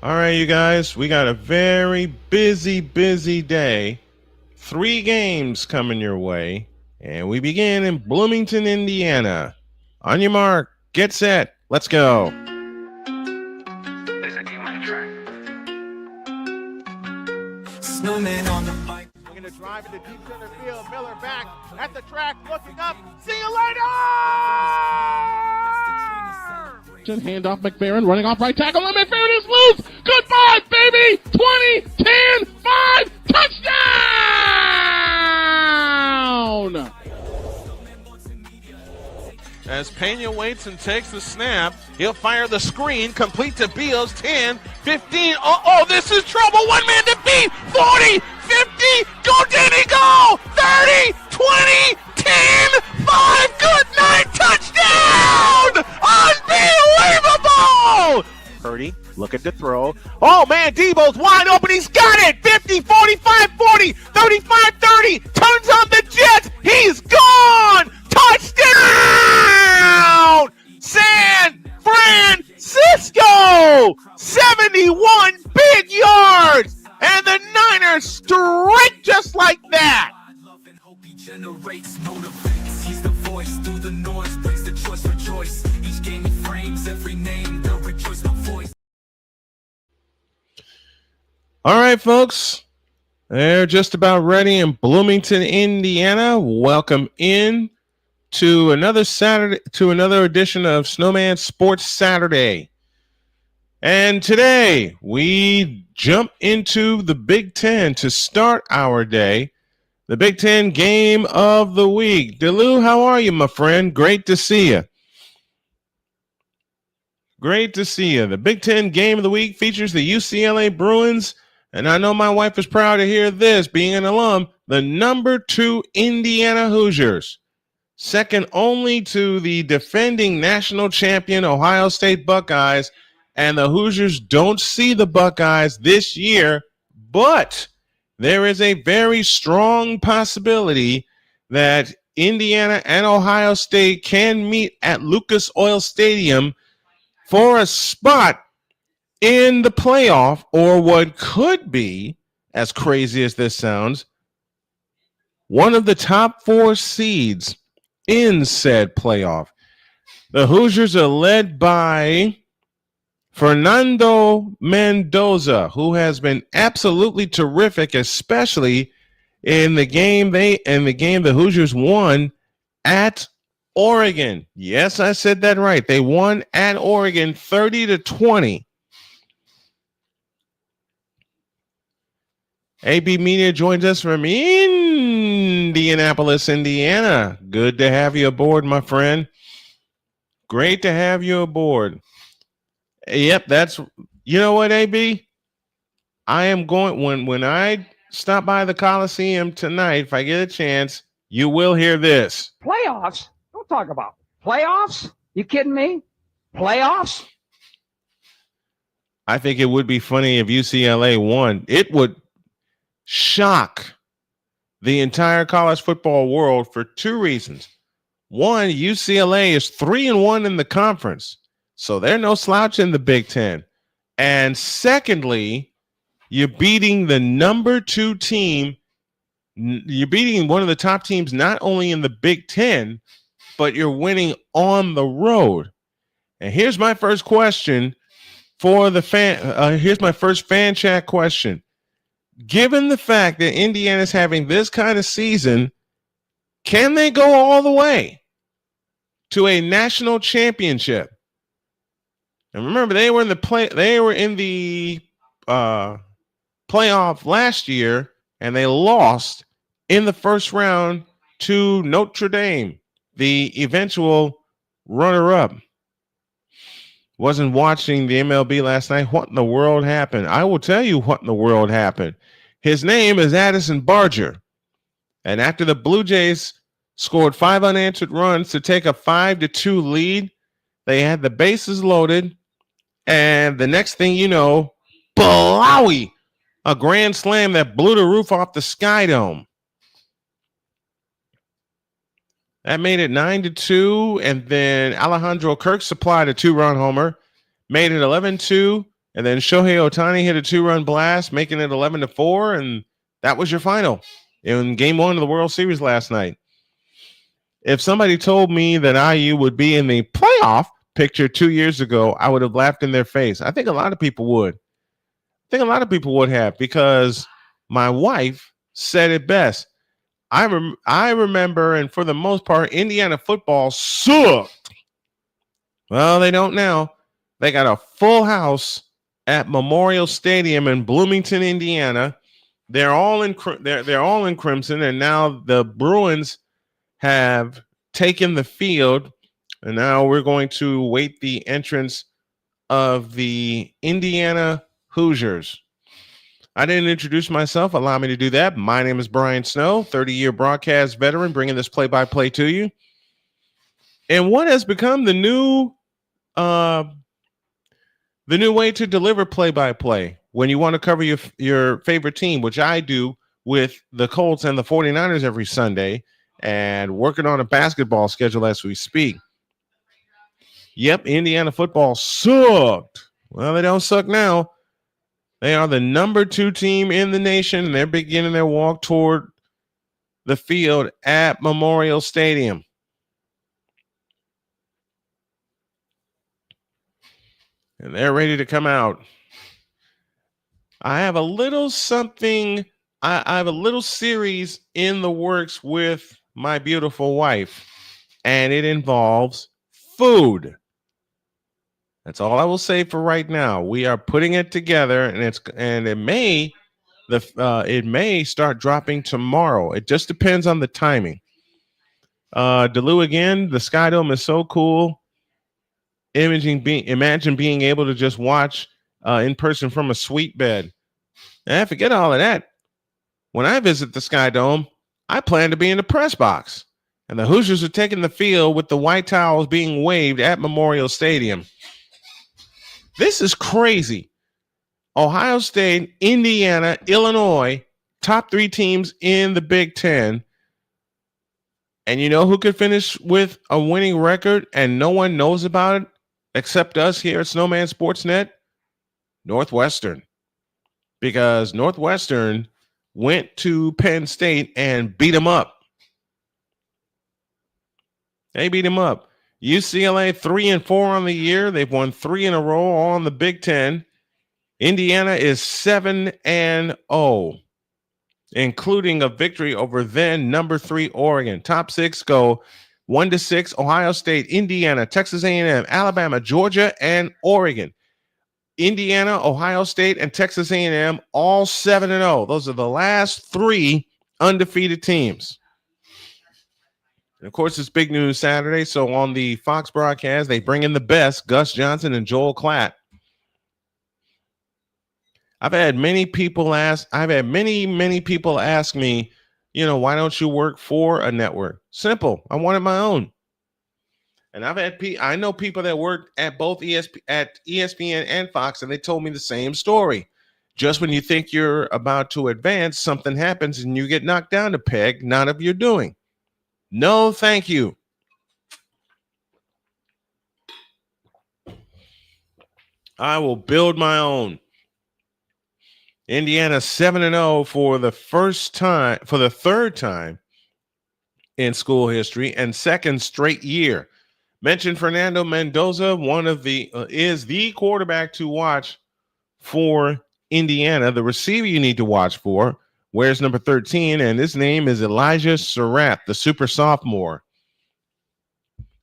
All right, you guys, we got a very busy day. 3 games coming your way, and we begin in Bloomington, Indiana. On your mark, get set, let's go. There's a game on the track. Snowman on the bike. We're going to drive into deep center field. Miller back at the track, looking up. See you later! Handoff McFerrin, running off right tackle, and McFerrin is loose! Goodbye, baby! 20, 10, 5, touchdown! As Pena waits and takes the snap, he'll fire the screen, complete to Beals, 10, 15, this is trouble, one man to beat, 40, 50, go Denny, go, 30, 20, 10, 5, good night, touchdown! Unbelievable! Purdy looking to throw. Oh man, Debo's wide open, he's got it! 50, 45, 40, 35, 30, turns on the Jets, he's gone! Touchdown! San Francisco! 71 big yards! And the Niners strike just like that! Generates, motivates. He's the voice through the noise, brings the choice for choice. Each game he frames, every name, they'll rejoice my voice. All right, folks, they're just about ready in Bloomington, Indiana. Welcome in to another edition of Snowman Sports Saturday. And today we jump into the Big Ten to start our day. The Big Ten game of the week. Delu, how are you, my friend? Great to see you. Great to see you. The Big Ten game of the week features the UCLA Bruins. And I know my wife is proud to hear this, being an alum, the number 2 Indiana Hoosiers. Second only to the defending national champion Ohio State Buckeyes. And the Hoosiers don't see the Buckeyes this year, but there is a very strong possibility that Indiana and Ohio State can meet at Lucas Oil Stadium for a spot in the playoff, or what could be, as crazy as this sounds, one of the top 4 seeds in said playoff. The Hoosiers are led by Fernando Mendoza, who has been absolutely terrific, especially in the game the Hoosiers won at Oregon. Yes, I said that right. They won at Oregon 30-20. AB Media joins us from Indianapolis, Indiana. Good to have you aboard, my friend. Great to have you aboard. Yep, you know what, AB? I am going, when I stop by the Coliseum tonight, if I get a chance, you will hear this. Playoffs? Don't talk about playoffs. You kidding me? Playoffs? I think it would be funny if UCLA won. It would shock the entire college football world for 2 reasons. One, UCLA is 3-1 in the conference, so they're no slouch in the Big Ten. And secondly, you're beating the number 2 team. You're beating one of the top teams not only in the Big Ten, but you're winning on the road. And here's my first question for the fan. Here's my first fan chat question. Given the fact that Indiana's having this kind of season, can they go all the way to a national championship? And remember, they were in the playoff last year, and they lost in the first round to Notre Dame, the eventual runner-up. Wasn't watching the MLB last night. What in the world happened? I will tell you what in the world happened. His name is Addison Barger. And after the Blue Jays scored 5 unanswered runs to take a 5-2 lead, they had the bases loaded. And the next thing you know, blowy, a grand slam that blew the roof off the Sky Dome. That made it 9-2, and then Alejandro Kirk supplied a 2-run homer, made it 11-2, And then Shohei Ohtani hit a 2-run blast, making it 11-4, and that was your final in Game 1 of the World Series last night. If somebody told me that IU would be in the playoff picture 2 years ago, I would have laughed in their face. I think a lot of people would. Because my wife said it best. I remember, and for the most part, Indiana football sucked. Well, they don't now. They got a full house at Memorial Stadium in Bloomington, Indiana. They're all in crimson, and now the Bruins have taken the field, and now we're going to wait the entrance of the Indiana Hoosiers. I didn't introduce myself. Allow me to do that. My name is Brian Snow, 30-year broadcast veteran, bringing this play-by-play to you. And what has become the new way to deliver play-by-play when you want to cover your favorite team, which I do with the Colts and the 49ers every Sunday, and working on a basketball schedule as we speak. Yep, Indiana football sucked. Well, they don't suck now. They are the number 2 team in the nation, and they're beginning their walk toward the field at Memorial Stadium. And they're ready to come out. I have a little something. I have a little series in the works with my beautiful wife, and it involves food. That's all I will say for right now. We are putting it together, and it may start dropping tomorrow. It just depends on the timing. Delu again. The Sky Dome is so cool. Imagine being able to just watch in person from a suite bed. And forget all of that. When I visit the Sky Dome, I plan to be in the press box, and the Hoosiers are taking the field with the white towels being waved at Memorial Stadium. This is crazy. Ohio State, Indiana, Illinois, top 3 teams in the Big Ten. And you know who could finish with a winning record and no one knows about it except us here at Snowman Sportsnet? Northwestern. Because Northwestern went to Penn State and beat them up. They beat them up. UCLA 3-4 on the year. They've won 3 in a row on the Big Ten. Indiana is 7-0, including a victory over then number 3 Oregon. Top 6 go 1-6. Ohio State, Indiana, Texas A&M, Alabama, Georgia, and Oregon. Indiana, Ohio State, and Texas A&M all 7-0. Those are the last 3 undefeated teams. And of course, it's big news Saturday. So on the Fox broadcast, they bring in the best, Gus Johnson and Joel Klatt. I've had many people ask me, why don't you work for a network? Simple. I wanted my own. And I know people that worked at both ESPN and Fox, and they told me the same story. Just when you think you're about to advance, something happens and you get knocked down a peg, none of your doing. No, thank you. I will build my own. Indiana 7-0 for the third time in school history and second straight year. Mentioned Fernando Mendoza, is the quarterback to watch for Indiana. The receiver you need to watch for wears number 13, and his name is Elijah Surratt, the super sophomore.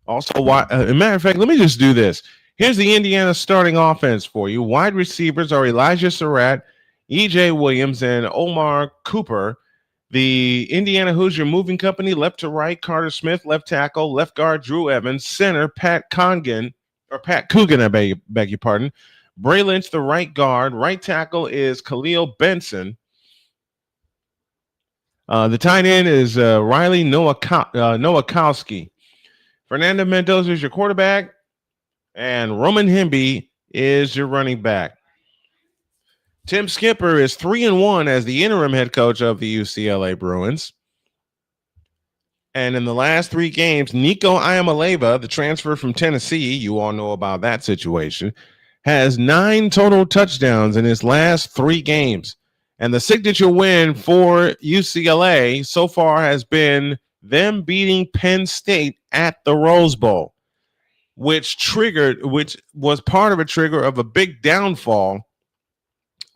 Also, as a matter of fact, let me just do this. Here's the Indiana starting offense for you. Wide receivers are Elijah Surratt, E.J. Williams, and Omar Cooper. The Indiana Hoosier moving company, left to right, Carter Smith, left tackle, left guard, Drew Evans, center, Pat Coogan, I beg your pardon. Bray Lynch, the right guard, right tackle is Khalil Benson. The tight end is Riley Nowakowski. Fernando Mendoza is your quarterback, and Roman Hemby is your running back. Tim Skipper is 3-1 as the interim head coach of the UCLA Bruins. And in the last 3 games, Nico Iamaleava, the transfer from Tennessee, you all know about that situation, has 9 total touchdowns in his last 3 games. And the signature win for UCLA so far has been them beating Penn State at the Rose Bowl, which was part of a trigger of a big downfall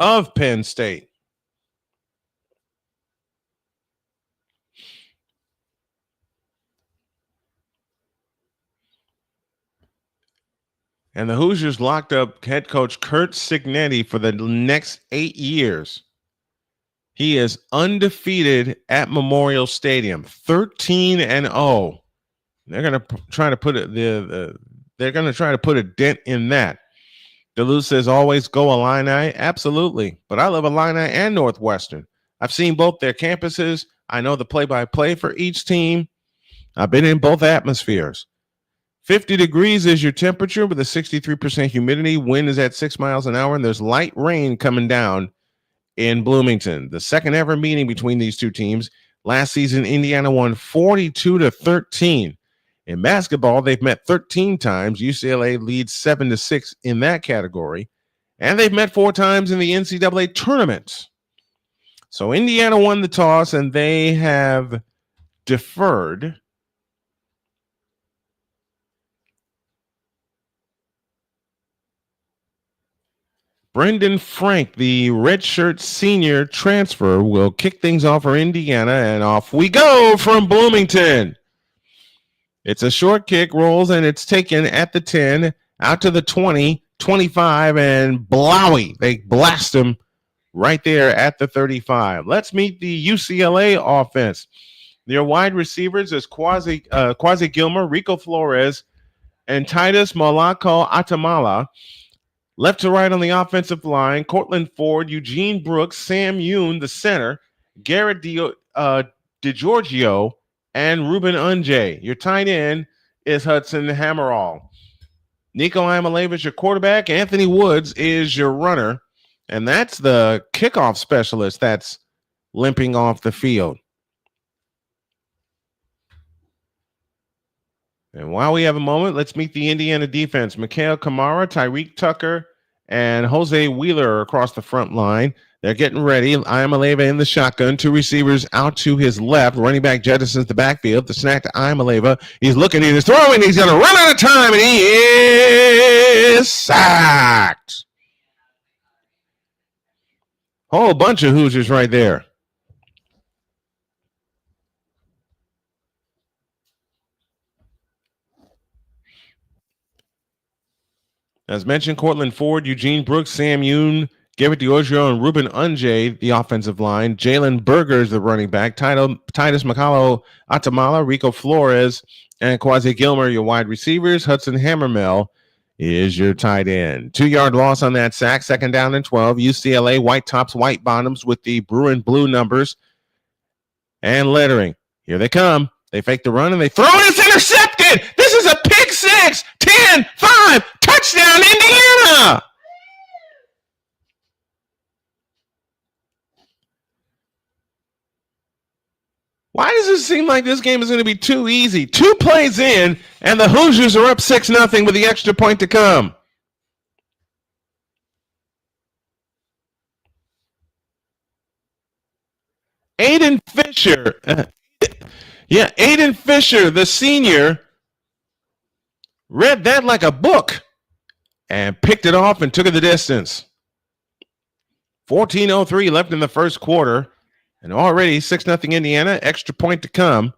of Penn State. And the Hoosiers locked up head coach Curt Cignetti for the next 8 years. He is undefeated at Memorial Stadium, 13-0. They're going to try to put it they're going to try to put a dent in that. Duluth says always go Illini. Absolutely. But I love Illini and Northwestern. I've seen both their campuses. I know the play-by-play for each team. I've been in both atmospheres. 50 degrees is your temperature with a 63% humidity. Wind is at 6 miles an hour, and there's light rain coming down in Bloomington. The second ever meeting between these two teams. Last season, Indiana won 42-13. In basketball, they've met 13 times. UCLA leads 7-6 in that category. And they've met 4 times in the NCAA tournament. So Indiana won the toss, and they have deferred. Brendan Frank, the redshirt senior transfer, will kick things off for Indiana, and off we go from Bloomington. It's a short kick, rolls, and it's taken at the 10, out to the 20, 25, and blowy. They blast him right there at the 35. Let's meet the UCLA offense. Their wide receivers is Quasi Gilmer, Rico Flores, and Titus Malako Atamala. Left to right on the offensive line, Cortland Ford, Eugene Brooks, Sam Yoon, the center, Garrett DiGiorgio, and Ruben Unjay. Your tight end is Hudson Hammerall. Nico Iamaleava is your quarterback. Anthony Woods is your runner. And that's the kickoff specialist that's limping off the field. And while we have a moment, let's meet the Indiana defense. Mikhail Kamara, Tyreek Tucker, and Jose Wheeler across the front line. They're getting ready. Iamaleava in the shotgun. 2 receivers out to his left. Running back jettisons the backfield. The snap to Iamaleava. He's looking. He's throwing. He's going to run out of time, and he is sacked. Whole bunch of Hoosiers right there. As mentioned, Cortland Ford, Eugene Brooks, Sam Yoon, Garrett DiGiorgio, and Ruben Unjay, the offensive line. Jalen Berger is the running back. Titus Makalo Atamala, Rico Flores, and Quasi Gilmer, your wide receivers. Hudson Hammermell is your tight end. 2-yard loss on that sack. 2nd down and 12. UCLA, white tops, white bottoms with the Bruin blue numbers and lettering. Here they come. They fake the run, and they throw it. It's intercepted. This is a pick 6. 10-5. Touchdown, Indiana. Why does it seem like this game is going to be too easy? 2 plays in, and the Hoosiers are up 6-0 with the extra point to come. Aiden Fisher, the senior, read that like a book and picked it off and took it the distance. 14:03 left in the first quarter, and already 6-0 Indiana, extra point to come.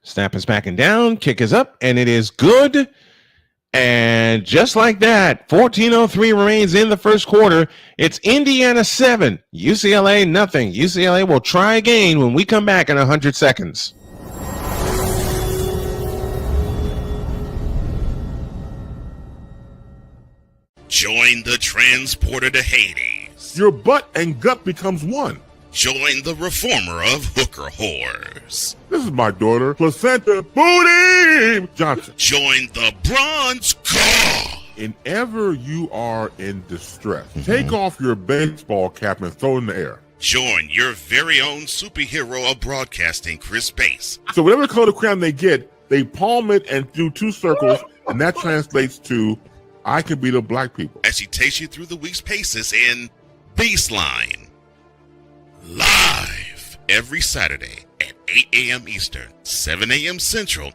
Snap is backing down, kick is up, and it is good. And just like that, 14:03 remains in the first quarter. It's Indiana 7, UCLA nothing. UCLA will try again when we come back in 100 seconds. Join the transporter to Hades. Your butt and gut becomes one. Join the reformer of hooker whores. This is my daughter, Placenta Booty Johnson. Join the bronze car. Whenever you are in distress, take off your baseball cap and throw it in the air. Join your very own superhero of broadcasting, Chris Bass. So whatever color crayon they get, they palm it and do 2 circles And that translates to, I can beat up black people. As she takes you through the week's paces in Baseline. Live every Saturday at 8 a.m. Eastern, 7 a.m. Central,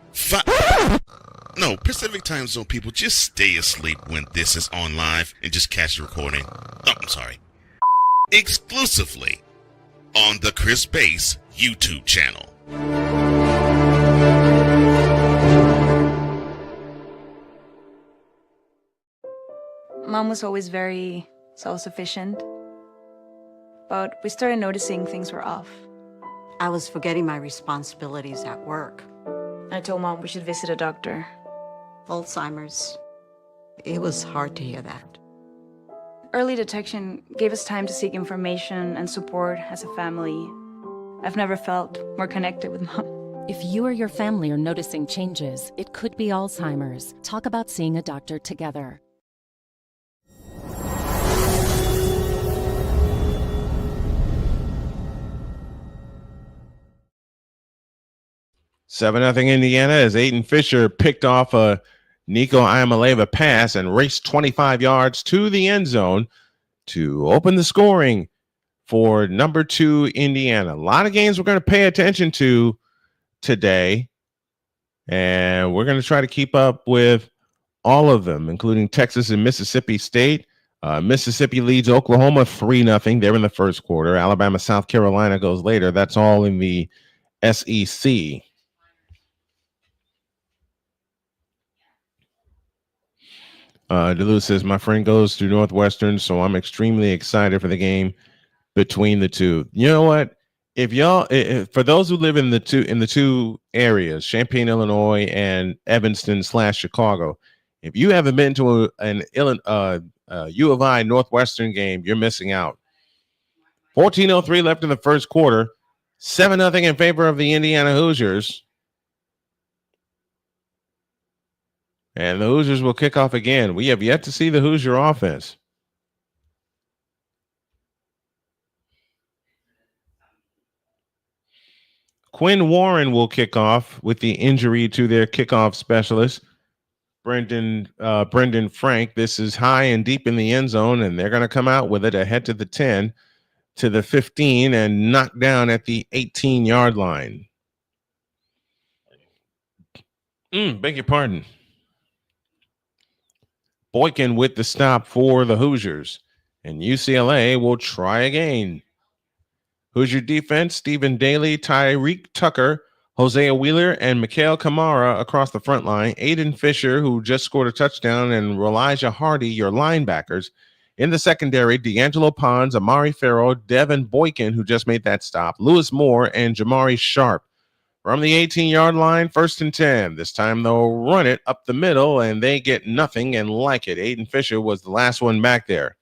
Pacific Time Zone people, just stay asleep when this is on live and just catch the recording. Oh, I'm sorry. Exclusively on the Chris Bass YouTube channel. Mom was always very self-sufficient, but we started noticing things were off. I was forgetting my responsibilities at work. I told Mom we should visit a doctor. Alzheimer's. It was hard to hear that. Early detection gave us time to seek information and support as a family. I've never felt more connected with Mom. If you or your family are noticing changes, it could be Alzheimer's. Talk about seeing a doctor together. 7-0 Indiana as Aiden Fisher picked off a Nico Iamaleva pass and raced 25 yards to the end zone to open the scoring for number 2 Indiana. A lot of games we're going to pay attention to today, and we're going to try to keep up with all of them, including Texas and Mississippi State. Mississippi leads Oklahoma 3-0. They're in the first quarter. Alabama, South Carolina goes later. That's all in the SEC. Duluth says, my friend goes to Northwestern, so I'm extremely excited for the game between the two. You know what? If y'all, for those who live in the two areas, Champaign, Illinois, and Evanston/Chicago, if you haven't been to an U of I Northwestern game, you're missing out. 14:03 left in the first quarter. 7-0 in favor of the Indiana Hoosiers. And the Hoosiers will kick off again. We have yet to see the Hoosier offense. Quinn Warren will kick off with the injury to their kickoff specialist, Brendan Frank. This is high and deep in the end zone, and they're going to come out with it ahead to the 10, to the 15, and knock down at the 18-yard line. Beg your pardon. Boykin with the stop for the Hoosiers, and UCLA will try again. Hoosier defense, Stephen Daly, Tyreek Tucker, Hosea Wheeler, and Mikhail Kamara across the front line. Aiden Fisher, who just scored a touchdown, and Elijah Hardy, your linebackers. In the secondary, D'Angelo Pons, Amari Farrow, Devin Boykin, who just made that stop, Lewis Moore, and Jamari Sharp. From the 18-yard line, 1st and 10. This time they'll run it up the middle, and they get nothing and like it. Aiden Fisher was the last one back there.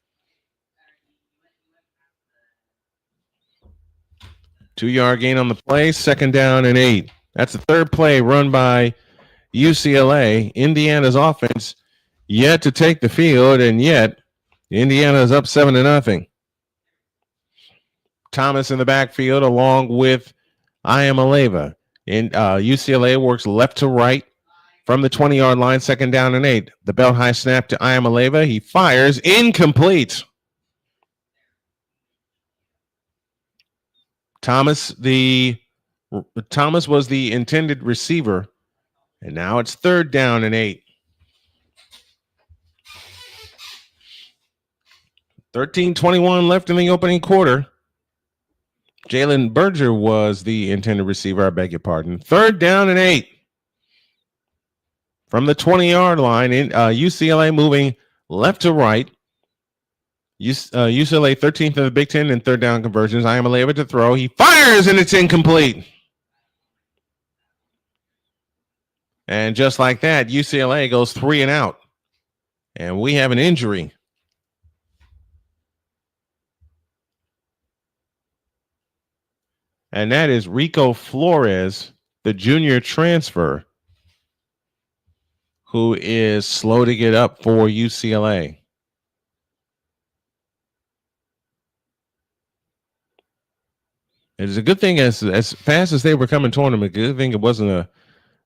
2-yard gain on the play, 2nd down and 8. That's the third play run by UCLA. Indiana's offense yet to take the field, and yet Indiana's up 7-0. Thomas in the backfield along with Iamaleva. UCLA works left to right from the 20-yard line, 2nd down and 8. The belt high snap to Iamaleva. He fires, incomplete. Thomas was the intended receiver, and now it's 3rd down and 8. 13:21 left in the opening quarter. Jalen Berger was the intended receiver. I beg your pardon. 3rd down and 8. From the 20-yard line, UCLA moving left to right. UCLA 13th in the Big Ten in 3rd down conversions. Iamaleva to throw. He fires, and it's incomplete. And just like that, UCLA goes 3 and out. And we have an injury. And that is Rico Flores, the junior transfer, who is slow to get up for UCLA. It is a good thing as fast as they were coming toward him, a good thing it wasn't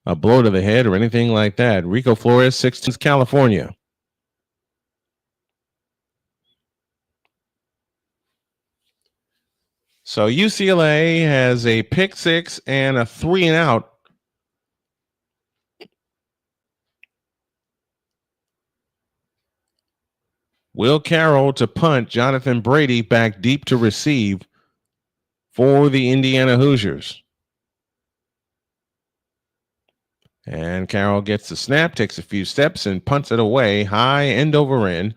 a blow to the head or anything like that. Rico Flores, 16, California. So UCLA has a pick six and a 3-and-out. Will Carroll to punt. Jonathan Brady back deep to receive for the Indiana Hoosiers. And Carroll gets the snap, takes a few steps, and punts it away high end over end.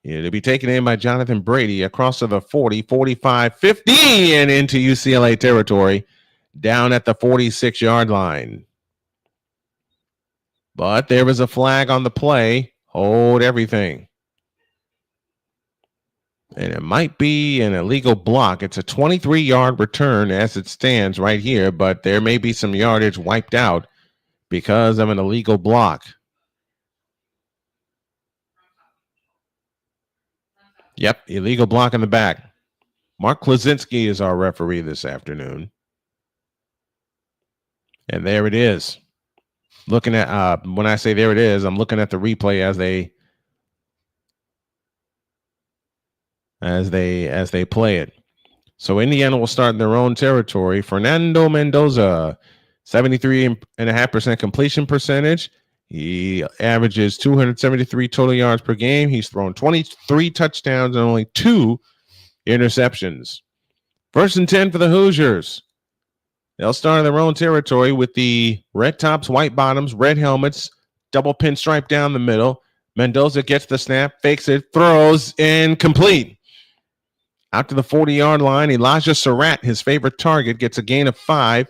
It'll be taken in by Jonathan Brady across to the 40, 45, 50, and into UCLA territory down at the 46-yard line. But there was a flag on the play. Hold everything. And it might be an illegal block. It's a 23-yard return as it stands right here, but there may be some yardage wiped out because of an illegal block. Yep, illegal block in the back. Mark Klaczynski is our referee this afternoon. And there it is. Looking at, when I say there it is, I'm looking at the replay as they play it. So Indiana will start in their own territory. Fernando Mendoza, 73.5% completion percentage. He averages 273 total yards per game. He's thrown 23 touchdowns and only 2 interceptions. 1st and 10 for the Hoosiers. They'll start in their own territory with the red tops, white bottoms, red helmets, double pinstripe down the middle. Mendoza gets the snap, fakes it, throws, incomplete. Out to the 40-yard line, Elijah Surratt, his favorite target, gets a gain of 5.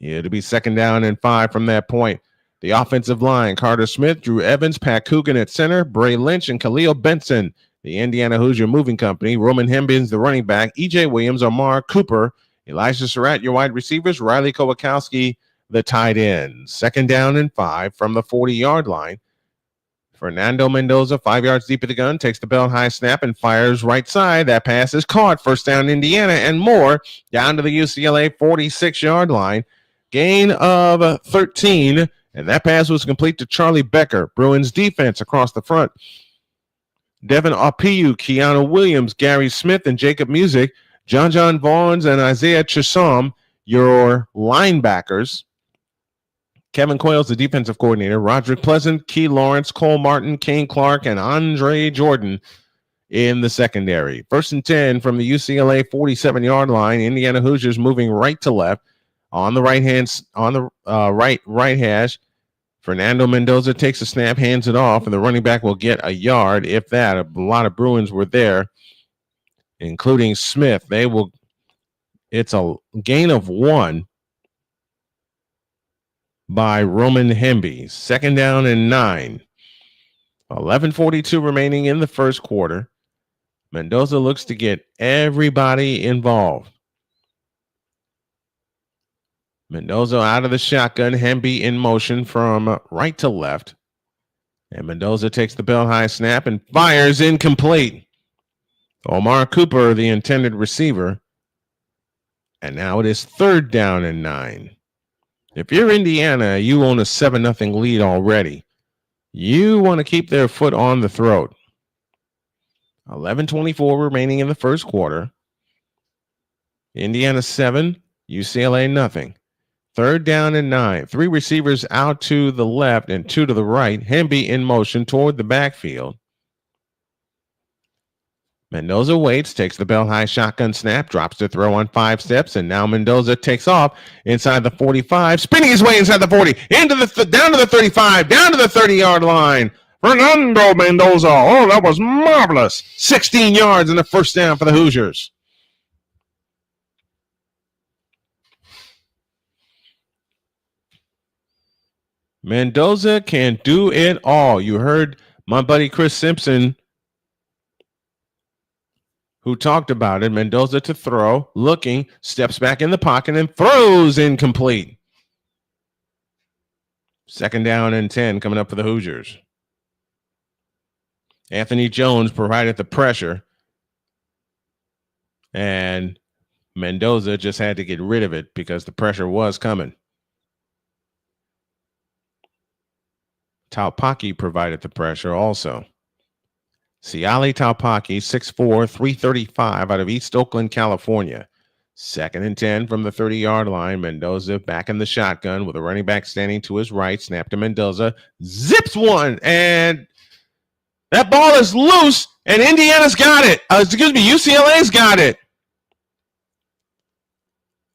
It'll be 2nd down and 5 from that point. The offensive line, Carter Smith, Drew Evans, Pat Coogan at center, Bray Lynch, and Khalil Benson. The Indiana Hoosier Moving Company, Roman Hembins, the running back, E.J. Williams, Amar Cooper, Elijah Surratt, your wide receivers, Riley Kowakowski, the tight end. 2nd down and 5 from the 40-yard line. Fernando Mendoza, 5 yards deep at the gun, takes the belt high snap and fires right side. That pass is caught. 1st down Indiana and more down to the UCLA 46-yard line. Gain of 13, and that pass was complete to Charlie Becker. Bruins defense across the front. Devin Apiu, Keanu Williams, Gary Smith, and Jacob Music. John Vaughns and Isaiah Chisom, your linebackers. Kevin Coyle's the defensive coordinator. Roderick Pleasant, Key Lawrence, Cole Martin, Kane Clark, and Andre Jordan in the secondary. 1st and 10 from the UCLA 47-yard line. Indiana Hoosiers moving right to left on the right hash. Fernando Mendoza takes a snap, hands it off, and the running back will get a yard, if that. A lot of Bruins were there, including Smith. It's a gain of 1 by Roman Hemby. 2nd down and 9. 11:42 remaining in the first quarter. Mendoza looks to get everybody involved. Mendoza out of the shotgun. Hemby in motion from right to left. And Mendoza takes the belt high snap and fires incomplete. Omar Cooper, the intended receiver. And now it is 3rd down and 9. If you're Indiana, you own a 7-0 lead already. You want to keep their foot on the throat. 11:24 remaining in the first quarter. Indiana 7, UCLA nothing. 3rd down and 9. 3 receivers out to the left and 2 to the right. Hemby in motion toward the backfield. Mendoza waits, takes the belt high shotgun snap, drops the throw on 5 steps, and now Mendoza takes off inside the 45, spinning his way inside the 40, into the down to the 35, down to the 30-yard line. Fernando Mendoza. Oh, that was marvelous. 16 yards in the 1st down for the Hoosiers. Mendoza can do it all. You heard my buddy Chris Simpson, who talked about it. Mendoza to throw, looking, steps back in the pocket and throws incomplete. 2nd down and 10 coming up for the Hoosiers. Anthony Jones provided the pressure, and Mendoza just had to get rid of it because the pressure was coming. Taupaki provided the pressure also. Siali Taupaki, 6'4", 335 out of East Oakland, California. 2nd and 10 from the 30-yard line. Mendoza back in the shotgun with a running back standing to his right. Snap to Mendoza. Zips one. And that ball is loose. And Indiana's got it. UCLA's got it.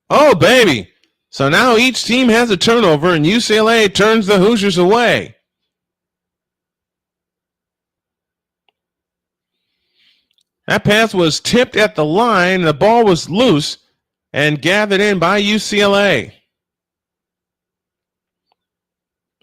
Oh, baby. So now each team has a turnover, and UCLA turns the Hoosiers away. That pass was tipped at the line. The ball was loose and gathered in by UCLA.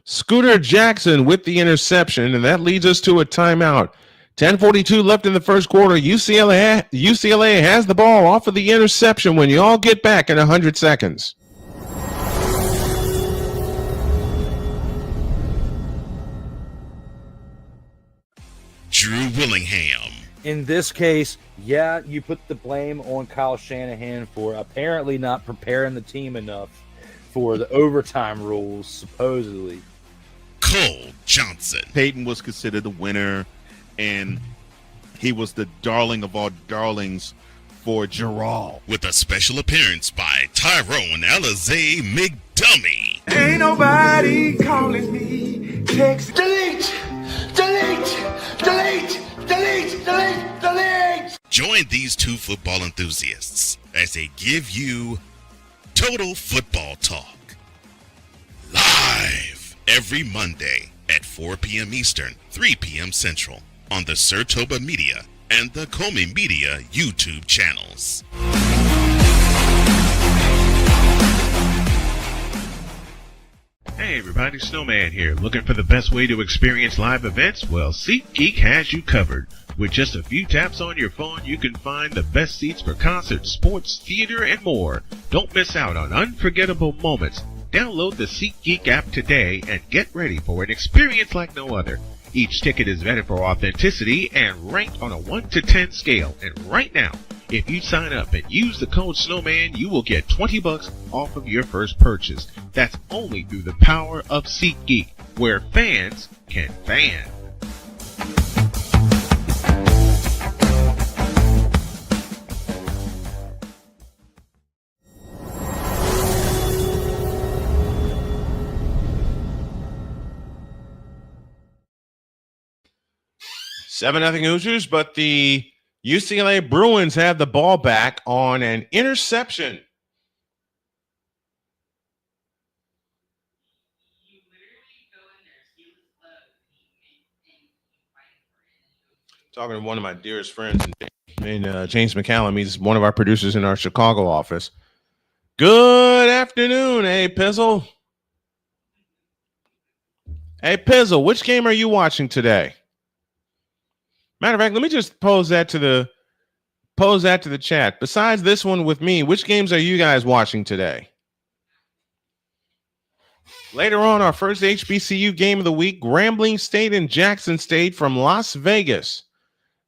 Scooter Jackson with the interception, and that leads us to a timeout. 10:42 left in the first quarter. UCLA has the ball off of the interception when you all get back in 100 seconds. Drew Willingham. In this case, yeah, you put the blame on Kyle Shanahan for apparently not preparing the team enough for the overtime rules, supposedly. Cole Johnson. Peyton was considered the winner, and he was the darling of all darlings for Gerald. With a special appearance by Tyrone Alizé McDummy. Ain't nobody calling me. Text. Delete! Join these two football enthusiasts as they give you Total Football Talk. Live every Monday at 4 p.m. Eastern, 3 p.m. Central on the Sertoba Media and the Comey Media YouTube channels. Hey everybody, Snowman here. Looking for the best way to experience live events? Well, SeatGeek has you covered. With just a few taps on your phone, you can find the best seats for concerts, sports, theater, and more. Don't miss out on unforgettable moments. Download the SeatGeek app today and get ready for an experience like no other. Each ticket is vetted for authenticity and ranked on a 1 to 10 scale. And right now, if you sign up and use the code Snowman, you will get $20 off of your first purchase. That's only through the power of SeatGeek, where fans can fan. Seven 7-0 Hoosiers, but the UCLA Bruins have the ball back on an interception. Talking to one of my dearest friends, James McCallum. He's one of our producers in our Chicago office. Good afternoon, hey Pizzle. Hey Pizzle, which game are you watching today? Matter of fact, let me just pose that to the chat. Besides this one with me, which games are you guys watching today? Later on, our first HBCU game of the week, Grambling State and Jackson State from Las Vegas.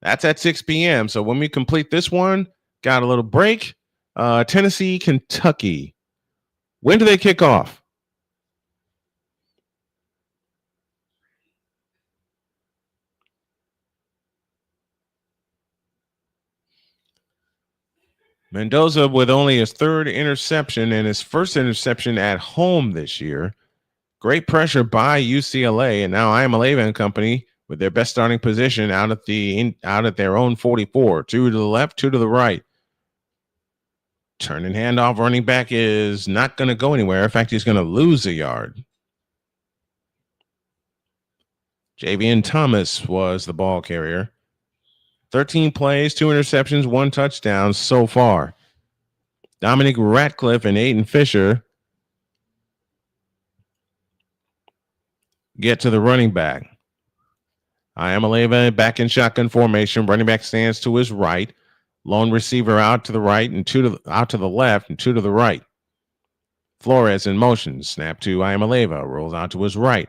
That's at 6 p.m. So when we complete this one, got a little break. Tennessee, Kentucky. When do they kick off? Mendoza with only his third interception and his first interception at home this year. Great pressure by UCLA, and now Iamaleava and company with their best starting position out at their own 44. 2 to the left, 2 to the right. Turning handoff, running back is not going to go anywhere. In fact, he's going to lose a yard. Javian Thomas was the ball carrier. 13 plays, 2 interceptions, 1 touchdown so far. Dominic Ratcliffe and Aiden Fisher get to the running back. Iamaleava back in shotgun formation. Running back stands to his right. Lone receiver out to the right and out to the left and 2 to the right. Flores in motion. Snap to Iamaleava. Rolls out to his right.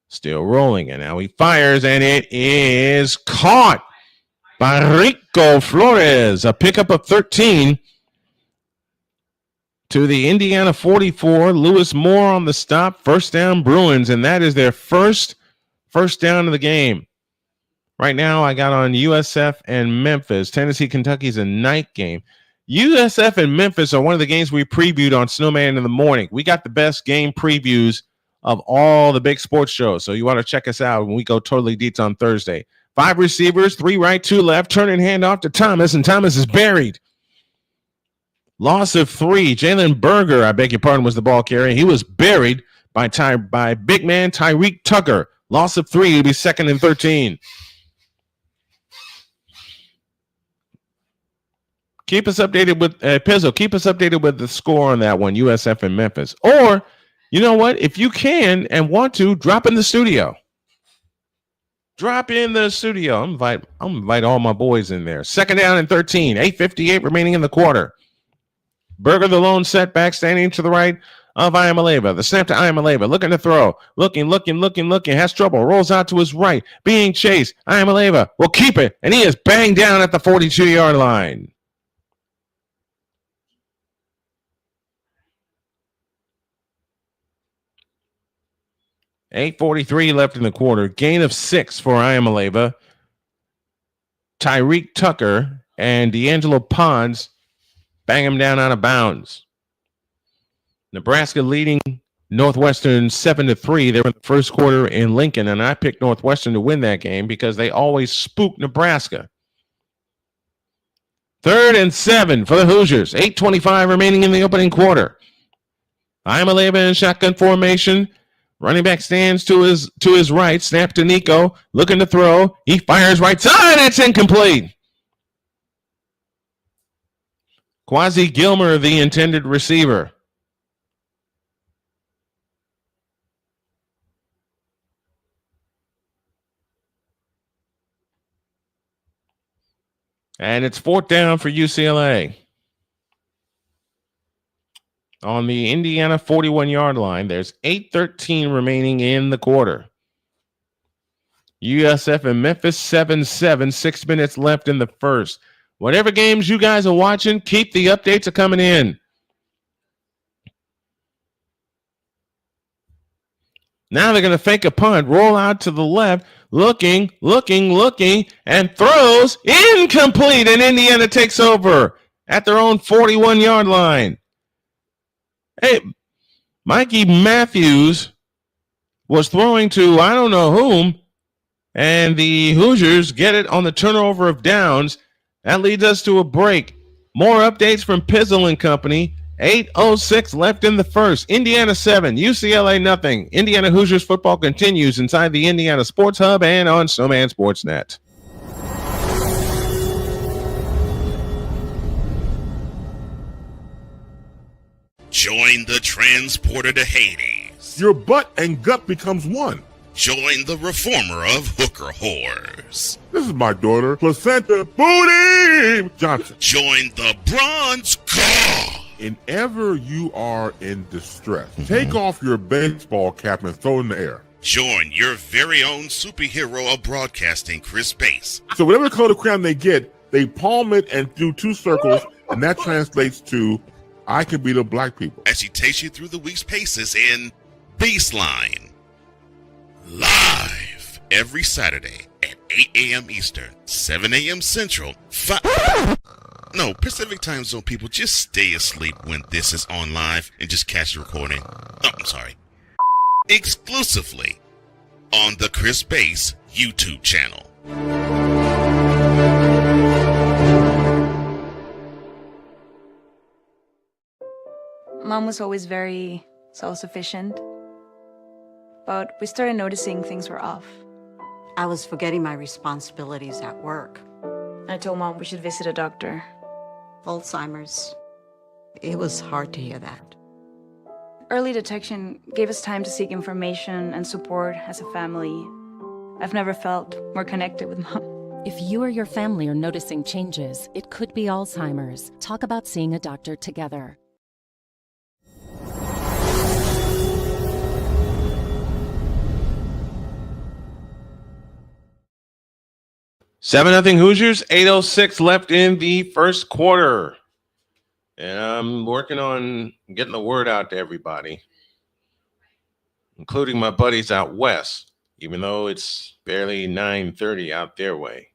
Still rolling. And now he fires, and it is caught by Rico Flores. A pickup of 13 to the Indiana 44. Lewis Moore on the stop. First down Bruins, and that is their first first down of the game. Right now, I got on USF and Memphis. Tennessee, Kentucky's a night game. USF and Memphis are one of the games we previewed on Snowman in the morning. We got the best game previews of all the big sports shows, so you want to check us out when we go totally deets on Thursday. 5 receivers, 3 right, 2 left. Turning hand off to Thomas, and Thomas is buried. Loss of 3. Jalen Berger, I beg your pardon, was the ball carrier. He was buried by big man Tyreek Tucker. Loss of 3. It'll be 2nd and 13. Keep us updated with Pizzo. Keep us updated with the score on that one, USF and Memphis. Or, you know what? If you can and want to, drop in the studio. Drop in the studio. I'm invite all my boys in there. 2nd down and 13. 8:58 remaining in the quarter. Berger, the lone setback, standing to the right of Iamaleva. The snap to Iamaleva, looking to throw. Looking. Has trouble. Rolls out to his right. Being chased. Iamaleva will keep it, and he is banged down at the 42-yard line. 8:43 left in the quarter. Gain of 6 for Iamaleva. Tyreek Tucker and D'Angelo Pons bang him down out of bounds. Nebraska leading Northwestern 7-3. They were in the first quarter in Lincoln, and I picked Northwestern to win that game because they always spook Nebraska. 3rd and 7 for the Hoosiers. 8:25 remaining in the opening quarter. Iamaleva in shotgun formation. Running back stands to his right. Snap to Nico. Looking to throw. He fires right side. It's incomplete. Quasi Gilmer, the intended receiver. And it's 4th down for UCLA. On the Indiana 41-yard line, there's 8:13 remaining in the quarter. USF and Memphis 7-7, 6 minutes left in the first. Whatever games you guys are watching, keep the updates are coming in. Now they're going to fake a punt, roll out to the left, looking, and throws incomplete, and Indiana takes over at their own 41-yard line. Hey, Mikey Matthews was throwing to I don't know whom, and the Hoosiers get it on the turnover of downs. That leads us to a break. More updates from Pizzle and Company. 8:06 left in the first. Indiana 7, UCLA nothing. Indiana Hoosiers football continues inside the Indiana Sports Hub and on Snowman Sportsnet. Join the transporter to Hades. Your butt and gut becomes one. Join the reformer of hooker whores. This is my daughter, Placenta Booty Johnson. Join the bronze car. Whenever you are in distress, take off your baseball cap and throw it in the air. Join your very own superhero of broadcasting, Chris Bass. So whatever color crayon they get, they palm it and do 2 circles, and that translates to I can beat up black people. As he takes you through the week's paces in Baseline. Live every Saturday at 8 a.m. Eastern, 7 a.m. Central, Pacific Time Zone people, just stay asleep when this is on live and just catch the recording. Exclusively on the Chris Bass YouTube channel. Mom was always very self-sufficient, but we started noticing things were off. I was forgetting my responsibilities at work. I told Mom we should visit a doctor. Alzheimer's. It was hard to hear that. Early detection gave us time to seek information and support as a family. I've never felt more connected with Mom. If you or your family are noticing changes, it could be Alzheimer's. Talk about seeing a doctor together. 7-0 Hoosiers, 8:06 left in the first quarter. And I'm working on getting the word out to everybody, including my buddies out west. even though it's barely 9:30 out their way.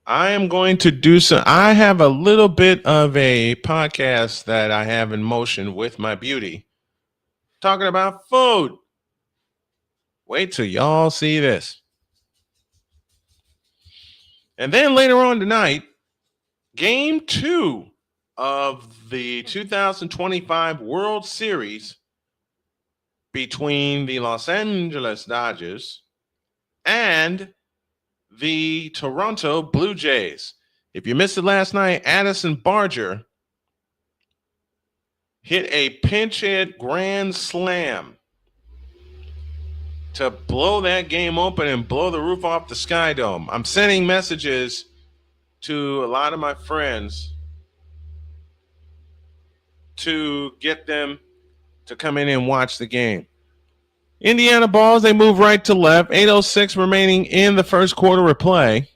I am going to do some. I have a little bit of a podcast that I have in motion with my beauty, talking about food. Wait till y'all see this. And then later on tonight, Game 2 of the 2025 World Series between the Los Angeles Dodgers and the Toronto Blue Jays. If you missed it last night, Addison Barger hit a pinch hit grand slam to blow that game open and blow the roof off the Sky Dome. I'm sending messages to a lot of my friends to get them to come in and watch the game. Indiana balls, they move right to left. 8:06 remaining in the first quarter of play.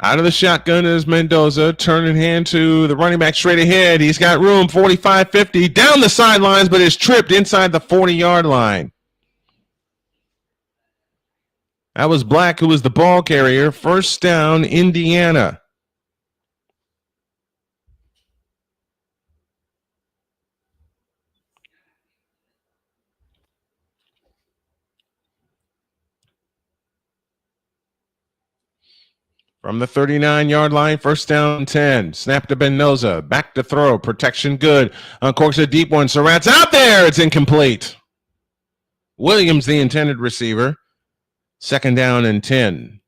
Out of the shotgun is Mendoza, turning hand to the running back straight ahead. He's got room, 45-50, down the sidelines, but is tripped inside the 40-yard line. That was Black, who was the ball carrier. First down, Indiana. From the 39-yard line, first down 10. Snap to Mendoza. Back to throw. Protection good. Uncorks a deep one. Surratt's out there. It's incomplete. Williams, the intended receiver. Second down and 10.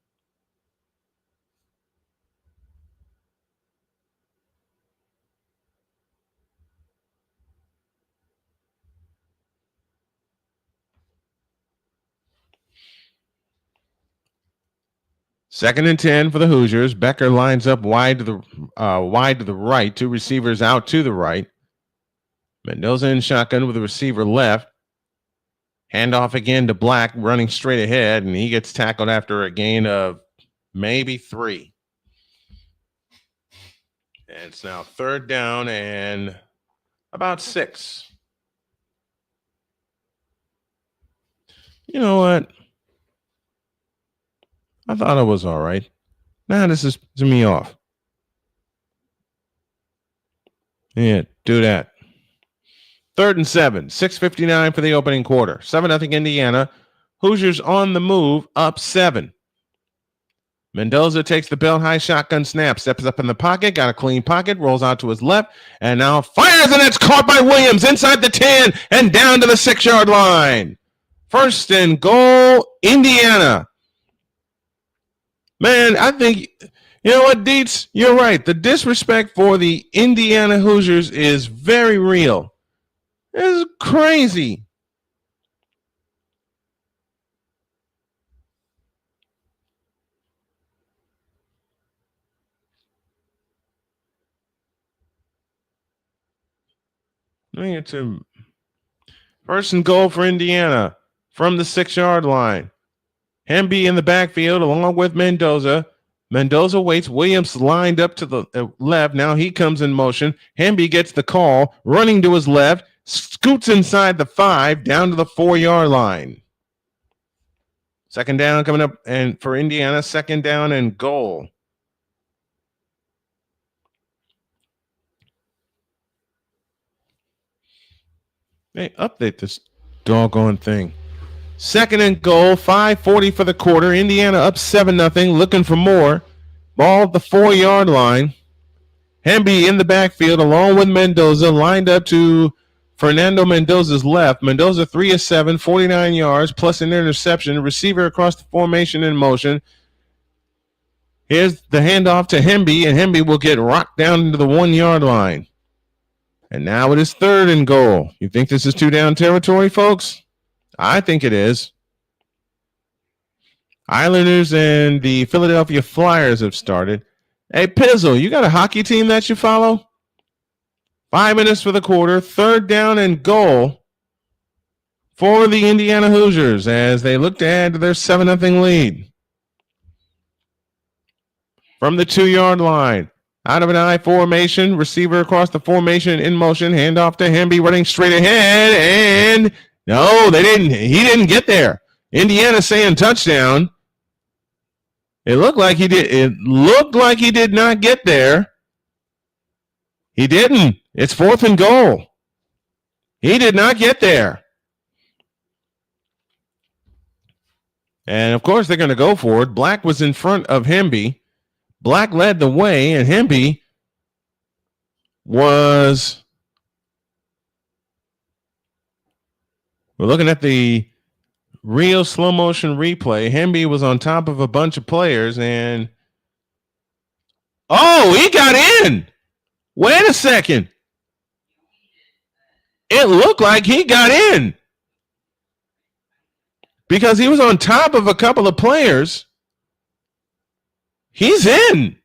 Second and 10 for the Hoosiers. Becker lines up wide to the right. Two receivers out to the right. Mendoza in shotgun with the receiver left. Handoff again to Black, running straight ahead, and he gets tackled after a gain of maybe 3. And it's now third down and about 6. You know what? I thought I was all right. Now this is me off. Yeah, do that. Third and 7. 6:59 for the opening quarter. 7-0 Indiana. Hoosiers on the move, up 7. Mendoza takes the belt high shotgun snap, steps up in the pocket, got a clean pocket, rolls out to his left, and now fires, and it's caught by Williams inside the 10 and down to the 6-yard line. First and goal, Indiana. Man, I think, you know what, Dietz? You're right. The disrespect for the Indiana Hoosiers is very real. It's crazy. Bring it to first and goal for Indiana from the 6-yard line. Hemby in the backfield along with Mendoza. Mendoza waits. Williams lined up to the left. Now he comes in motion. Hemby gets the call, running to his left, scoots inside the 5, down to the 4-yard line. Second down coming up, and for Indiana, second down and goal. Hey, update this doggone thing. Second and goal, 5:40 for the quarter. Indiana up 7-0, looking for more. Ball at the 4-yard line. Hemby in the backfield along with Mendoza, lined up to Fernando Mendoza's left. Mendoza 3 of 7, 49 yards, plus an interception. Receiver across the formation in motion. Here's the handoff to Hemby, and Hemby will get rocked down into the 1-yard line. And now it is third and goal. You think this is 2-down territory, folks? I think it is. Islanders and the Philadelphia Flyers have started. Hey, Pizzle, you got a hockey team that you follow? 5 minutes for the quarter. Third down and goal for the Indiana Hoosiers as they look to add to their 7-0 lead. from the 2-yard line. Out of an I formation, receiver across the formation in motion, handoff to Hemby running straight ahead, and no, they didn't. He didn't get there. Indiana saying touchdown. It looked like he did. It looked like he did not get there. He didn't. It's 4th and goal. He did not get there. And of course, they're going to go for it. Black was in front of Hemby. Black led the way, and Hemby was. We're looking at the real slow motion replay. Hemby was on top of a bunch of players, and oh, he got in. Wait a second. It looked like he got in because he was on top of a couple of players. He's in.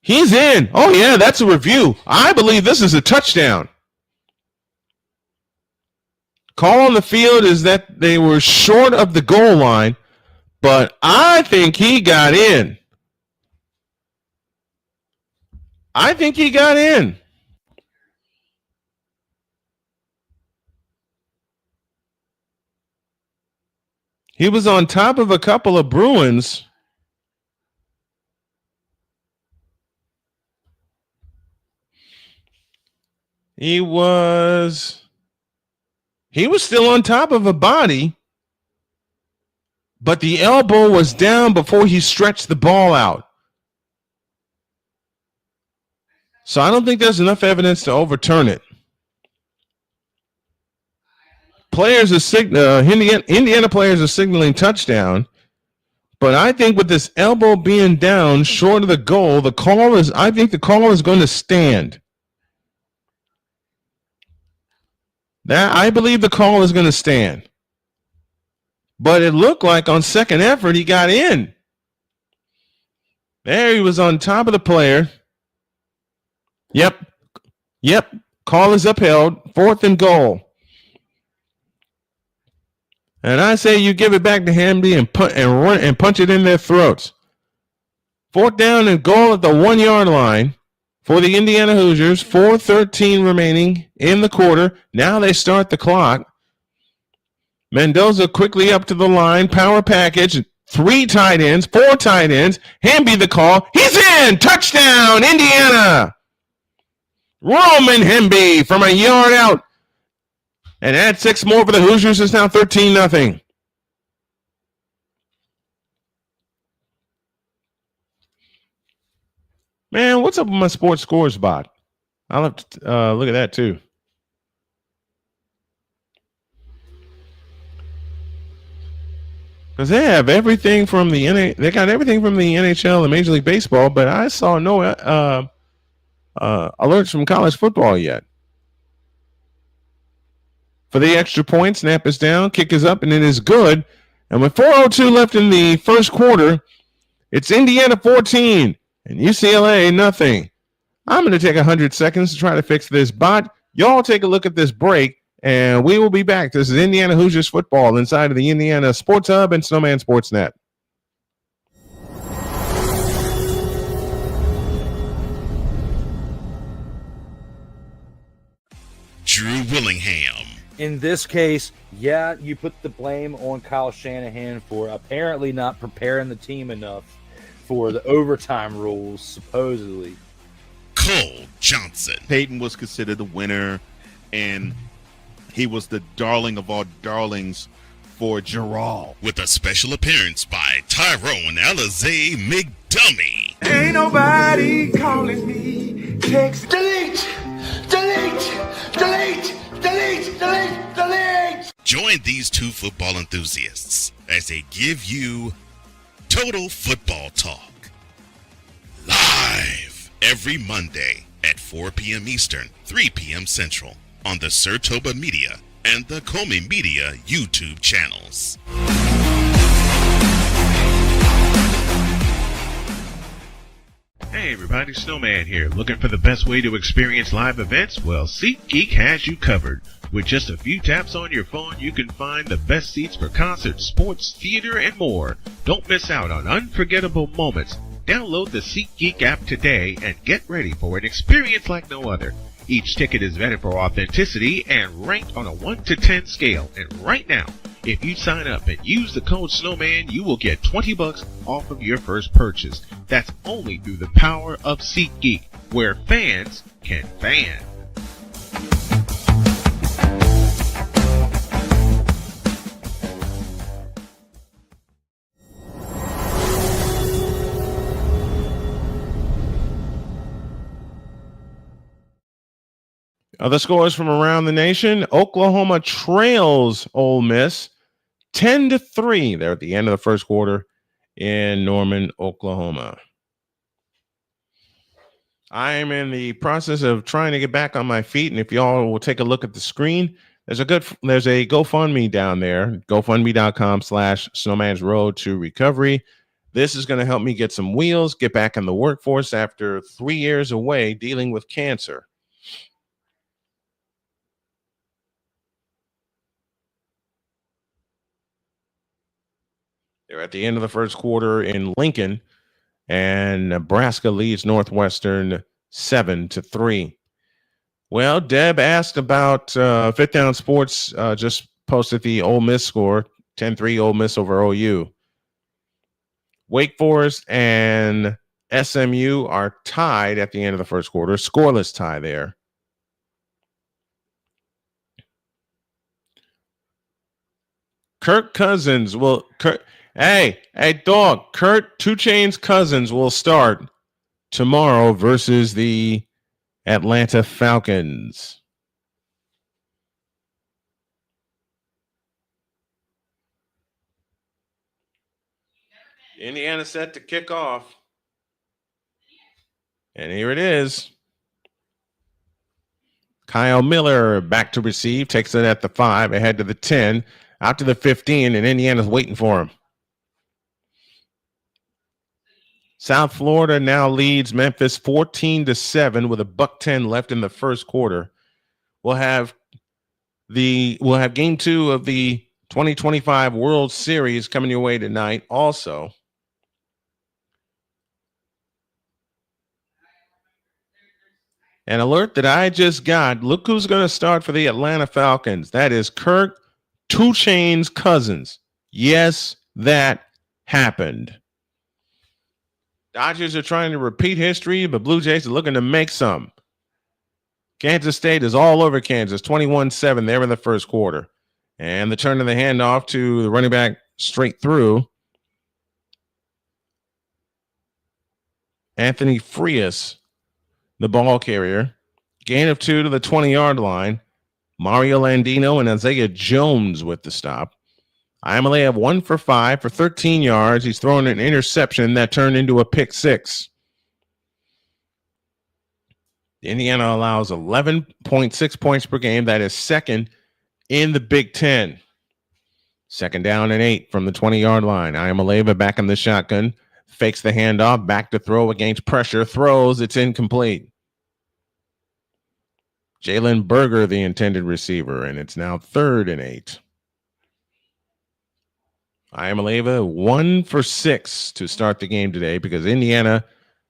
He's in. Oh, yeah, that's a review. I believe this is a touchdown. Call on the field is that they were short of the goal line, but I think he got in. I think he got in. He was on top of a couple of Bruins. He was still on top of a body, but the elbow was down before he stretched the ball out. So I don't think there's enough evidence to overturn it. Indiana players are signaling touchdown, but I think with this elbow being down short of the goal, I think the call is going to stand. I believe the call is going to stand. But it looked like on second effort he got in. There he was on top of the player. Yep. Call is upheld. 4th and goal. And I say you give it back to Hemby and punch it in their throats. 4th down and goal at the 1-yard line for the Indiana Hoosiers. 4:13 remaining in the quarter. Now they start the clock. Mendoza quickly up to the line. Power package. 4 tight ends. Hemby the call. He's in. Touchdown, Indiana. Roman Hemby from a yard out. And add 6 more for the Hoosiers. It's now 13-0. Man, what's up with my sports scores bot? I'll have to look at that too. Because they have everything from they got everything from the NHL and Major League Baseball, but I saw no alerts from college football yet. For the extra point, snap is down, kick is up, and it is good. And with 4:02 left in the first quarter, it's Indiana 14 and UCLA nothing. I'm going to take 100 seconds to try to fix this bot. Y'all take a look at this break, and we will be back. This is Indiana Hoosiers football inside of the Indiana Sports Hub and Snowman Sportsnet. Drew Willingham. In this case, yeah, you put the blame on Kyle Shanahan for apparently not preparing the team enough for the overtime rules, supposedly. Cole Johnson. Peyton was considered the winner, and he was the darling of all darlings for Gerald. With a special appearance by Tyrone Alizé McDummy. Ain't nobody calling me. Text delete. Join these two football enthusiasts as they give you Total Football Talk. Live every Monday at 4 p.m. Eastern, 3 p.m. Central on the Sertoba Media and the Comey Media YouTube channels. Hey everybody, Snowman here. Looking for the best way to experience live events? Well, SeatGeek has you covered. With just a few taps on your phone, you can find the best seats for concerts, sports, theater, and more. Don't miss out on unforgettable moments. Download the SeatGeek app today and get ready for an experience like no other. Each ticket is vetted for authenticity and ranked on a 1 to 10 scale. And right now, if you sign up and use the code Snowman, you will get $20 off of your first purchase. That's only through the power of SeatGeek, where fans can fan. Other scores from around the nation: Oklahoma trails Ole Miss 10-3. They're at the end of the first quarter in Norman, Oklahoma. I am in the process of trying to get back on my feet, and if y'all will take a look at the screen, there's a GoFundMe down there, GoFundMe.com/Snowman's Road to Recovery. This is going to help me get some wheels, get back in the workforce after 3 years away dealing with cancer. They're at the end of the first quarter in Lincoln, and Nebraska leads Northwestern 7-3. Well, Deb asked about Fifth Down Sports just posted the Ole Miss score, 10-3 Ole Miss over OU. Wake Forest and SMU are tied at the end of the first quarter, scoreless tie there. Kirk Cousins will Hey, Dawg, Kurt 2 Chainz Cousins will start tomorrow versus the Atlanta Falcons. Indiana set to kick off. And here it is. Kyle Miller back to receive, takes it at the 5, ahead to the 10, out to the 15, and Indiana's waiting for him. South Florida now leads Memphis 14-7 with $1:10 left in the first quarter. We'll have game 2 of the 2025 World Series coming your way tonight also. An alert that I just got. Look who's going to start for the Atlanta Falcons. That is Kirk 2 Chainz Cousins. Yes, that happened. Dodgers are trying to repeat history, but Blue Jays are looking to make some. Kansas State is all over Kansas, 21-7 there in the first quarter. And the turn of the handoff to the running back straight through. Anthony Frias, the ball carrier. Gain of 2 to the 20-yard line. Mario Landino and Isaiah Jones with the stop. Iamale have 1 for 5 for 13 yards. He's thrown an interception that turned into a pick 6. Indiana allows 11.6 points per game. That is second in the Big Ten. Second down and 8 from the 20-yard line. Iamale back in the shotgun. Fakes the handoff. Back to throw against pressure. Throws. It's incomplete. Jalen Berger, the intended receiver, and it's now 3rd and 8. Iamale 1 for 6 to start the game today because Indiana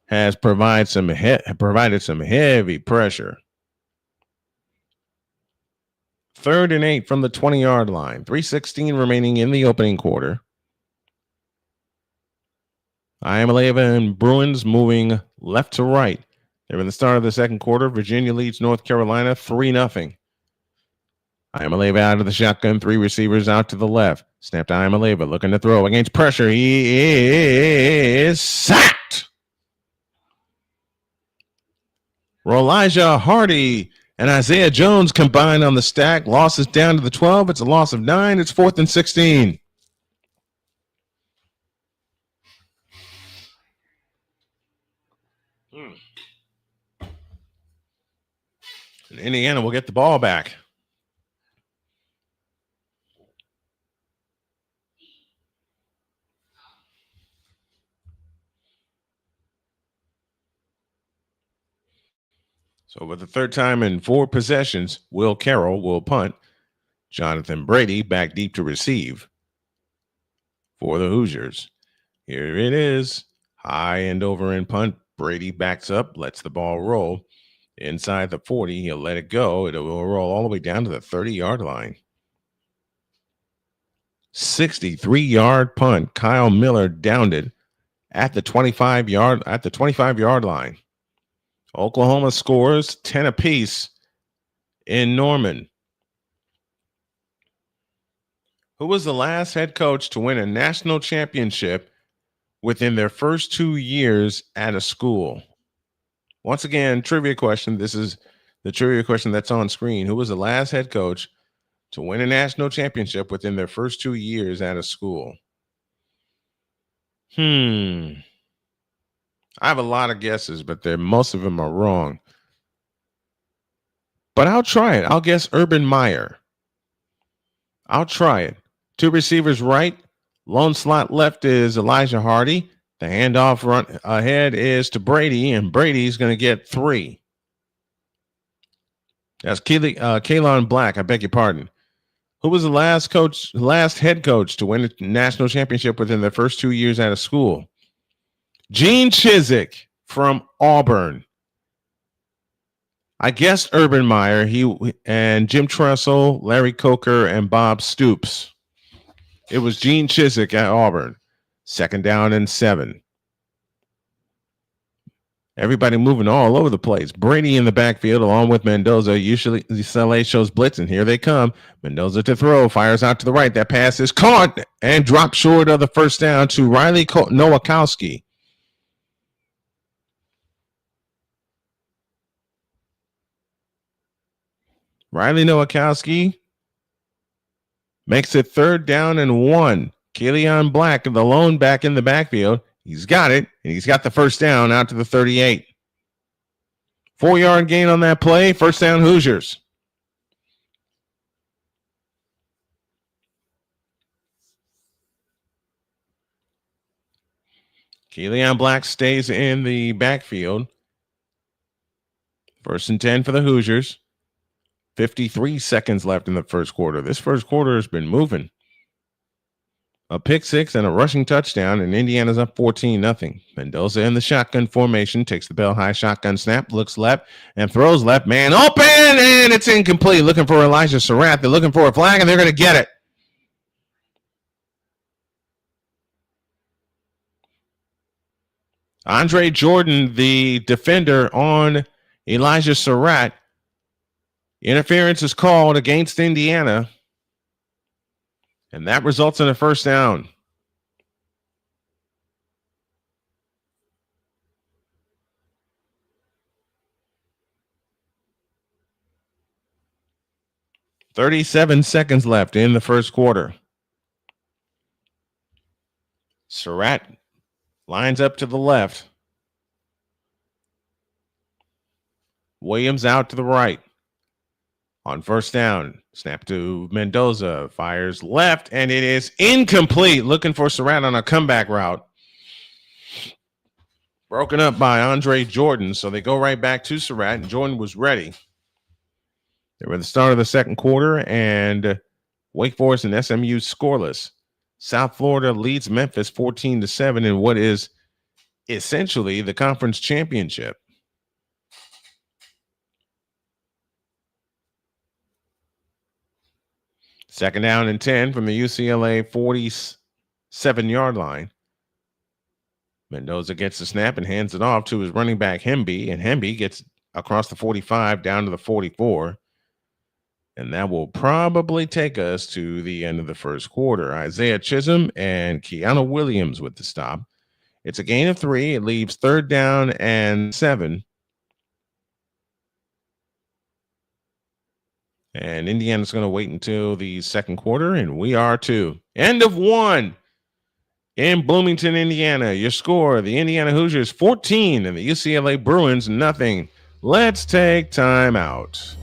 has provided some heavy pressure. 3rd and 8 from the 20-yard line. 3:16 remaining in the opening quarter. Iamale and Bruins moving left to right. They're in the start of the second quarter. Virginia leads North Carolina 3-0. Iamale out of the shotgun. 3 receivers out to the left. Snap to Iamale looking to throw against pressure. He is sacked. Elijah Hardy and Isaiah Jones combined on the stack. Loss is down to the 12. It's a loss of 9. It's 4th and 16. And Indiana will get the ball back. So for the third time in 4 possessions, Will Carroll will punt. Jonathan Brady back deep to receive for the Hoosiers. Here it is. High and over in punt. Brady backs up, lets the ball roll. Inside the 40, he'll let it go. It will roll all the way down to the 30-yard line. 63-yard punt. Kyle Miller downed it at the 25-yard line. Oklahoma scores 10 apiece in Norman. Who was the last head coach to win a national championship within their first 2 years at a school? Once again, trivia question. This is the trivia question that's on screen. Who was the last head coach to win a national championship within their first 2 years at a school? I have a lot of guesses, but most of them are wrong. But I'll try it. I'll guess Urban Meyer. I'll try it. 2 receivers right. Lone slot left is Elijah Hardy. The handoff run ahead is to Brady, and Brady's going to get 3. That's Kalon Black. I beg your pardon. Who was the last head coach to win a national championship within their first 2 years at a school? Gene Chizik from Auburn. I guessed Urban Meyer. And Jim Tressel, Larry Coker, and Bob Stoops. It was Gene Chizik at Auburn. 2nd down and 7. Everybody moving all over the place. Brady in the backfield along with Mendoza. Usually UCLA shows blitz, and here they come. Mendoza to throw, fires out to the right. That pass is caught and dropped short of the first down to Riley Nowakowski. Riley Nowakowski makes it 3rd down and 1. Kaleon Black, the lone back in the backfield. He's got it, and he's got the first down out to the 38. 4-yard gain on that play. First down, Hoosiers. Kaleon Black stays in the backfield. 1st and 10 for the Hoosiers. 53 seconds left in the first quarter. This first quarter has been moving. A pick 6 and a rushing touchdown, and Indiana's up 14-0. Mendoza in the shotgun formation, takes the bell high shotgun snap, looks left, and throws left. Man open, and it's incomplete. Looking for Elijah Surratt. They're looking for a flag, and they're going to get it. Andre Jordan, the defender on Elijah Surratt. Interference is called against Indiana. And that results in a first down. .37 seconds left in the first quarter. Surratt lines up to the left. Williams out to the right. On first down, snap to Mendoza, fires left, and it is incomplete. Looking for Surratt on a comeback route. Broken up by Andre Jordan, so they go right back to Surratt, and Jordan was ready. They were at the start of the second quarter, and Wake Forest and SMU scoreless. South Florida leads Memphis 14-7 in what is essentially the conference championship. Second down and 10 from the UCLA 47-yard line. Mendoza gets the snap and hands it off to his running back, Hemby, and Hemby gets across the 45 down to the 44. And that will probably take us to the end of the first quarter. Isaiah Chisholm and Keanu Williams with the stop. It's a gain of 3. It leaves 3rd down and 7. And Indiana's going to wait until the second quarter, and we are too. End of 1 in Bloomington, Indiana. Your score, the Indiana Hoosiers 14 and the UCLA Bruins nothing. Let's take time out.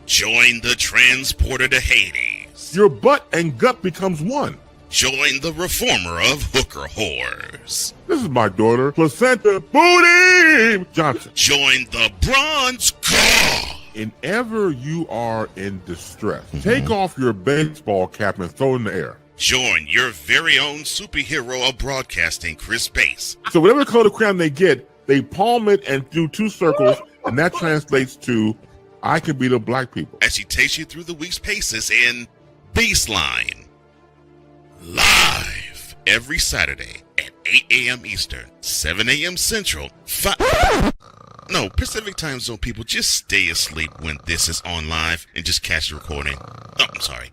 Join the transporter to Hades. Your butt and gut becomes one. Join the reformer of hooker whores. This is my daughter, Placenta Booty Johnson. Join the bronze car. Whenever you are in distress, take off your baseball cap and throw it in the air. Join your very own superhero of broadcasting, Chris Bass. So whatever color crown they get, they palm it and do two circles, and that translates to, I can beat up black people. As she takes you through the week's paces in Baseline. Live every Saturday at 8 a.m. Eastern, 7 a.m. Central, No, Pacific Time Zone people, just stay asleep when this is on live and just catch the recording. Oh, I'm sorry.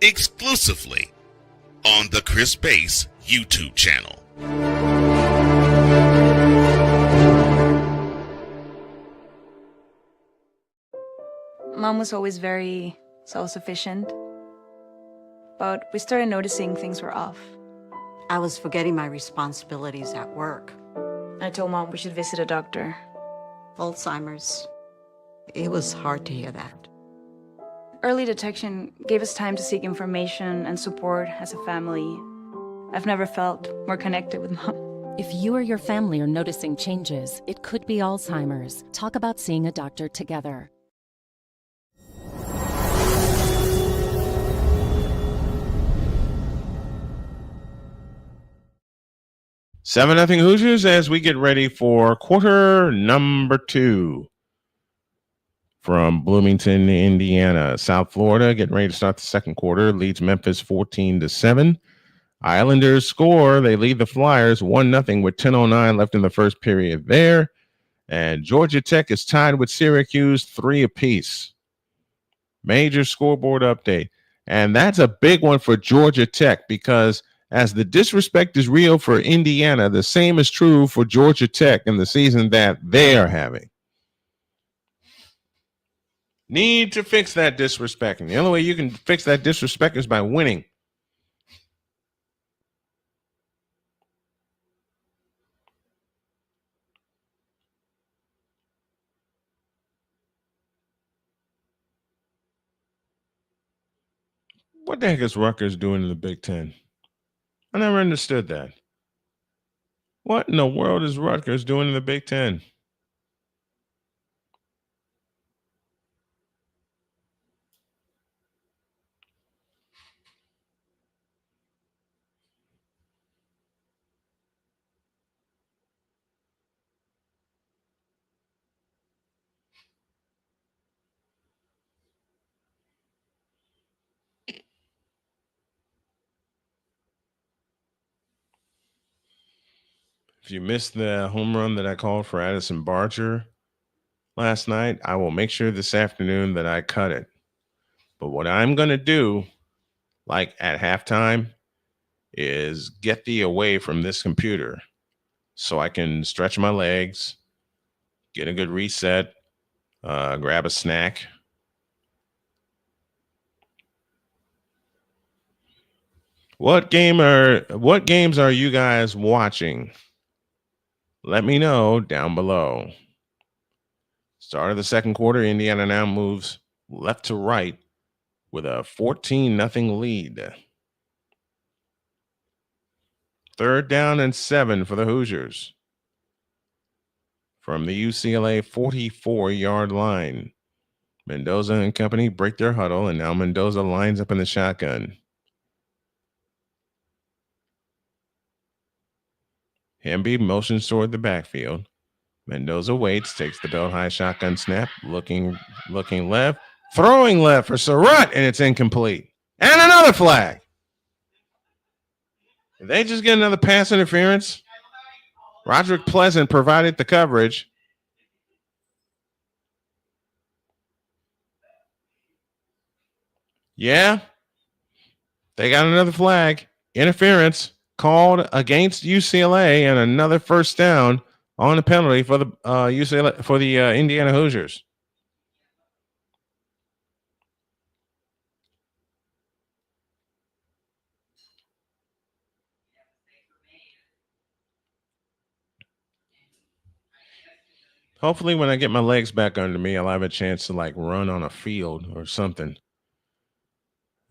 Exclusively on the Chris Bass YouTube channel. Mom was always very self-sufficient, but we started noticing things were off. I was forgetting my responsibilities at work. I told Mom we should visit a doctor. Alzheimer's. It was hard to hear that. Early detection gave us time to seek information and support as a family. I've never felt more connected with Mom. If you or your family are noticing changes, it could be Alzheimer's. Talk about seeing a doctor together. Seven nothing Hoosiers as we get ready for quarter number 2. From Bloomington, Indiana, South Florida, getting ready to start the second quarter. Leads Memphis 14-7. Islanders score. They lead the Flyers 1-0 with 10:09 left in the first period there. And Georgia Tech is tied with Syracuse 3 apiece. Major scoreboard update. And that's a big one for Georgia Tech because as the disrespect is real for Indiana, the same is true for Georgia Tech in the season that they are having. Need to fix that disrespect. And the only way you can fix that disrespect is by winning. What the heck is Rutgers doing in the Big Ten? I never understood that. What in the world is Rutgers doing in the Big Ten? If you missed the home run that I called for Addison Barger last night, I will make sure this afternoon that I cut it. But what I'm going to do, like at halftime, is get thee away from this computer so I can stretch my legs, get a good reset, grab a snack. What games are you guys watching? Let me know down below. Start of the second quarter, Indiana now moves left to right with a 14-0 lead. 3rd down and 7 for the Hoosiers. From the UCLA 44-yard line. Mendoza and company break their huddle, and now Mendoza lines up in the shotgun. Hamby motions toward the backfield. Mendoza waits, takes the belt high shotgun snap, looking left, throwing left for Surratt, and it's incomplete. And another flag. Did they just get another pass interference? Roderick Pleasant provided the coverage. Yeah, they got another flag. Interference called against UCLA and another first down on the penalty for the UCLA for the Indiana Hoosiers. Hopefully, when I get my legs back under me, I'll have a chance to like run on a field or something.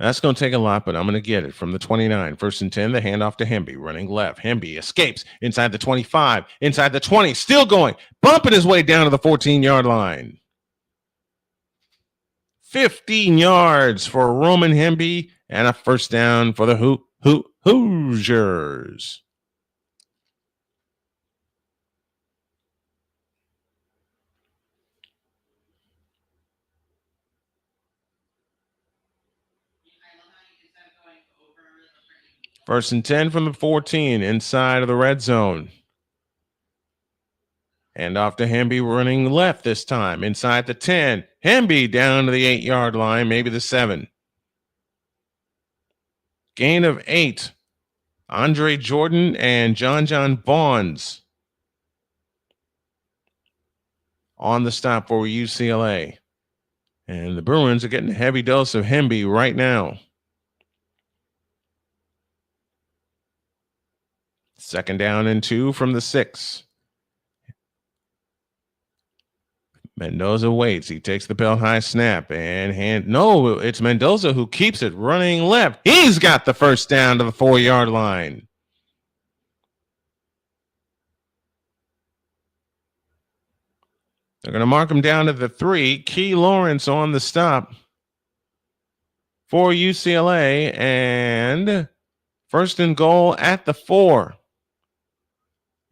That's going to take a lot, but I'm going to get it from the 29. 1st and 10, the handoff to Hemby, running left. Hemby escapes inside the 25, inside the 20, still going, bumping his way down to the 14-yard line. 15 yards for Roman Hemby and a first down for the Hoosiers. First and 10 from the 14 inside of the red zone. And off to Hemby running left this time inside the 10. Hemby down to the 8-yard line, maybe the 7. Gain of 8. Andre Jordan and John Bonds on the stop for UCLA. And the Bruins are getting a heavy dose of Hemby right now. 2nd down and 2 from the 6. Mendoza waits. He takes the bell high snap and no, it's Mendoza who keeps it running left. He's got the first down to the 4-yard line. They're going to mark him down to the 3. Key Lawrence on the stop for UCLA, and 1st and goal at the 4.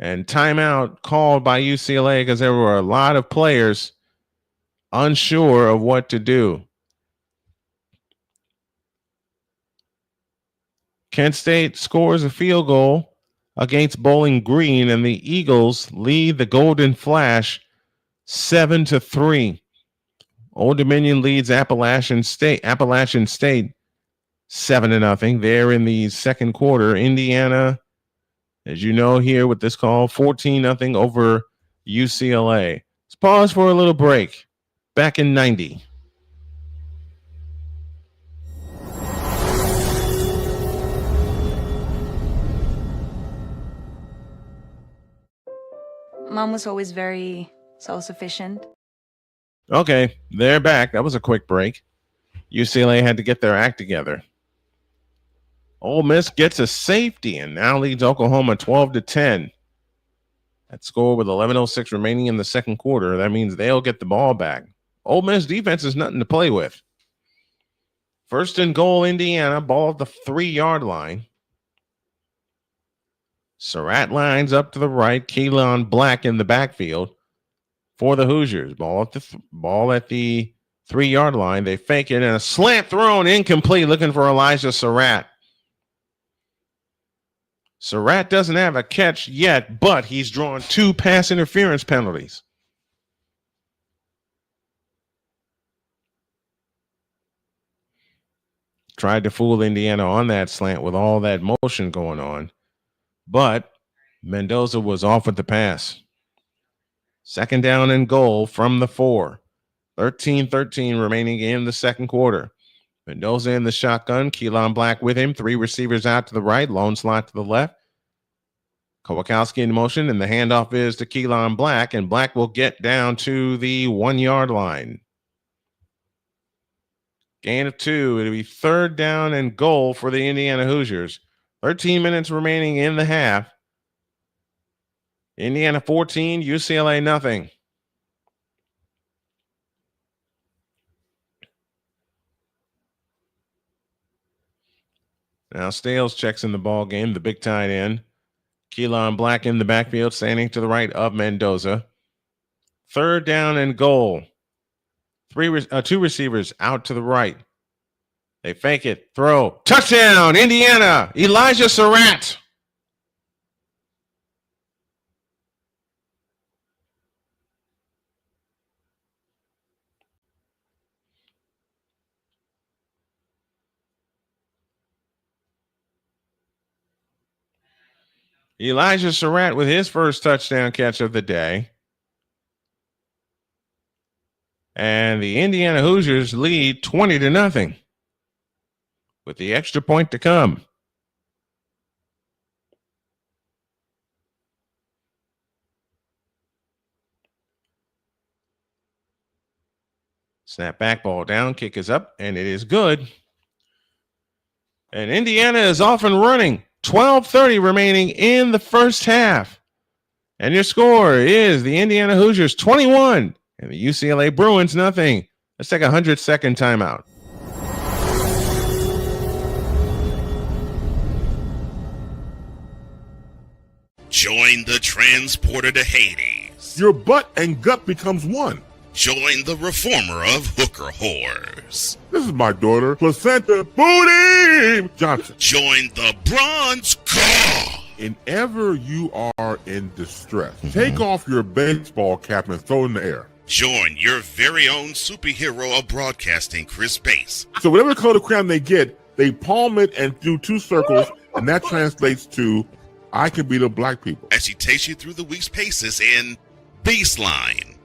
And timeout called by UCLA because there were a lot of players unsure of what to do. Kent State scores a field goal against Bowling Green, and the Eagles lead the Golden Flash 7-3. Old Dominion leads Appalachian State 7-0. There in the second quarter. Indiana, as you know here with this call, 14-0 over UCLA. Let's pause for a little break. Back in 90. Mom was always very self-sufficient. Okay, they're back. That was a quick break. UCLA had to get their act together. Ole Miss gets a safety and now leads Oklahoma 12-10. That score with 11:06 remaining in the second quarter. That means they'll get the ball back. Ole Miss defense is nothing to play with. 1st and goal, Indiana, ball at the 3-yard line. Surratt lines up to the right. Keelan Black in the backfield for the Hoosiers. Ball at the 3-yard line. They fake it and a slant thrown incomplete, looking for Elijah Surratt. Surratt doesn't have a catch yet, but he's drawn 2 pass interference penalties. Tried to fool Indiana on that slant with all that motion going on, but Mendoza was off with the pass. 2nd down and goal from the 4. 13-13 remaining in the second quarter. Mendoza in the shotgun. Keelan Black with him. 3 receivers out to the right. Lone slot to the left. Kowakowski in motion, and the handoff is to Keelan Black, and Black will get down to the 1-yard line. Gain of 2. It'll be 3rd down and goal for the Indiana Hoosiers. 13 minutes remaining in the half. Indiana 14, UCLA nothing. Now Stales checks in the ball game, the big tight end. Keelan Black in the backfield, standing to the right of Mendoza. 3rd down and goal. 2 receivers out to the right. They fake it, throw, touchdown, Indiana, Elijah Surratt. Elijah Surratt with his first touchdown catch of the day. And the Indiana Hoosiers lead 20-0 with the extra point to come. Snap back, ball down, kick is up, and it is good. And Indiana is off and running. 12:30 remaining in the first half. And your score is the Indiana Hoosiers 21 and the UCLA Bruins nothing. Let's take a 100-second timeout. Join the transporter to Hades. Your butt and gut becomes one. Join the reformer of hooker whores. This is my daughter, Placenta Booty Johnson. Join the bronze car. Whenever you are in distress, take off your baseball cap and throw it in the air. Join your very own superhero of broadcasting, Chris Bass. So whatever color crayon they get, they palm it and do two circles, and that translates to I can beat up black people. As she takes you through the week's paces in Baseline.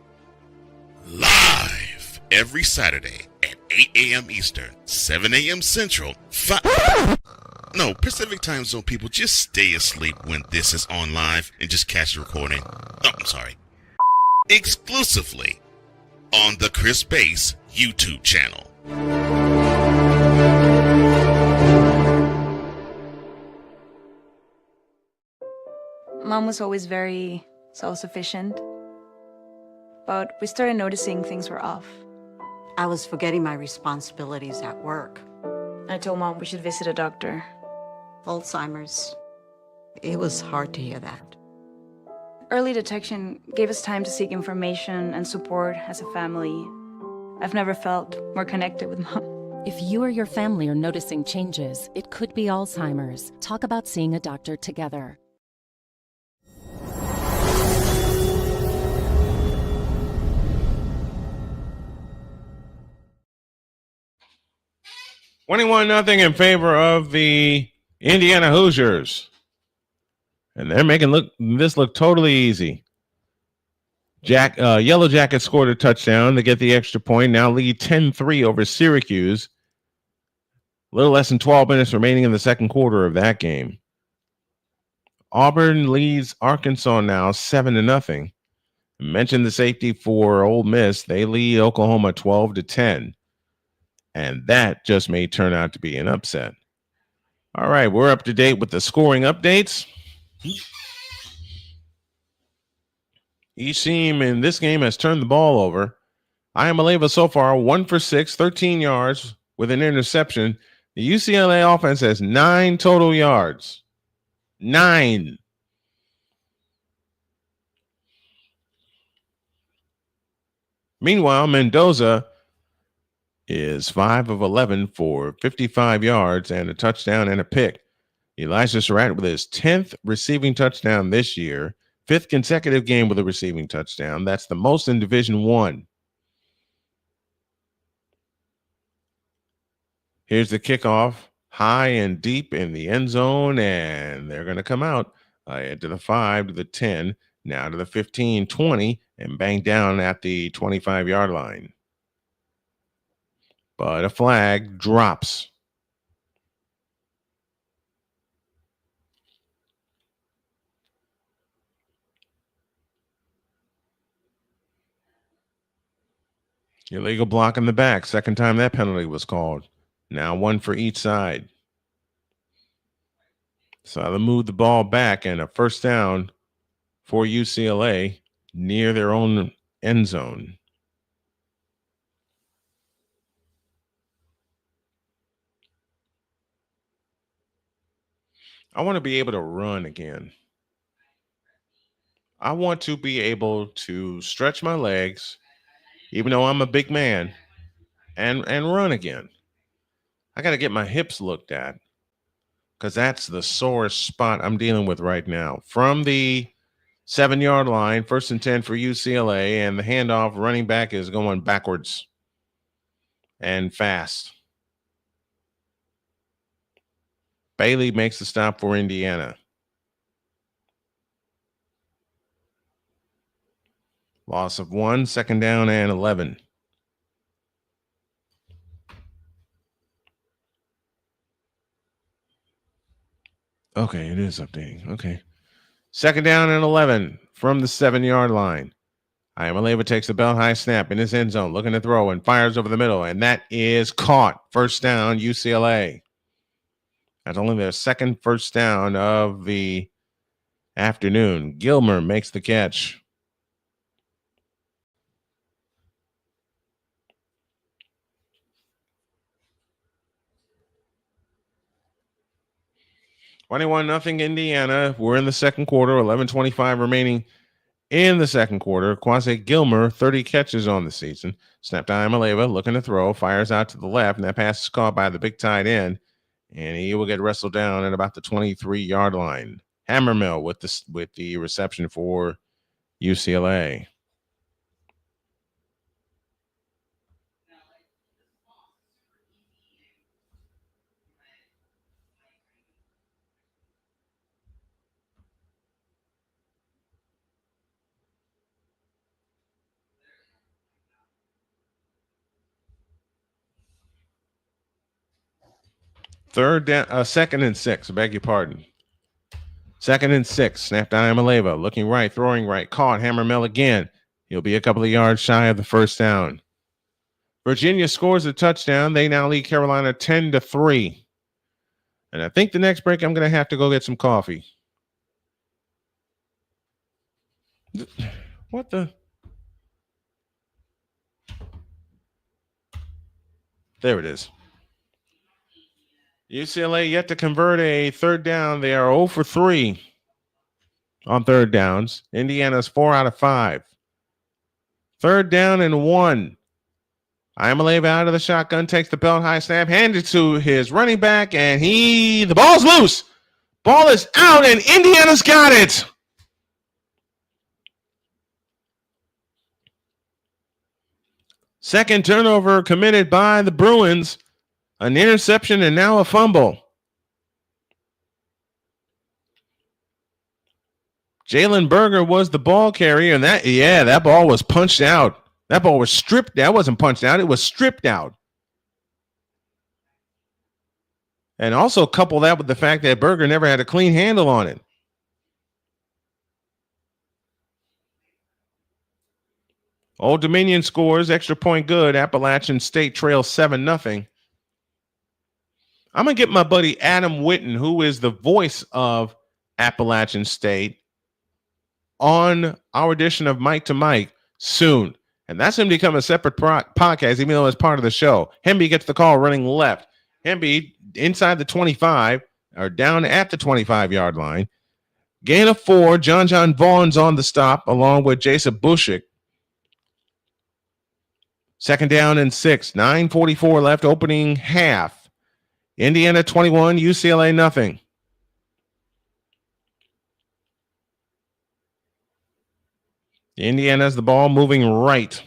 Live every Saturday at 8 a.m. Eastern, 7 a.m. Central, Pacific Time Zone people, just stay asleep when this is on live and just catch the recording. Exclusively on the Chris Bass YouTube channel. Mom was always very self-sufficient, but we started noticing things were off. I was forgetting my responsibilities at work. I told Mom we should visit a doctor. Alzheimer's. It was hard to hear that. Early detection gave us time to seek information and support as a family. I've never felt more connected with Mom. If you or your family are noticing changes, it could be Alzheimer's. Talk about seeing a doctor together. $21-0 in favor of the Indiana Hoosiers. And they're making this look totally easy. Yellow Jackets scored a touchdown to get the extra point. Now lead 10-3 over Syracuse. A little less than 12 minutes remaining in the second quarter of that game. Auburn leads Arkansas now 7-0. Mentioned the safety for Ole Miss. They lead Oklahoma 12-10. And that just may turn out to be an upset. All right, we're up to date with the scoring updates. Each team in this game has turned the ball over. Iamaleava so far 1 for 6, 13 yards with an interception. The UCLA offense has 9 total yards. 9. Meanwhile, Mendoza is 5 of 11 for 55 yards and a touchdown and a pick. Elijah Surratt with his 10th receiving touchdown this year, 5th consecutive game with a receiving touchdown. That's the most in Division I. Here's the kickoff, high and deep in the end zone, and they're going to come out to the 5, to the 10, now to the 15, 20, and bang down at the 25-yard line. But a flag drops. Illegal block in the back. Second time that penalty was called. Now 1 for each side. So they move the ball back and a first down for UCLA near their own end zone. I want to be able to run again. I want to be able to stretch my legs, even though I'm a big man, and run again. I got to get my hips looked at because that's the sorest spot I'm dealing with right now. From the 7-yard line, 1st and 10 for UCLA, and the handoff running back is going backwards and fast. Bailey makes the stop for Indiana. Loss of 1, 2nd down and 11. Okay, it is updating. Okay. 2nd down and 11 from the 7-yard line. Iamaleava takes the belt high snap in his end zone, looking to throw and fires over the middle, and that is caught. First down, UCLA. That's only their second first down of the afternoon. Gilmer makes the catch. (21-0) Indiana. We're in the second quarter. 11:25 remaining in the second quarter. Quasi Gilmer, 30 catches on the season. Snap to Imaleva, looking to throw, fires out to the left, and that pass is caught by the big tight end, and he will get wrestled down at about the 23-yard line. Hammermill with the reception for UCLA. Third down, second and 6. I beg your pardon. Second and 6. Snap to Imaleva, looking right, throwing right, caught. Hammermill again. He'll be a couple of yards shy of the first down. Virginia scores a touchdown. They now lead Carolina 10-3. And I think the next break I'm going to have to go get some coffee. What the? There it is. UCLA yet to convert a third down. They are 0 for 3 on third downs. Indiana's 4 out of 5. Third down and 1. Imaleva out of the shotgun, takes the belt high snap, hands it to his running back, and the ball's loose. Ball is out, and Indiana's got it. Second turnover committed by the Bruins. An interception and now a fumble. Jalen Berger was the ball carrier, and that ball was punched out. That ball was stripped. That wasn't punched out. It was stripped out. And also couple that with the fact that Berger never had a clean handle on it. Old Dominion scores, extra point good. Appalachian State trails 7-0. I'm going to get my buddy Adam Witten, who is the voice of Appalachian State, on our edition of Mike to Mike soon. And that's going to become a separate podcast, even though it's part of the show. Hemby gets the call running left. Hemby inside the 25, or down at the 25-yard line. Gain of 4. John Vaughn's on the stop, along with Jason Bushik. Second down and 6. 9:44 left, opening half. Indiana 21, UCLA nothing. Indiana has the ball moving right.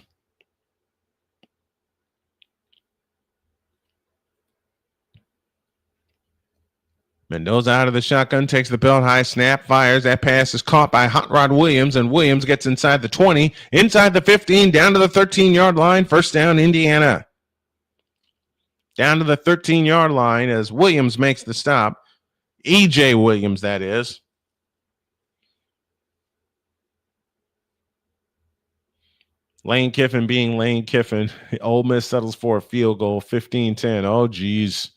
Mendoza out of the shotgun, takes the belt high snap, fires. That pass is caught by Hot Rod Williams, and Williams gets inside the 20, inside the 15, down to the 13-yard line. First down, Indiana. Down to the 13-yard line as Williams makes the stop. E.J. Williams, that is. Lane Kiffin being Lane Kiffin. Ole Miss settles for a field goal, 15-10. Oh, geez.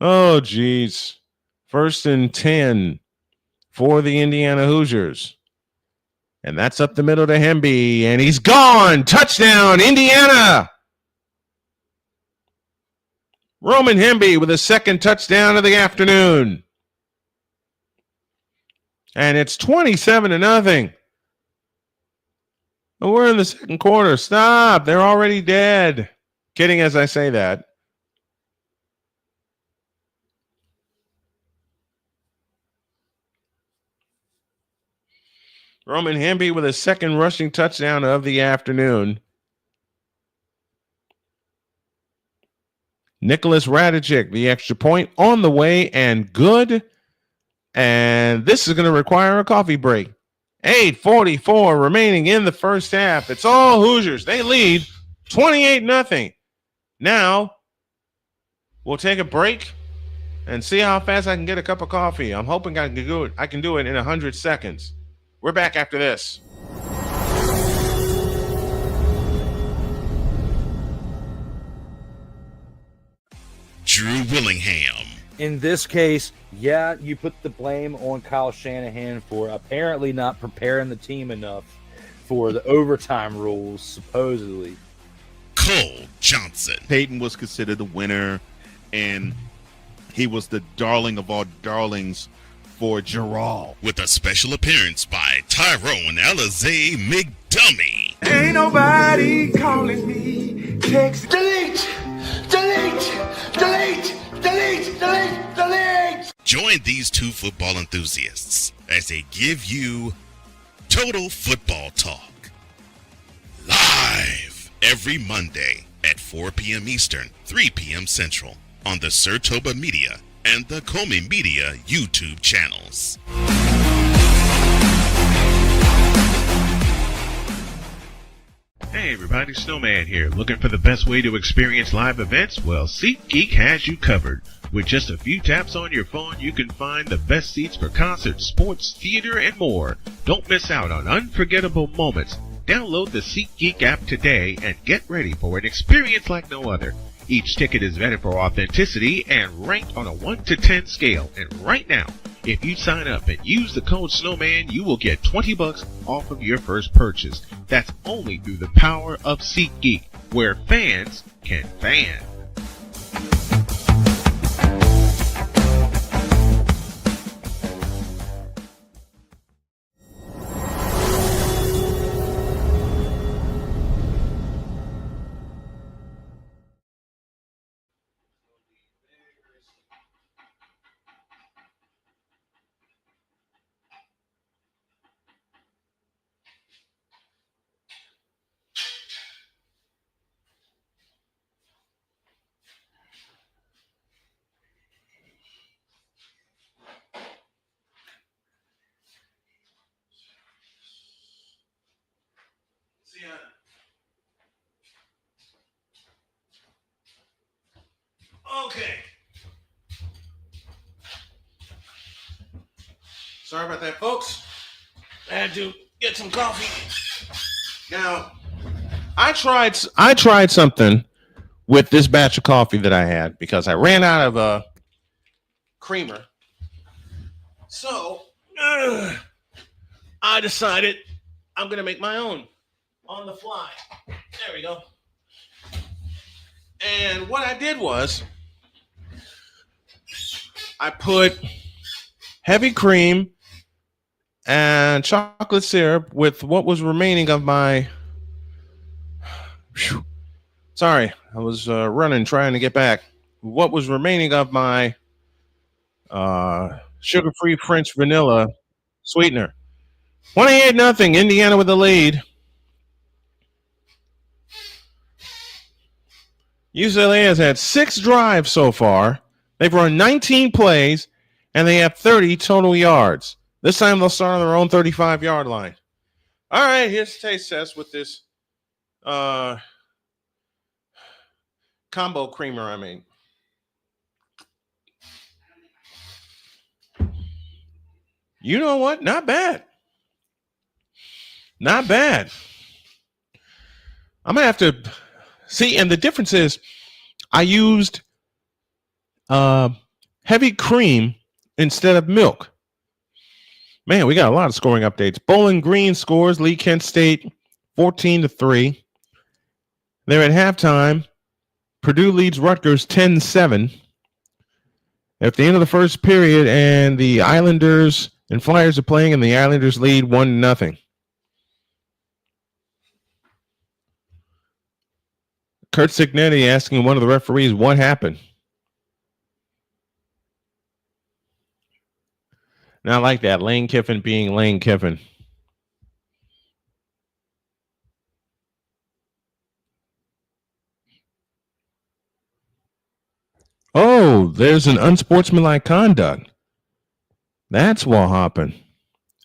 Oh, geez. 1st and 10 for the Indiana Hoosiers. And that's up the middle to Hemby, and he's gone. Touchdown, Indiana. Roman Hemby with a second touchdown of the afternoon. And it's 27-0. And we're in the second quarter. Stop. They're already dead. Kidding as I say that. Roman Hemby with a second rushing touchdown of the afternoon. Nicholas Radicic, the extra point on the way and good. And this is going to require a coffee break. 8:44 remaining in the first half. It's all Hoosiers. They lead 28-0. Now, we'll take a break and see how fast I can get a cup of coffee. I'm hoping I can do it in 100 seconds. We're back after this. Drew Willingham, In this case, yeah, you put the blame on Kyle Shanahan for apparently not preparing the team enough for the overtime rules, supposedly. Cole Johnson. Peyton was considered the winner, and he was the darling of all darlings for Gerald. With a special appearance by Tyrone Alizé McDummy. Ain't nobody calling me. Text delete, delete, delete, delete, delete, delete. Join these two football enthusiasts as they give you Total Football Talk. Live every Monday at 4 p.m. Eastern, 3 p.m. Central on the Sertoba Media and the Comey Media YouTube channels. Hey everybody, Snowman here. Looking for the best way to experience live events? Well, SeatGeek has you covered. With just a few taps on your phone, you can find the best seats for concerts, sports, theater, and more. Don't miss out on unforgettable moments. Download the SeatGeek app today and get ready for an experience like no other. Each ticket is vetted for authenticity and ranked on a 1 to 10 scale. And right now, if you sign up and use the code Snowman, you will get $20 off of your first purchase. That's only through the power of SeatGeek, where fans can fan. Okay. Sorry about that, folks. I had to get some coffee. Now, I tried something with this batch of coffee that I had because I ran out of creamer. So, I decided I'm going to make my own on the fly. There we go. And what I did was I put heavy cream and chocolate syrup with what was remaining of my... Sorry, I was running, trying to get back. What was remaining of my sugar-free French vanilla sweetener. 28-0, Indiana with the lead. UCLA has had 6 drives so far. They've run 19 plays, and they have 30 total yards. This time they'll start on their own 35-yard line. All right, here's the taste test with this combo creamer I made. You know what? Not bad. Not bad. I'm going to have to see, and the difference is I used heavy cream instead of milk. Man, we got a lot of scoring updates. Bowling Green scores, Lee Kent State 14-3. They're at halftime. Purdue leads Rutgers 10-7. At the end of the first period, and the Islanders and Flyers are playing, and the Islanders lead 1-0. Kurt Signetti asking one of the referees what happened. Now I like that. Lane Kiffin being Lane Kiffin. Oh, there's an unsportsmanlike conduct. That's what happened.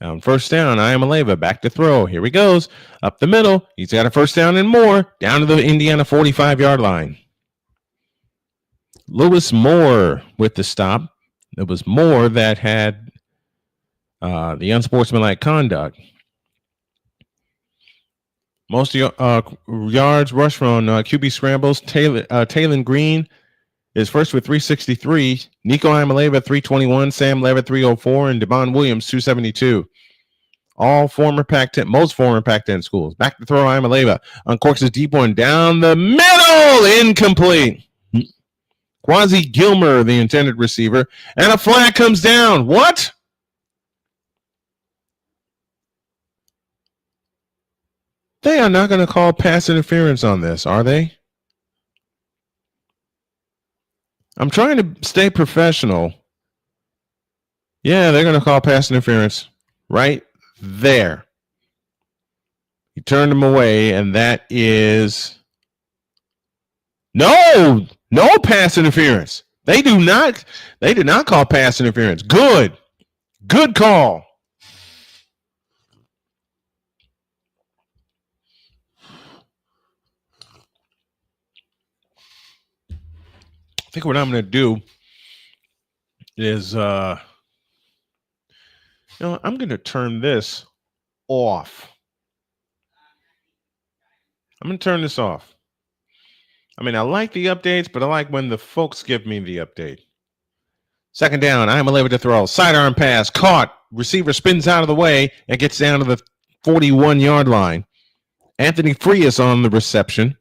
On first down, Iamaleva back to throw. Here he goes. Up the middle. He's got a first down and more. Down to the Indiana 45-yard line. Lewis Moore with the stop. It was Moore that had the unsportsmanlike conduct. Most yards rushed from QB scrambles. Taylor Green is first with 363. Nico Imaleva, 321. Sam Levitt, 304. And Devon Williams, 272. All former Pac-10, most former Pac-10 schools. Back to throw, Imaleva uncorks his deep one down the middle. Incomplete. Quasi Gilmer, the intended receiver. And a flag comes down. What? They are not going to call pass interference on this, are they? I'm trying to stay professional. Yeah, they're going to call pass interference right there. He turned him away, and that is no pass interference. They did not call pass interference. Good call. I think what I'm going to do is, I'm going to turn this off. I'm going to turn this off. I mean, I like the updates, but I like when the folks give me the update. Second down, I'm a to throw. Sidearm pass, caught. Receiver spins out of the way and gets down to the 41-yard line. Anthony Frias on the reception.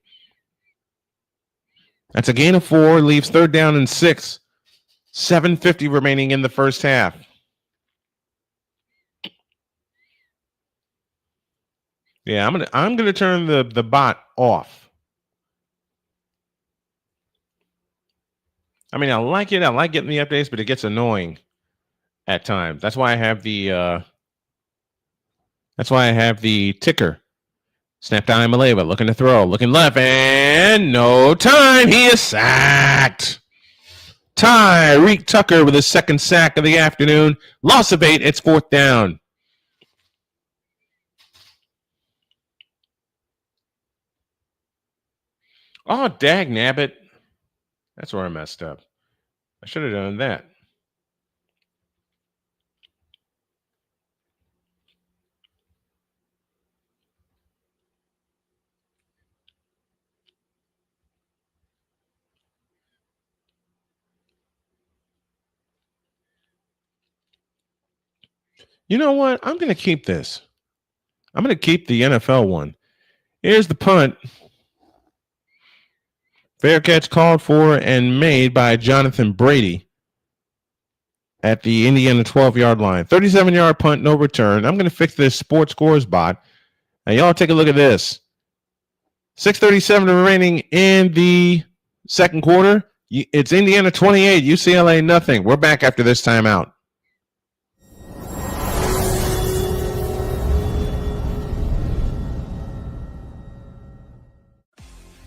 That's a gain of 4, leaves third down and 6. 7:50 remaining in the first half. Yeah, I'm gonna turn the bot off. I mean, I like it. I like getting the updates, but it gets annoying at times. That's why I have the ticker. Snap down Maleva, looking to throw, looking left, and no time. He is sacked. Tyreek Tucker with his second sack of the afternoon. Loss of 8. It's fourth down. Oh, dag nabbit. That's where I messed up. I should have done that. You know what? I'm going to keep this. I'm going to keep the NFL one. Here's the punt. Fair catch called for and made by Jonathan Brady at the Indiana 12-yard line. 37-yard punt, no return. I'm going to fix this sports scores bot. Now, y'all take a look at this. 6:37 remaining in the second quarter. It's Indiana 28, UCLA nothing. We're back after this timeout.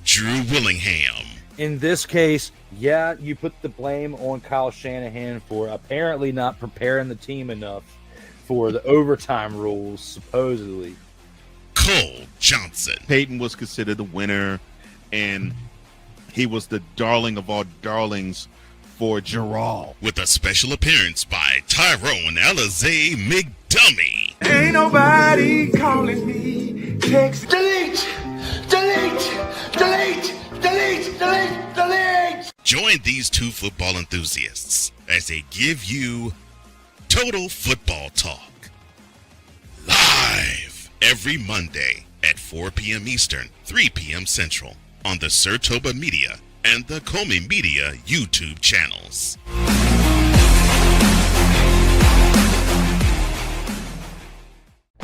Drew Willingham. In this case, yeah, you put the blame on Kyle Shanahan for apparently not preparing the team enough for the overtime rules, supposedly. Cole Johnson. Peyton was considered the winner, and he was the darling of all darlings for Gerald. With a special appearance by Tyrone Alizé McDummy. Ain't nobody calling me. Text. Delete! Join these two football enthusiasts as they give you Total Football Talk. Live every Monday at 4 p.m. Eastern, 3 p.m. Central on the Sertoba Media and the Comey Media YouTube channels.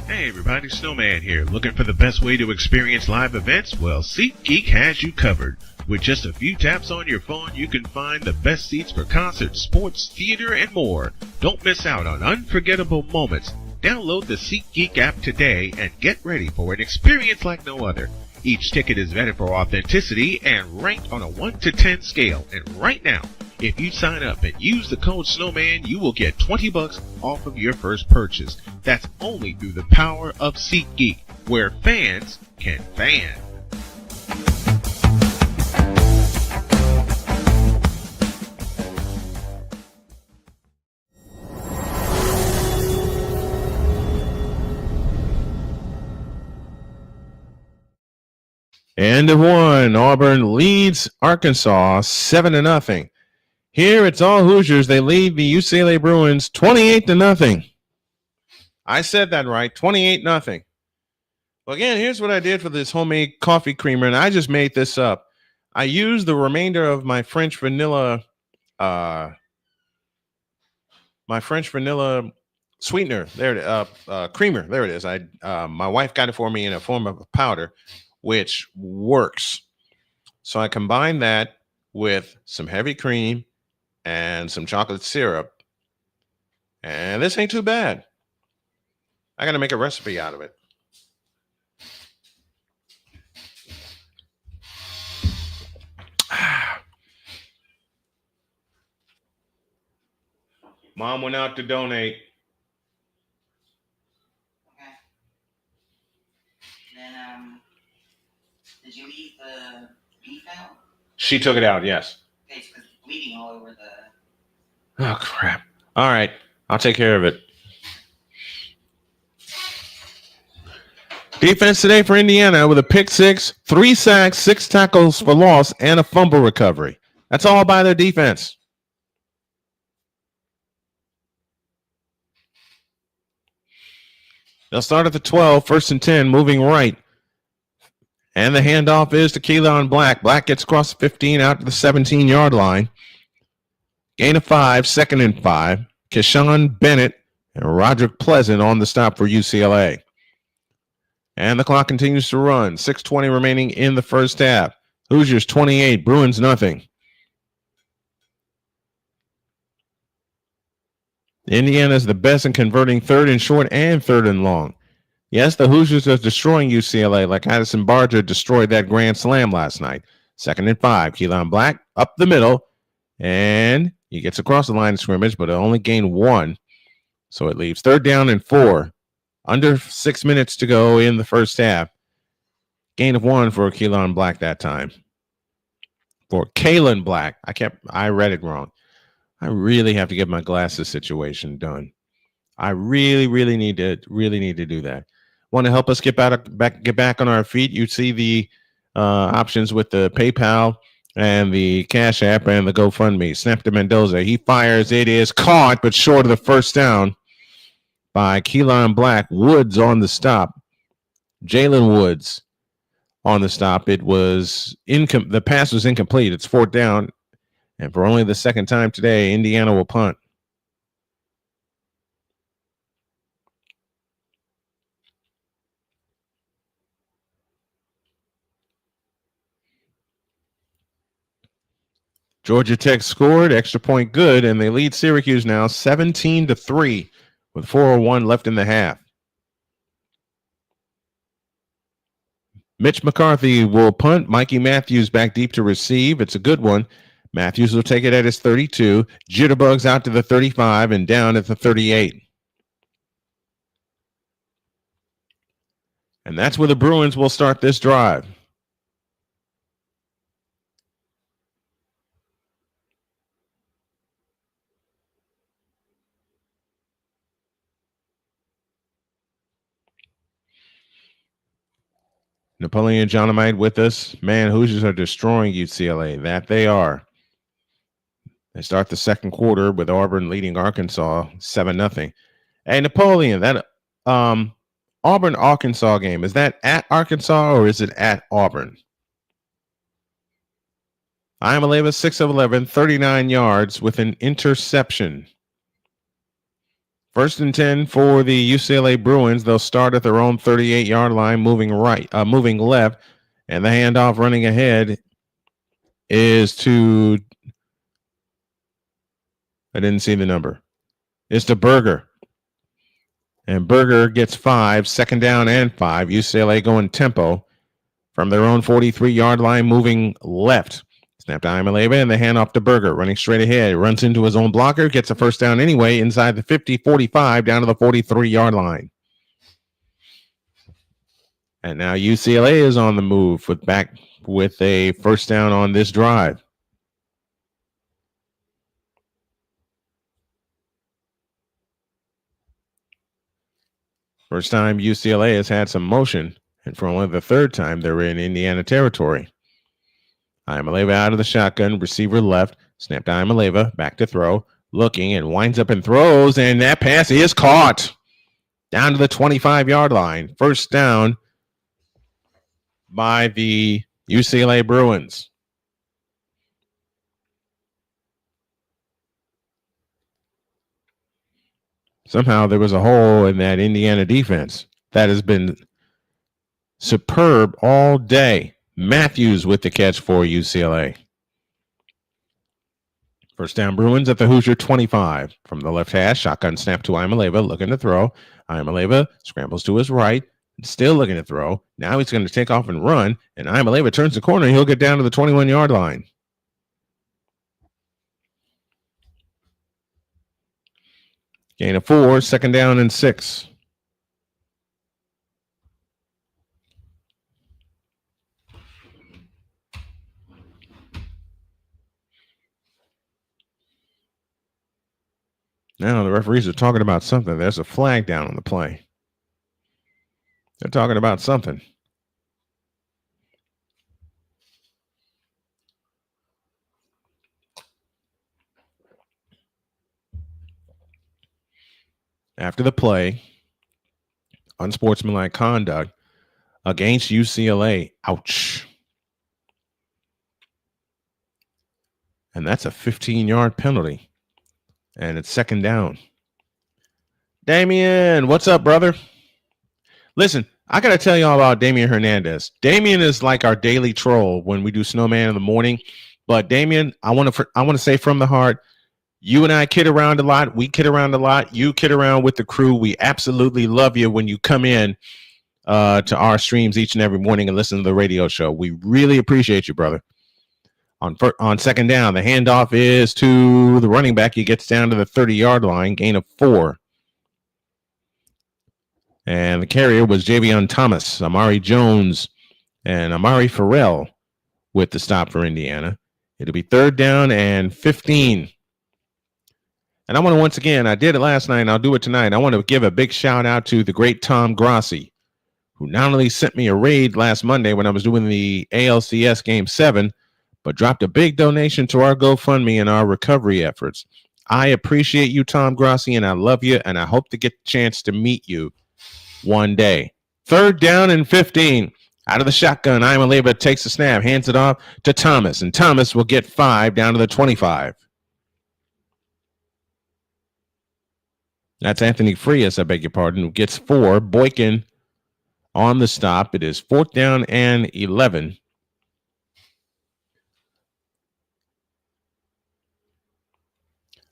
Hey everybody, Snowman here. Looking for the best way to experience live events? Well, SeatGeek has you covered. With just a few taps on your phone, you can find the best seats for concerts, sports, theater, and more. Don't miss out on unforgettable moments. Download the SeatGeek app today and get ready for an experience like no other. Each ticket is vetted for authenticity and ranked on a 1 to 10 scale. And right now, if you sign up and use the code Snowman, you will get $20 off of your first purchase. That's only through the power of SeatGeek, where fans can fan. End of one. Auburn leads Arkansas 7-0. Here it's all Hoosiers. They lead the UCLA Bruins 28-0. I said that right. 28-0. Well, again, here's what I did for this homemade coffee creamer, and I just made this up. I used the remainder of my French vanilla sweetener. There it is. Creamer. There it is. My wife got it for me in a form of a powder, which works. So I combined that with some heavy cream and some chocolate syrup. And this ain't too bad. I got to make a recipe out of it. Mom went out to donate. Okay. Then, did you leave the beef out? She took it out, yes. Okay, because it's bleeding all over the... Oh, crap. All right. I'll take care of it. Defense today for Indiana with a pick six, 3 sacks, 6 tackles for loss, and a fumble recovery. That's all by their defense. They'll start at the 12, 1st and 10, moving right. And the handoff is to Keelan Black. Black gets across the 15 out to the 17-yard line. Gain of 5, 2nd and 5. Keshawn Bennett and Roderick Pleasant on the stop for UCLA. And the clock continues to run. 6:20 remaining in the first half. Hoosiers 28, Bruins nothing. Indiana is the best in converting 3rd and short and 3rd and long. Yes, the Hoosiers are destroying UCLA like Addison Barger destroyed that grand slam last night. 2nd and 5. Keelan Black up the middle. And he gets across the line of scrimmage, but only gained 1. So it leaves 3rd down and 4. Under 6 minutes to go in the first half. Gain of 1 for Keelan Black that time. For Kalen Black. I read it wrong. I really have to get my glasses situation done. I really need to do that. Want to help us get back on our feet? You see the options with the PayPal and the CashApp and the GoFundMe. Snap to Mendoza. He fires. It is caught, but short of the first down by Keelan Black. Woods on the stop. Jalen Woods on the stop. It was the pass was incomplete. It's 4th down. And for only the 2nd time today, Indiana will punt. Georgia Tech scored, extra point good, and they lead Syracuse now 17-3 with 4:01 left in the half. Mitch McCarthy will punt. Mikey Matthews back deep to receive. It's a good one. Matthews will take it at his 32. Jitterbugs out to the 35 and down at the 38. And that's where the Bruins will start this drive. Napoleon Dynamite with us. Man, Hoosiers are destroying UCLA. That they are. They start the second quarter with Auburn leading Arkansas 7-0. Hey, Napoleon, that Auburn-Arkansas game, is that at Arkansas or is it at Auburn? Iamaleava 6 of 11, 39 yards with an interception. 1st and 10 for the UCLA Bruins. They'll start at their own 38-yard line, moving left, and the handoff running ahead is to. I didn't see the number. It's to Berger. And Berger gets 5, 2nd down and 5. UCLA going tempo from their own 43-yard line, moving left. Snap to Iamaleava and the handoff to Berger, running straight ahead. Runs into his own blocker, gets a 1st down anyway, inside the 50, 45, down to the 43-yard line. And now UCLA is on the move with a 1st down on this drive. First time UCLA has had some motion, And for only the third time, they were in Indiana territory. Iamaleava out of the shotgun, receiver left, snap to Iamaleava, back to throw, looking and winds up and throws, and that pass is caught down to the 25-yard line. First down by the UCLA Bruins. Somehow there was a hole in that Indiana defense that has been superb all day. Matthews with the catch for UCLA. First down Bruins at the Hoosier 25. From the left hash, shotgun snap to Iamaleava, looking to throw. Iamaleava scrambles to his right, still looking to throw. Now he's going to take off and run, and Iamaleava turns the corner, and he'll get down to the 21-yard line. Gain of 4, second down and 6. Now the referees are talking about something. There's a flag down on the play. They're talking about something. After the play, unsportsmanlike conduct against UCLA. Ouch. And that's a 15-yard penalty. And it's second down. Damian, what's up, brother? Listen, I got to tell y'all about Damian Hernandez. Damian is like our daily troll when we do Snowman in the morning. But Damian, I want to say from the heart, you and I kid around a lot. We kid around a lot. You kid around with the crew. We absolutely love you when you come in to our streams each and every morning and listen to the radio show. We really appreciate you, brother. On second down, the handoff is to the running back. He gets down to the 30-yard line, gain of 4. And the carrier was Javion Thomas, Amari Jones, and Amari Farrell with the stop for Indiana. It'll be third down and 15. And I want to once again, I did it last night and I'll do it tonight. I want to give a big shout out to the great Tom Grossi, who not only sent me a raid last Monday when I was doing the ALCS Game 7, but dropped a big donation to our GoFundMe and our recovery efforts. I appreciate you, Tom Grossi, and I love you, and I hope to get the chance to meet you one day. Third down and 15. Out of the shotgun, Iamaleava takes the snap, hands it off to Thomas, and Thomas will get 5 down to the 25. That's Anthony Frias, I beg your pardon, who gets 4. Boykin on the stop. It is 4th down and 11.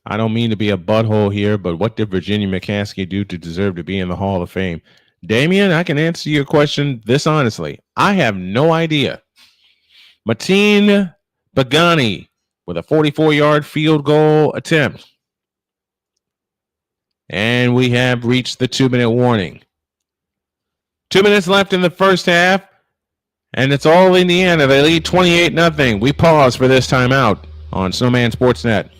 I don't mean to be a butthole here, but what did Virginia McCaskey do to deserve to be in the Hall of Fame? Damian, I can answer your question this honestly. I have no idea. Mateen Pagani with a 44-yard field goal attempt. And we have reached the 2-minute warning. 2 minutes left in the first half, and it's all Indiana. They lead 28-0. We pause for this timeout on Snowman Sportsnet.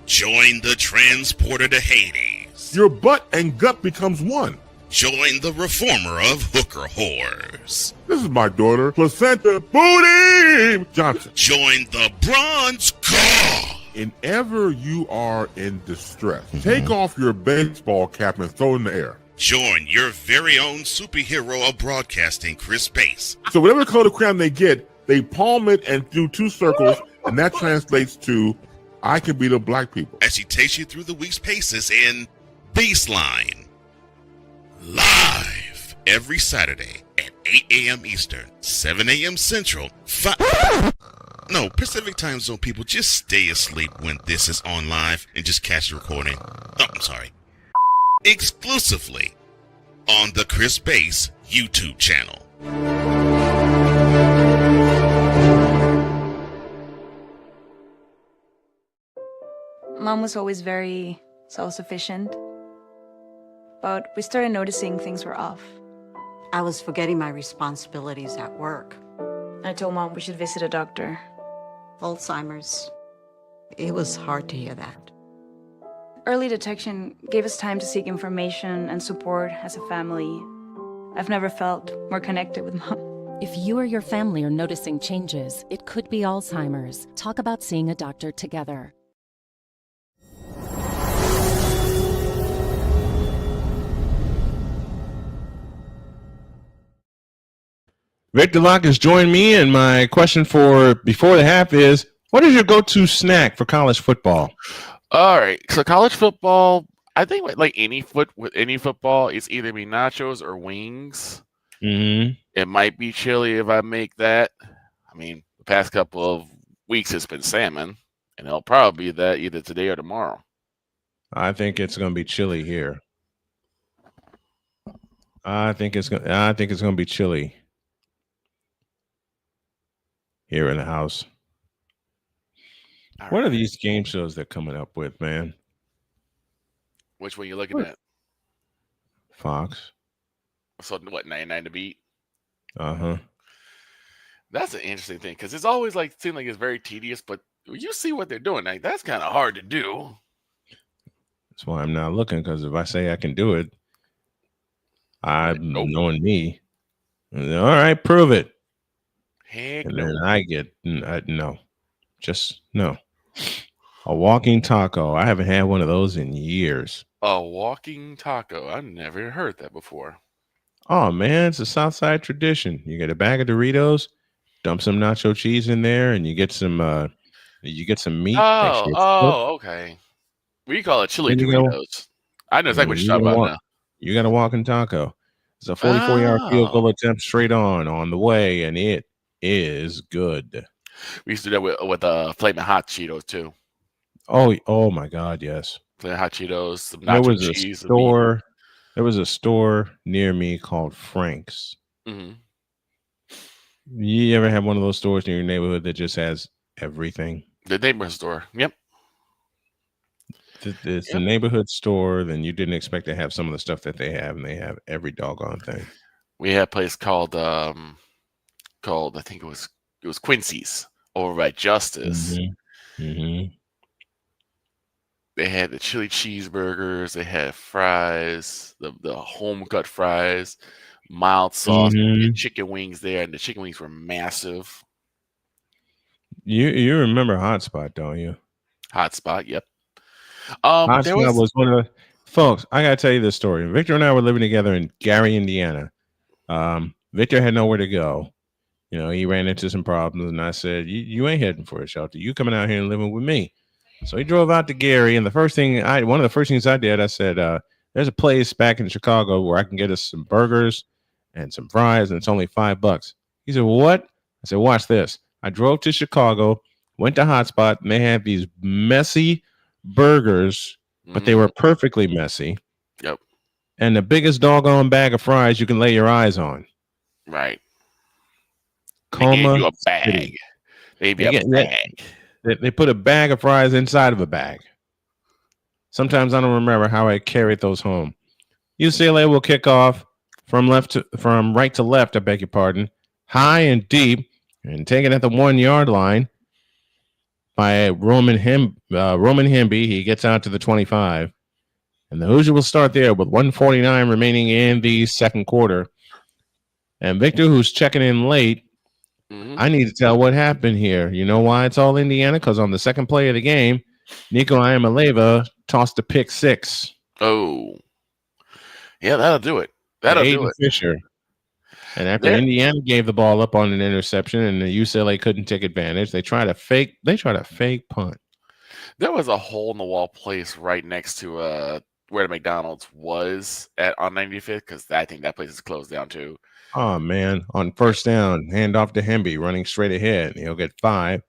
Join the transporter to Hades. Your butt and gut becomes one. Join the reformer of hooker whores. This is my daughter, Placenta Booty Johnson. Join the bronze car. If ever you are in distress, take off your baseball cap and throw it in the air. Join your very own superhero of broadcasting, Chris Bass. So whatever color crayon they get, they palm it and do 2 circles, and that translates to I can beat up black people. As he takes you through the week's paces in Baseline. Live every Saturday at 8 a.m. Eastern, 7 a.m. Central, Pacific Time Zone people, just stay asleep when this is on live and just catch the recording. Oh, I'm sorry. Exclusively on the Chris Bass YouTube channel. Mom was always very self-sufficient, but we started noticing things were off. I was forgetting my responsibilities at work. I told Mom we should visit a doctor. Alzheimer's. It was hard to hear that. Early detection gave us time to seek information and support as a family. I've never felt more connected with Mom. If you or your family are noticing changes, it could be Alzheimer's. Talk about seeing a doctor together. Victor Locke has joined me, and my question for before the half is, what is your go-to snack for college football? All right, so college football, I think like any football, it's either be nachos or wings. Mm-hmm. It might be chili if I make that. I mean, the past couple of weeks it's been salmon, and it'll probably be that either today or tomorrow. I think it's going to be chili here. I think it's going to be chili here in the house. What are these game shows they're coming up with, man? Which one you looking at? Fox. So what, 99 to beat? Uh-huh. That's an interesting thing because it's always like seems like it's very tedious, but you see what they're doing. Like that's kind of hard to do. That's why I'm not looking, because if I say I can do it, I'm knowing me. All right, prove it. Heck and no. then I get no. Just no. A walking taco. I haven't had one of those in years. A walking taco. I've never heard that before. Oh man, it's a Southside tradition. You get a bag of Doritos, dump some nacho cheese in there, and you get some meat. Okay. We call it chili Doritos. I know exactly what you're talking about now. You got a walking taco. It's a 44-yard field goal attempt straight on the way, and it is good. We used to do that with Flamin' Hot Cheetos too. Oh my God, yes. Flamin' Hot Cheetos, some nacho cheese. There was a store near me called Frank's. Mm-hmm. You ever have one of those stores in your neighborhood that just has everything? The neighborhood store. Yep. It's a neighborhood store, then you didn't expect to have some of the stuff that they have, and they have every doggone thing. We had a place called I think it was Quincy's over by Justice. Mm-hmm. Mm-hmm. They had the chili cheeseburgers, they had fries, the home cut fries, mild sauce, chicken wings there, and the chicken wings were massive. You remember Hotspot, don't you? Hotspot, yep. Hotspot was one of the folks. I gotta tell you this story. Victor and I were living together in Gary, Indiana. Victor had nowhere to go. You know, he ran into some problems, and I said, "You ain't heading for a shelter. You coming out here and living with me." So he drove out to Gary, and one of the first things I did, I said, "There's a place back in Chicago where I can get us some burgers and some fries, and it's only $5." He said, "What?" I said, "Watch this." I drove to Chicago, went to Hotspot, and they had these messy burgers, but they were perfectly messy. Yep. And the biggest doggone bag of fries you can lay your eyes on. Right. Coma. They gave you a bag. They put a bag of fries inside of a bag. Sometimes I don't remember how I carried those home. UCLA will kick off from right to left, I beg your pardon, high and deep, and take it at the 1-yard line by Roman Hemby. He gets out to the 25. And the Hoosiers will start there with 1:49 remaining in the second quarter. And Victor, who's checking in late, I need to tell what happened here. You know why it's all Indiana? Because on the second play of the game, Nico Iamaleva tossed a pick six. Oh. Yeah, that'll do it. That'll do it. Fisher. And after Indiana gave the ball up on an interception and the UCLA couldn't take advantage, they tried a fake punt. There was a hole in the wall place right next to where the McDonald's was on 95th, because I think that place is closed down too. Oh man, on first down, hand off to Hemby, running straight ahead. He'll get 5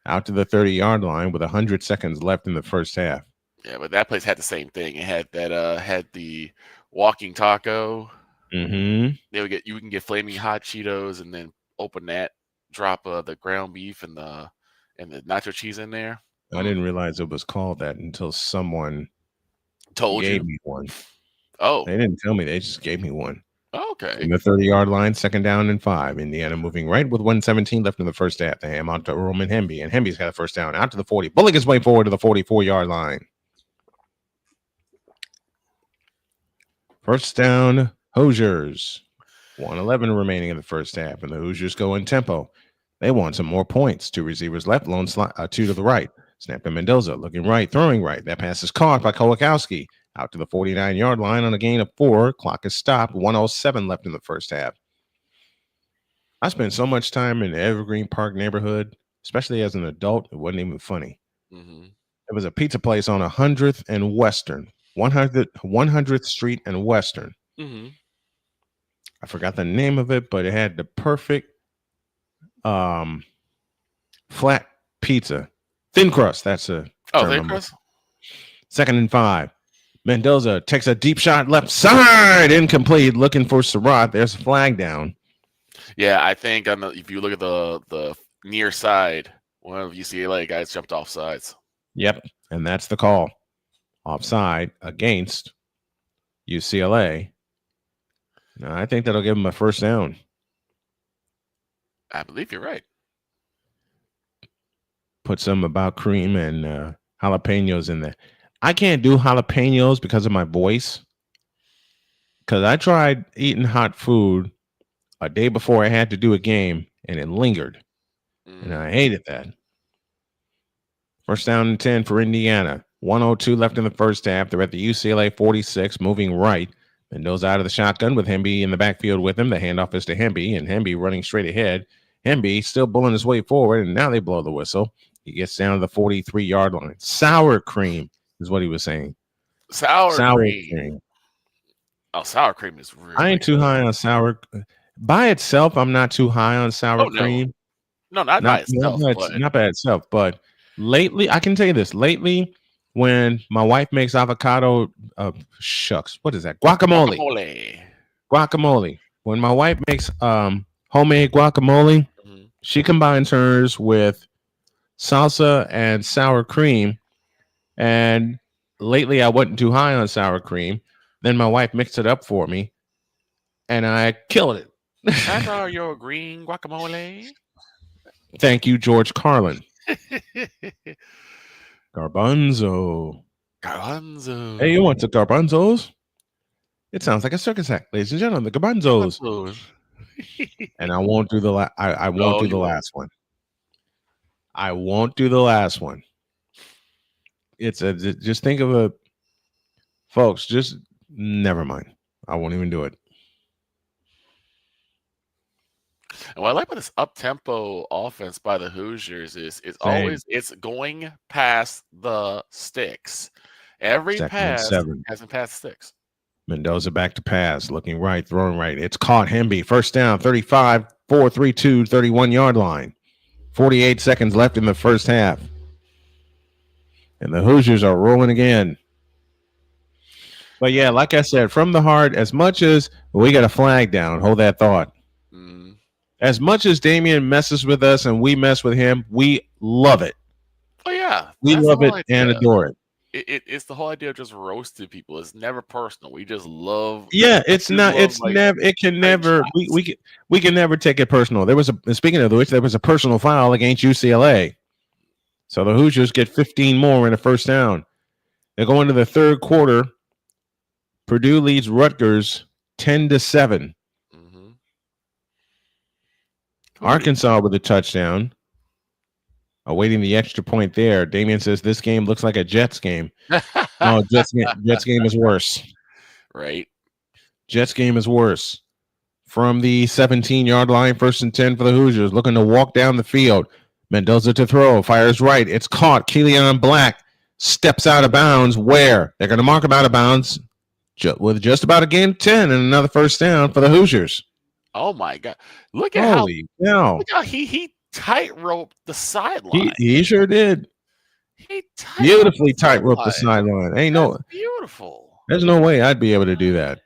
out to the 30-yard line with 100 seconds left in the first half. Yeah, but that place had the same thing. It had that had the walking taco. Mm-hmm. You can get flaming hot Cheetos and then open that, drop the ground beef and the nacho cheese in there. I didn't realize it was called that until someone gave me one. Oh, they didn't tell me; they just gave me one. Okay. In the 30-yard line, second down and 5. Indiana moving right with 1:17 left in the first half. They ham out to Roman Hemby, and Hemby's got a first down out to the 40. Bullock his way forward to the 44-yard line. First down, Hoosiers. 1:11 remaining in the first half, and the Hoosiers go in tempo. They want some more points. Two receivers left, lone slot, two to the right. Snap to Mendoza, looking right, throwing right. That pass is caught by Kolakowski. Out to the 49-yard line on a gain of 4. Clock is stopped. 1:07 left in the first half. I spent so much time in the Evergreen Park neighborhood, especially as an adult, it wasn't even funny. Mm-hmm. It was a pizza place on 100th and Western. 100th Street and Western. Mm-hmm. I forgot the name of it, but it had the perfect flat pizza. Thin crust. That's a thin crust. 2nd and 5. Mendoza takes a deep shot left side. Incomplete. Looking for Surratt. There's a flag down. Yeah, I think if you look at the near side, one of UCLA guys jumped off sides. Yep, and that's the call. Offside against UCLA. Now, I think that'll give him a first down. I believe you're right. Put some about cream and jalapenos in there. I can't do jalapenos because of my voice. Because I tried eating hot food a day before I had to do a game, and it lingered. And I hated that. First down and 10 for Indiana. 1:02 left in the first half. They're at the UCLA 46, moving right. Mendoza out of the shotgun with Hemby in the backfield with him. The handoff is to Hemby, and Hemby running straight ahead. Hemby still bulling his way forward, and now they blow the whistle. He gets down to the 43-yard line. Sour cream is what he was saying. Sour cream. Oh, sour cream is really I ain't too high on sour. By itself, I'm not too high on sour cream. No, not by itself. Not by itself, but lately, I can tell you this. Lately, when my wife makes avocado, what is that? Guacamole. When my wife makes homemade guacamole, she combines hers with salsa and sour cream. And lately, I wasn't too high on sour cream. Then my wife mixed it up for me, and I killed it. That's all your green guacamole. Thank you, George Carlin. Garbanzo. Hey, you want the garbanzos? It sounds like a circus act, ladies and gentlemen. The garbanzos. And I won't do the last one. I won't do the last one. Just think of a folks. Just never mind. I won't even do it. And what I like about this up-tempo offense by the Hoosiers is it's going past the sticks. Every pass hasn't passed sticks. Mendoza back to pass, looking right, throwing right. It's caught. Hemby, first down, 35, 4-3-2, 31-yard line. 48 seconds left in the first half. And the Hoosiers are rolling again. But yeah, like I said, from the heart, as much as we got a flag down, hold that thought. As much as Damian messes with us and we mess with him, we love it. Oh yeah, we love it and adore it. It's the whole idea of just roasting people. It's never personal. We just love. Yeah, it's not. It's never. It can never. We can never take it personal. There was speaking of which, there was a personal foul against UCLA. So the Hoosiers get 15 more in the first down. They go into the third quarter. Purdue leads Rutgers 10-7. Arkansas with a touchdown. Awaiting the extra point there. Damian says this game looks like a Jets game. No, Jets game is worse. Right. Jets game is worse. From the 17-yard line, 1st and 10 for the Hoosiers. Looking to walk down the field. Mendoza to throw. Fires right. It's caught. Keelan Black steps out of bounds. Where? They're going to mark him out of bounds with just about a gain of 10 and another first down for the Hoosiers. Oh my God! Look at Look how he tightrope the sideline. He sure did. He beautifully tightrope the sideline. That's beautiful. There's no way I'd be able to do that.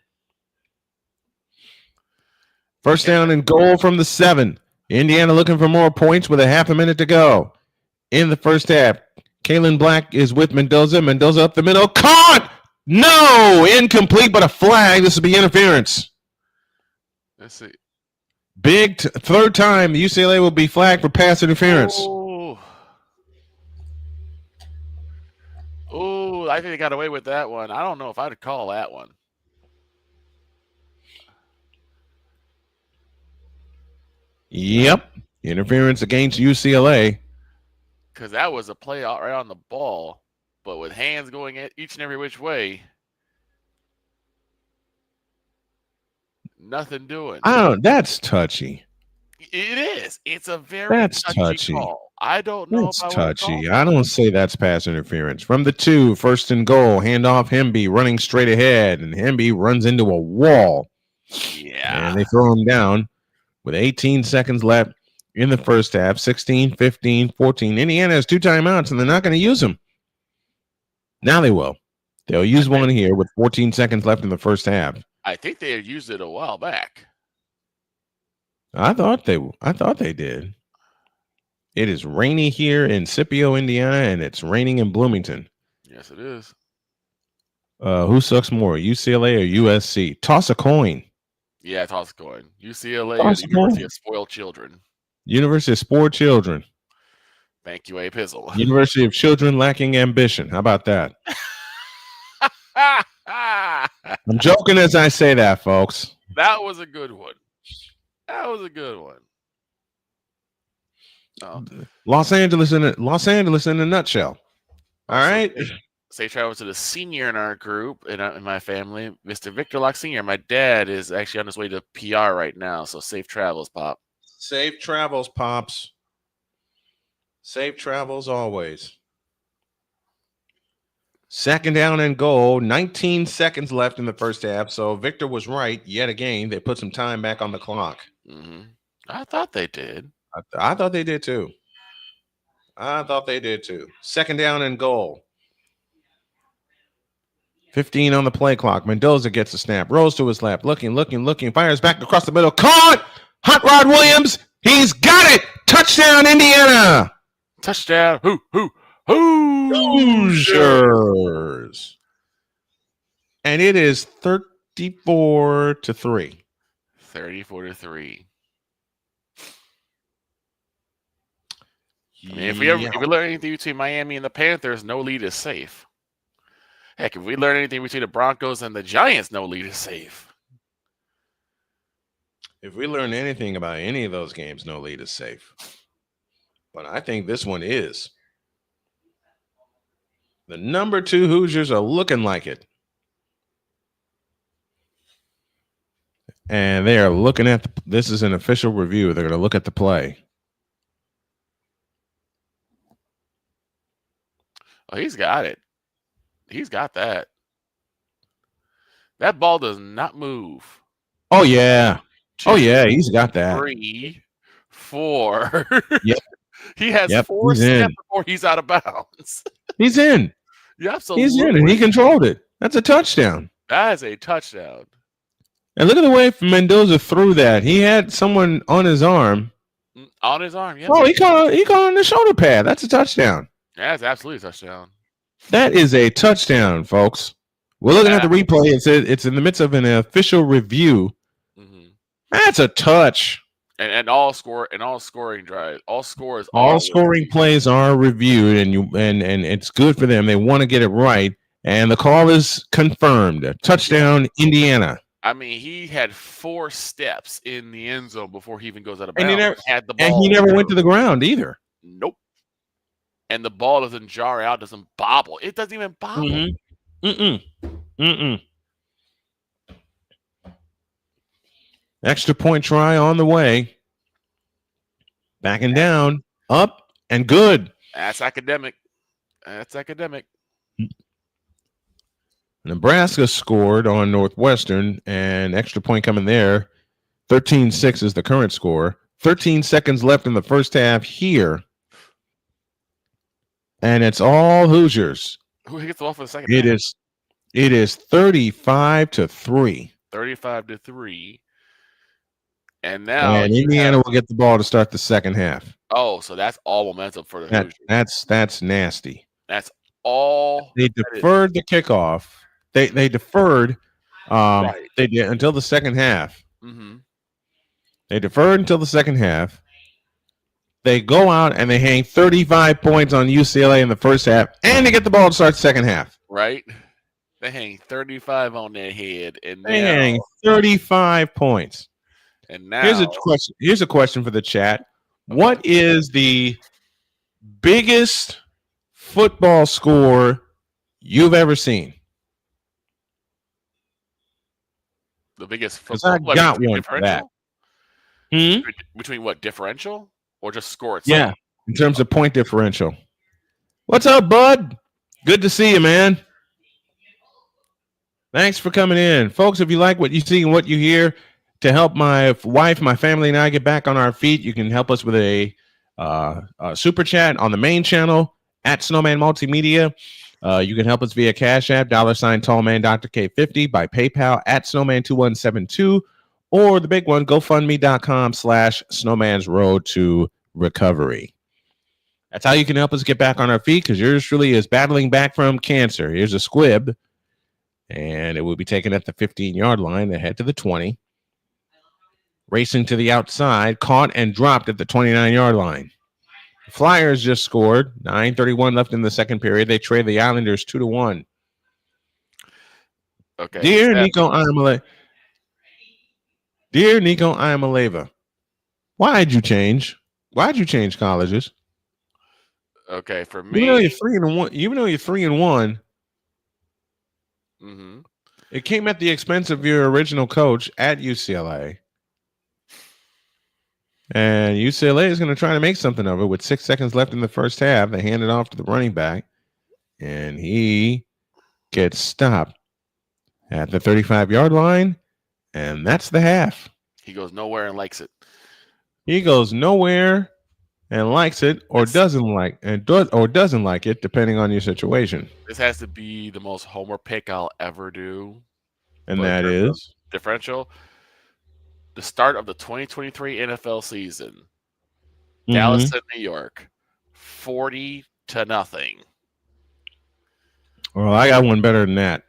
First down and goal from the 7. Indiana looking for more points with a half a minute to go in the first half. Keelan Black is with Mendoza. Mendoza up the middle. Caught! No! Incomplete, but a flag. This will be interference. Let's see. Big third time the UCLA will be flagged for pass interference. Oh, I think they got away with that one. I don't know if I'd call that one. Yep. Interference against UCLA. Because that was a play out right on the ball, but with hands going each and every which way. Nothing doing. Oh, that's touchy. It is. It's a very touchy call. I don't know That's if I would call touchy. it. I don't say that's pass interference. From the 2, first and goal, handoff Hemby running straight ahead, and Hemby runs into a wall. Yeah. And they throw him down with 18 seconds left in the first half. 16, 15, 14. Indiana has 2 timeouts, and they're not going to use them. Now they will. They'll use one here with 14 seconds left in the first half. I think they had used it a while back. I thought they did. It is rainy here in Scipio, Indiana, and it's raining in Bloomington. Yes, it is. Who sucks more, UCLA or USC? Toss a coin. Yeah, toss a coin. UCLA Toss or a the University coin. of Spoiled Children. University of Spoiled Children. Thank you, A. Pizzle. University of Children Lacking Ambition. How about that? I'm joking as I say that, folks. That was a good one. That was a good one. Oh. Los Angeles in a nutshell. All right. Safe travels to the senior in our group, in my family, Mr. Victor Locke Sr. My dad is actually on his way to PR right now, so safe travels, Pop. Safe travels, Pops. Safe travels always. Second down and goal. 19 seconds left in the first half. So Victor was right yet again. They put some time back on the clock. Mm-hmm. I thought they did. I thought they did too. Second down and goal. 15 on the play clock. Mendoza gets a snap. Rolls to his left. Looking. Fires back across the middle. Caught! Hot Rod Williams. He's got it. Touchdown, Indiana. Touchdown. Hoosiers. And it is 34-3. 34-3. I mean, if we learn anything between Miami and the Panthers, no lead is safe. Heck, if we learn anything between the Broncos and the Giants, no lead is safe. If we learn anything about any of those games, no lead is safe. But I think this one is. The number 2 Hoosiers are looking like it. And they are looking at this is an official review. They're going to look at the play. Oh, he's got it. He's got that. That ball does not move. Oh, yeah. He's got that. 3, 4. Yep. He has 4 steps before he's out of bounds. He's in. Yeah, absolutely. He's in, and he controlled it. That's a touchdown. That is a touchdown. And look at the way Mendoza threw that. He had someone on his arm. On his arm, yeah. Oh, he caught on the shoulder pad. That's a touchdown. Yeah, it's absolutely a touchdown. That is a touchdown, folks. We're looking at the replay. It's in the midst of an official review. Mm-hmm. That's a touch. And all scoring drives, all scores, all scoring plays are reviewed, and it's good for them. They want to get it right, and the call is confirmed. Touchdown, Indiana. I mean, he had 4 steps in the end zone before he even goes out of And bounds. he never went to the ground either. Nope. And the ball doesn't jar out, doesn't bobble. It doesn't even bobble. Extra point try on the way. Backing down, up, and good. That's academic. Nebraska scored on Northwestern, and extra point coming there. 13-6 is the current score. 13 seconds left in the first half here. And it's all Hoosiers. Who gets the ball for the second It half? is 35-3. 35-3. And now Indiana will get the ball to start the second half. Oh, so that's all momentum for the Hoosiers. That's nasty. That's all. They deferred the kickoff. They deferred. They did until the second half. Mm-hmm. They deferred until the second half. They go out and they hang 35 points on UCLA in the first half, and they get the ball to start the second half. Right? They hang 35 on their head, and They hang 35 points. And now Here's a question for the chat. What is the biggest football score you've ever seen? The biggest Because I football got one for that. Between what, differential or just score itself? Yeah, in terms of point differential. What's up, bud? Good to see you, man. Thanks for coming in. Folks, if you like what you see and what you hear, to help my wife, my family, and I get back on our feet, you can help us with a super chat on the main channel at Snowman Multimedia. You can help us via Cash App, $ Tallman Dr. K50, by PayPal at Snowman2172, or the big one, GoFundMe.com/Snowman's Road to Recovery. That's how you can help us get back on our feet, because yours truly is battling back from cancer. Here's a squib, and it will be taken at the 15-yard line, ahead to the 20. Racing to the outside, caught and dropped at the 29-yard line. The Flyers just scored. 9:31 left in the second period. They trade the Islanders 2-1. Okay. Dear Nico Iamaleva, why'd you change? Why'd you change colleges? Okay, for me, Even though you're 3-1, it came at the expense of your original coach at UCLA. And UCLA is going to try to make something of it with 6 seconds left in the first half. They hand it off to the running back, and he gets stopped at the 35-yard line, and that's the half. he goes nowhere and likes it. He goes nowhere and likes it, or doesn't like it, depending on your situation. This has to be the most homer pick I'll ever do. And that is differential. The start of the 2023 NFL season. Dallas and New York. 40-0. Well, I got one better than that.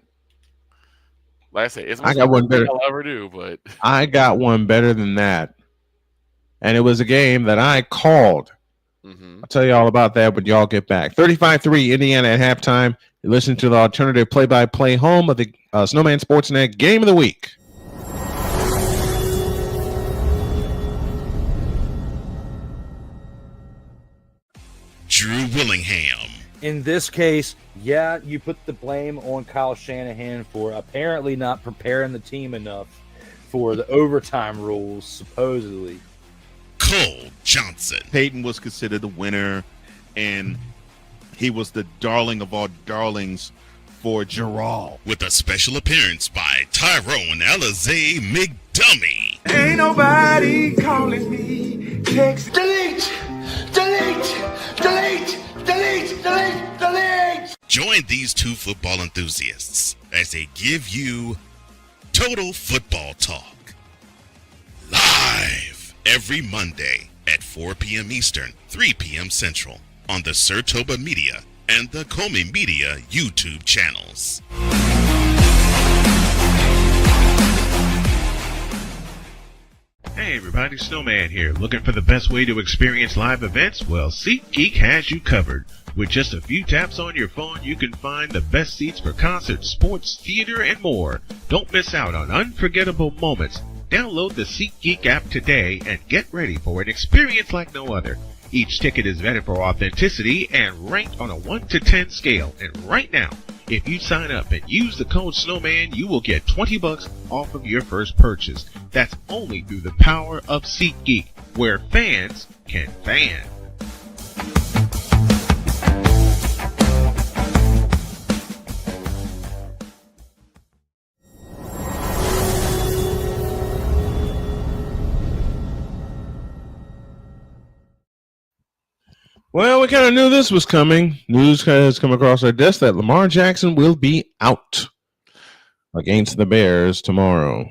Like I say, it's I got one better. I'll ever do, but I got one better than that. And it was a game that I called. I'll tell you all about that when y'all get back. 35-3 Indiana at halftime. You listen to the alternative play-by-play home of the Snowman Sportsnet Game of the Week. Drew Willingham. In this case, yeah, you put the blame on Kyle Shanahan for apparently not preparing the team enough for the overtime rules, supposedly. Cole Johnson. Peyton was considered the winner, and he was the darling of all darlings for Gerald. With a special appearance by Tyrone Alizé McDummy. Ain't nobody calling me. Text delete. Join these two football enthusiasts as they give you Total Football Talk. Live every Monday at 4 p.m. Eastern, 3 p.m. Central on the Sertoba Media and the Comey Media YouTube channels. Hey everybody, Snowman here. Looking for the best way to experience live events? Well, SeatGeek has you covered. With just a few taps on your phone, you can find the best seats for concerts, sports, theater, and more. Don't miss out on unforgettable moments. Download the SeatGeek app today and get ready for an experience like no other. Each ticket is vetted for authenticity and ranked on a 1 to 10 scale. And right now, if you sign up and use the code Snowman, you will get $20 off of your first purchase. That's only through the power of SeatGeek, where fans can fan. Well, we kind of knew this was coming. News has come across our desk that Lamar Jackson will be out against the Bears tomorrow.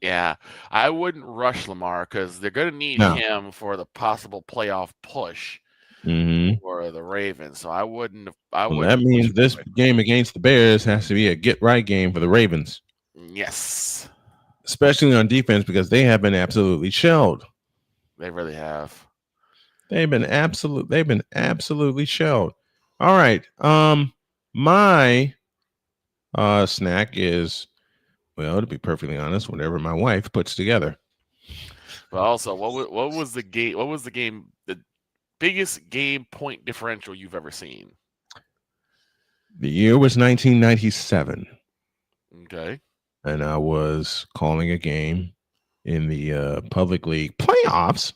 Yeah, I wouldn't rush Lamar because they're going to need him for the possible playoff push for the Ravens. So I wouldn't. That means this game against the Bears has to be a get-right game for the Ravens. Yes. Especially on defense, because they have been absolutely shelled. They really have. They've been absolutely shelled. All right. My snack is, well, to be perfectly honest, whatever my wife puts together. But also, what was the game? What was the game? The biggest game point differential you've ever seen? The year was 1997. Okay. And I was calling a game in the public league playoffs.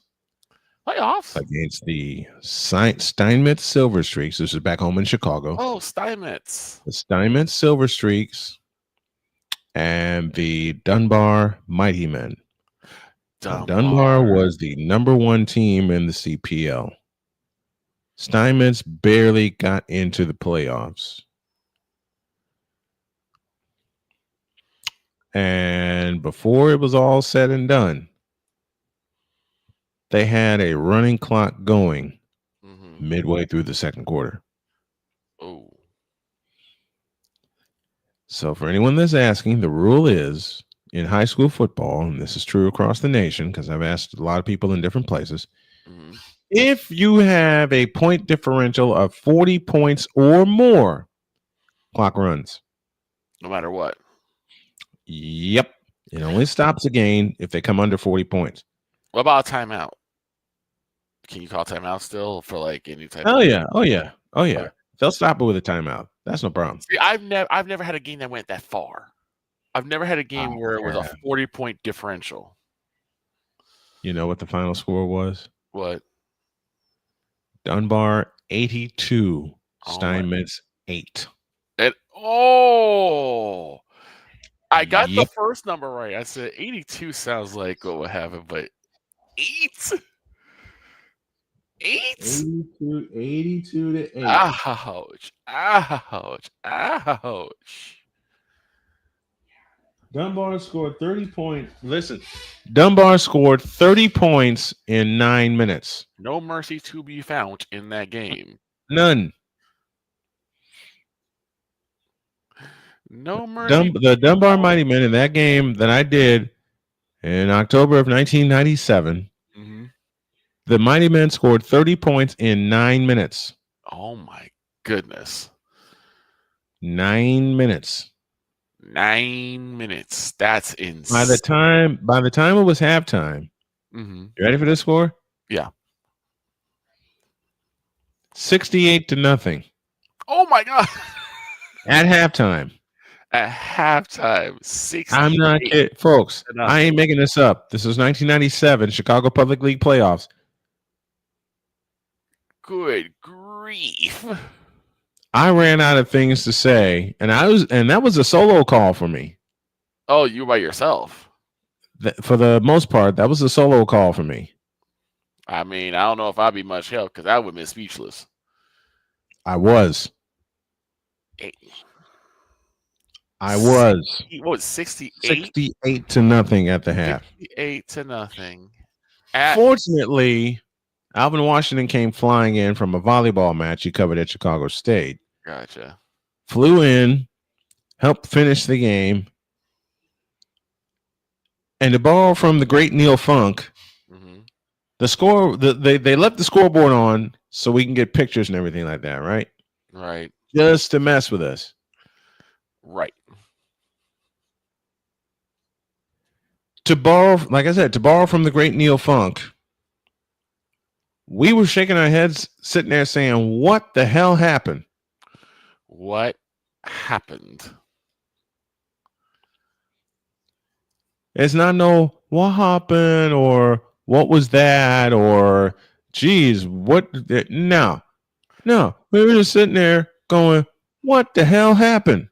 Against the Steinmetz Silver Streaks. This is back home in Chicago. Oh, Steinmetz. The Steinmetz Silver Streaks and the Dunbar Mighty Men. Dunbar was the #1 team in the CPL. Steinmetz barely got into the playoffs. And before it was all said and done, they had a running clock going midway through the second quarter. Oh. So for anyone that's asking, the rule is in high school football, and this is true across the nation because I've asked a lot of people in different places, if you have a point differential of 40 points or more, clock runs. No matter what. Yep. It only stops a game if they come under 40 points. What about a timeout? Can you call timeout still for like any type? Oh yeah. They'll stop it with a timeout. That's no problem. See, I've never had a game that went that far. I've never had a game where it was a 40-point differential. You know what the final score was? What? Dunbar 82, Steinmetz 8. I got the first number right. I said 82 sounds like what would happen, but 8? 82 to 8. Ouch. Dunbar scored 30 points. Listen, Dunbar scored 30 points in 9 minutes. No mercy to be found in that game. None. No mercy. The Dunbar Mighty Men in that game that I did in October of 1997, the Mighty Men scored 30 points in 9 minutes. Oh my goodness. 9 minutes. 9 minutes. That's insane. By the time it was halftime, you ready for this score? Yeah. 68-0. Oh my God. At halftime. At halftime, 68. I'm not kidding, folks. I ain't making this up. This is 1997 Chicago Public League playoffs. Good grief. I ran out of things to say, and that was a solo call for me. Oh, you by yourself? For the most part, that was a solo call for me. I mean, I don't know if I'd be much help because I would have been speechless. I was. What was 68? 68-0 at the half. 68-0. Fortunately, Alvin Washington came flying in from a volleyball match he covered at Chicago State. Gotcha. Flew in, helped finish the game, and to borrow from the great Neil Funk, the score they left the scoreboard on so we can get pictures and everything like that, right? Right. Just to mess with us. Right. To borrow, like I said, to borrow from the great Neil Funk, we were shaking our heads, sitting there saying, "What the hell happened? What happened?" It's not no what happened or what was that or geez, what? No. We were just sitting there going, "What the hell happened?"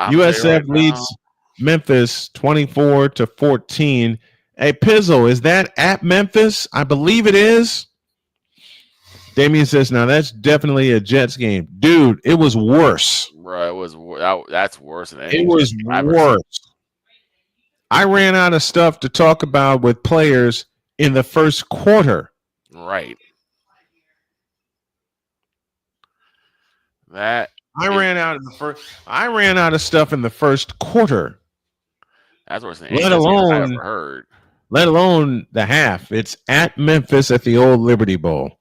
USF leads Memphis 24-14. Hey, Pizzle, is that at Memphis? I believe it is. Damien says, now that's definitely a Jets game. Dude, it was worse. Right, that's worse than anything. It was worse. I ran out of stuff to talk about with players in the first quarter. Right. I ran out of stuff in the first quarter. That's worse than anything I've ever heard. Let alone the half. It's at Memphis at the old Liberty Bowl.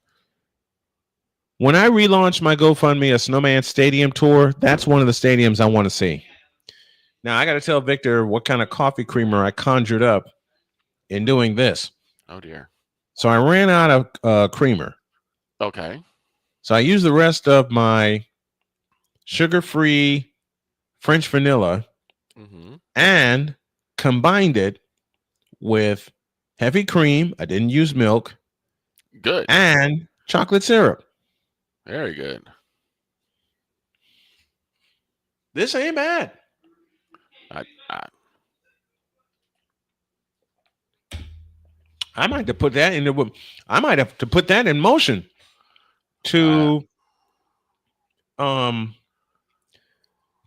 When I relaunch my GoFundMe, a Snowman Stadium tour, that's one of the stadiums I want to see. Now, I got to tell Victor what kind of coffee creamer I conjured up in doing this. Oh dear. So I ran out of creamer. Okay. So I used the rest of my sugar-free French vanilla and combined it with heavy cream. I didn't use milk. Good. And chocolate syrup. Very good. This ain't bad. I might have to put that into. I might have to put that in motion to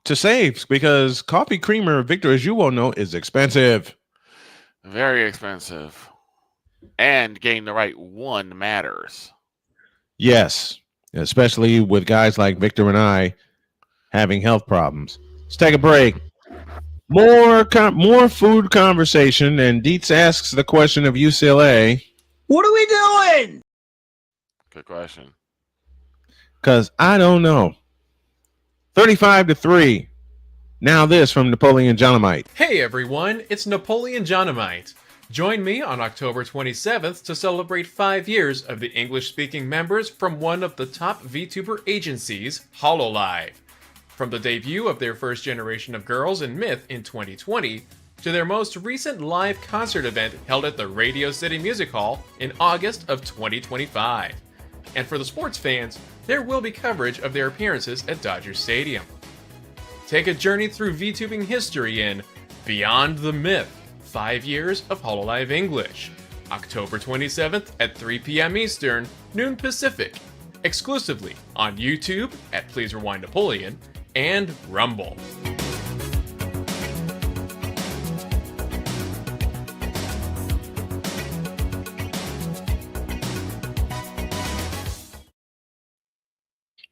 save, because coffee creamer, Victor, as you well know, is expensive. Very expensive. And getting the right one matters. Yes, especially with guys like Victor and I having health problems. Let's take a break. More food conversation, and Dietz asks the question of UCLA. What are we doing? Good question. Because I don't know. 35-3. Now this from Napoleon Dynamite. Hey everyone, it's Napoleon Dynamite. Join me on October 27th to celebrate 5 years of the English-speaking members from one of the top VTuber agencies, HoloLive. From the debut of their first generation of girls in Myth in 2020, to their most recent live concert event held at the Radio City Music Hall in August of 2025. And for the sports fans, there will be coverage of their appearances at Dodger Stadium. Take a journey through VTubing history in Beyond the Myth, 5 years of HoloLive English, October 27th at 3 p.m. Eastern, noon Pacific, exclusively on YouTube at Please Rewind Napoleon and Rumble.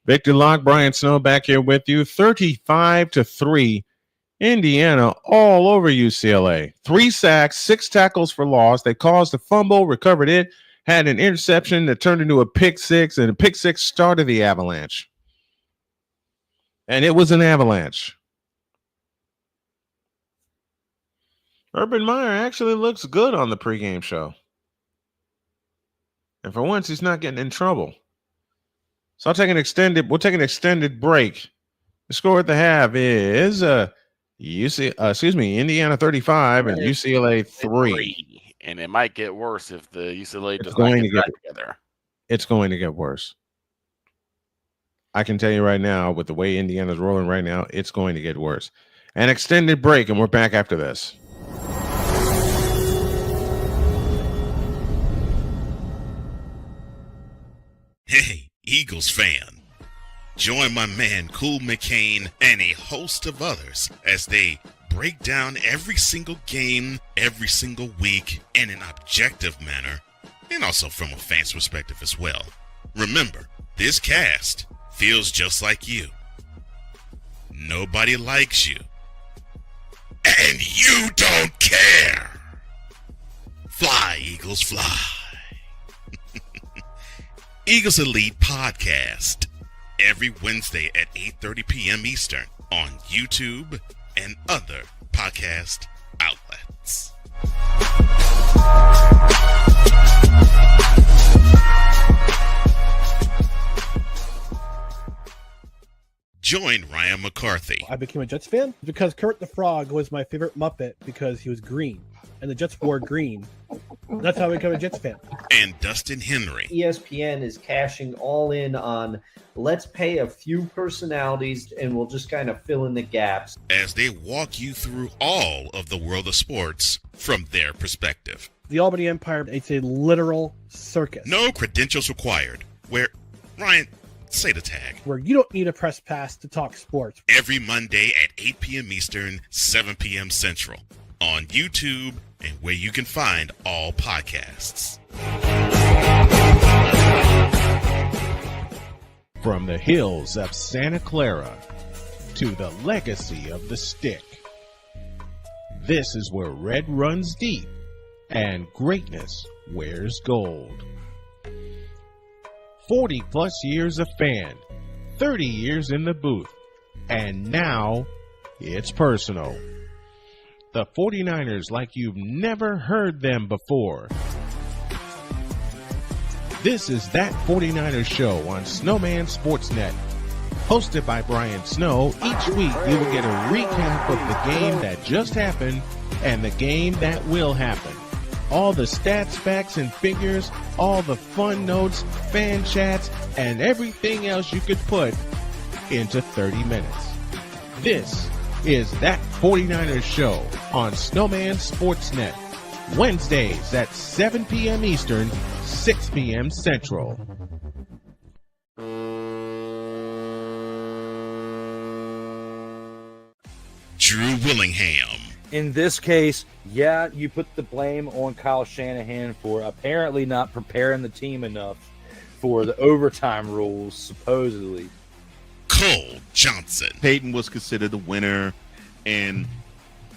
Victor Locke, Brian Snow back here with you. 35-3. Indiana all over UCLA. 3 sacks, 6 tackles for loss. They caused a fumble, recovered it, had an interception that turned into a pick six, and a pick six started the avalanche. And it was an avalanche. Urban Meyer actually looks good on the pregame show. And for once, he's not getting in trouble. So we'll take an extended break. The score at the half is Indiana 35 and UCLA 3. And it might get worse if the UCLA does not get back together. It's going to get worse. I can tell you right now, with the way Indiana's rolling right now, it's going to get worse. An extended break, and we're back after this. Hey, Eagles fan. Join my man Cool McCain and a host of others as they break down every single game, every single week in an objective manner, and also from a fan's perspective as well. Remember, this cast feels just like you. Nobody likes you. And you don't care. Fly, Eagles, fly. Eagles Elite Podcast. Every Wednesday at 8:30 p.m. Eastern on YouTube and other podcast outlets. Join Ryan McCarthy. I became a Jets fan because Kurt the Frog was my favorite Muppet because he was green, and the Jets wore green. That's how I became a Jets fan. And Dustin Henry. ESPN is cashing all in on let's pay a few personalities and we'll just kind of fill in the gaps. As they walk you through all of the world of sports from their perspective. The Albany Empire, it's a literal circus. No credentials required. Where, Ryan, say the tag. Where you don't need a press pass to talk sports. Every Monday at 8 p.m. Eastern, 7 p.m. Central. On YouTube and where you can find all podcasts. From the hills of Santa Clara to the legacy of the stick, this is where red runs deep and greatness wears gold. 40 plus years of fan, 30 years in the booth, and now it's personal. the 49ers like you've never heard them before. This is That 49ers Show on Snowman Sportsnet. Hosted by Brian Snow, each week you will get a recap of the game that just happened and the game that will happen. All the stats, facts, and figures, all the fun notes, fan chats, and everything else you could put into 30 minutes. This is That 49ers Show on Snowman Sportsnet. Wednesdays at 7 p.m. Eastern, 6 p.m. Central. Drew Willingham. In this case, yeah, you put the blame on Kyle Shanahan for apparently not preparing the team enough for the overtime rules, supposedly. Cole Johnson. Peyton was considered the winner, and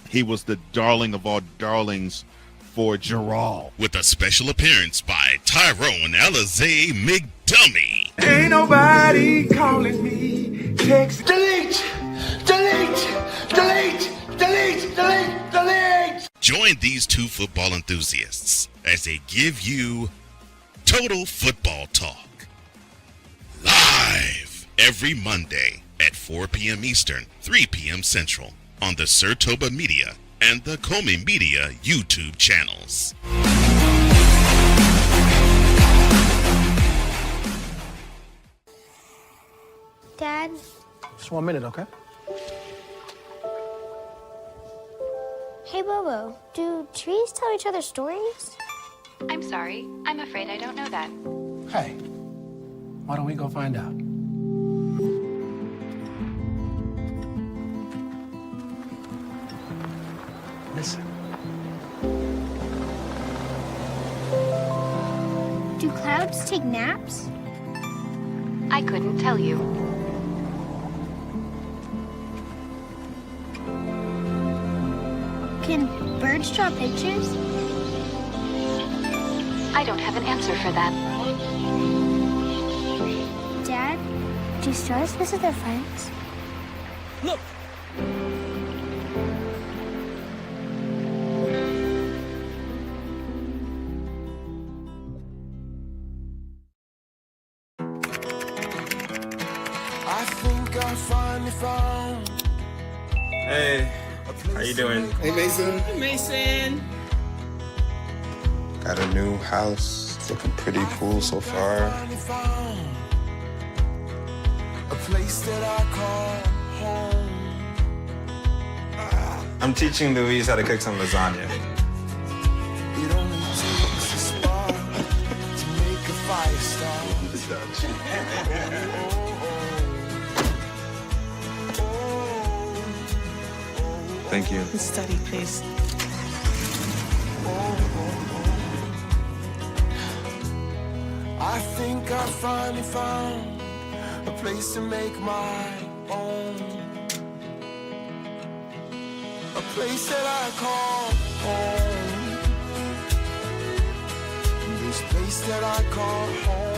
he was the darling of all darlings for Gerald. With a special appearance by Tyrone Alizé McDummy. Ain't nobody calling me. Text delete, delete, delete, delete, delete, delete. Join these two football enthusiasts as they give you Total Football Talk. Live every Monday at 4 p.m. Eastern, 3 p.m. Central on the Sertoba Media and the Comey Media YouTube channels. Dad? Just 1 minute, okay? Hey, Bobo, do trees tell each other stories? I'm sorry. I'm afraid I don't know that. Hey, why don't we go find out? Listen. Do clouds take naps? I couldn't tell you. Can birds draw pictures? I don't have an answer for that. Dad, do stars visit their friends? Look! I think I finally found. Hey, how you doing? Hey, Mason. Hey, Mason. Got a new house. It's looking pretty cool so far. A place that I call home. I'm teaching Louise how to cook some lasagna. It only takes a spark to make a fire start. Thank you. Study, please. I think I finally found a place to make my own. A place that I call home. This place that I call home.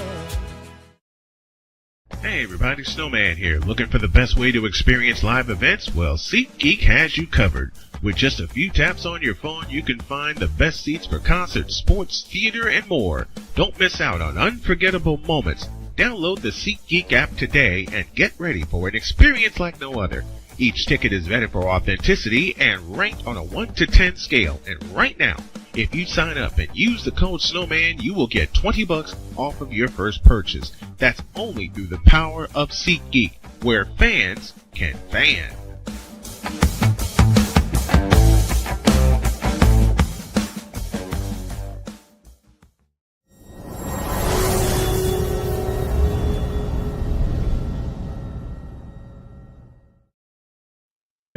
Hey everybody, Snowman here. Looking for the best way to experience live events? Well, SeatGeek has you covered. With just a few taps on your phone, you can find the best seats for concerts, sports, theater, and more. Don't miss out on unforgettable moments. Download the SeatGeek app today and get ready for an experience like no other. Each ticket is vetted for authenticity and ranked on a 1 to 10 scale. And right now, if you sign up and use the code Snowman, you will get $20 off of your first purchase. That's only through the power of SeatGeek, where fans can fan.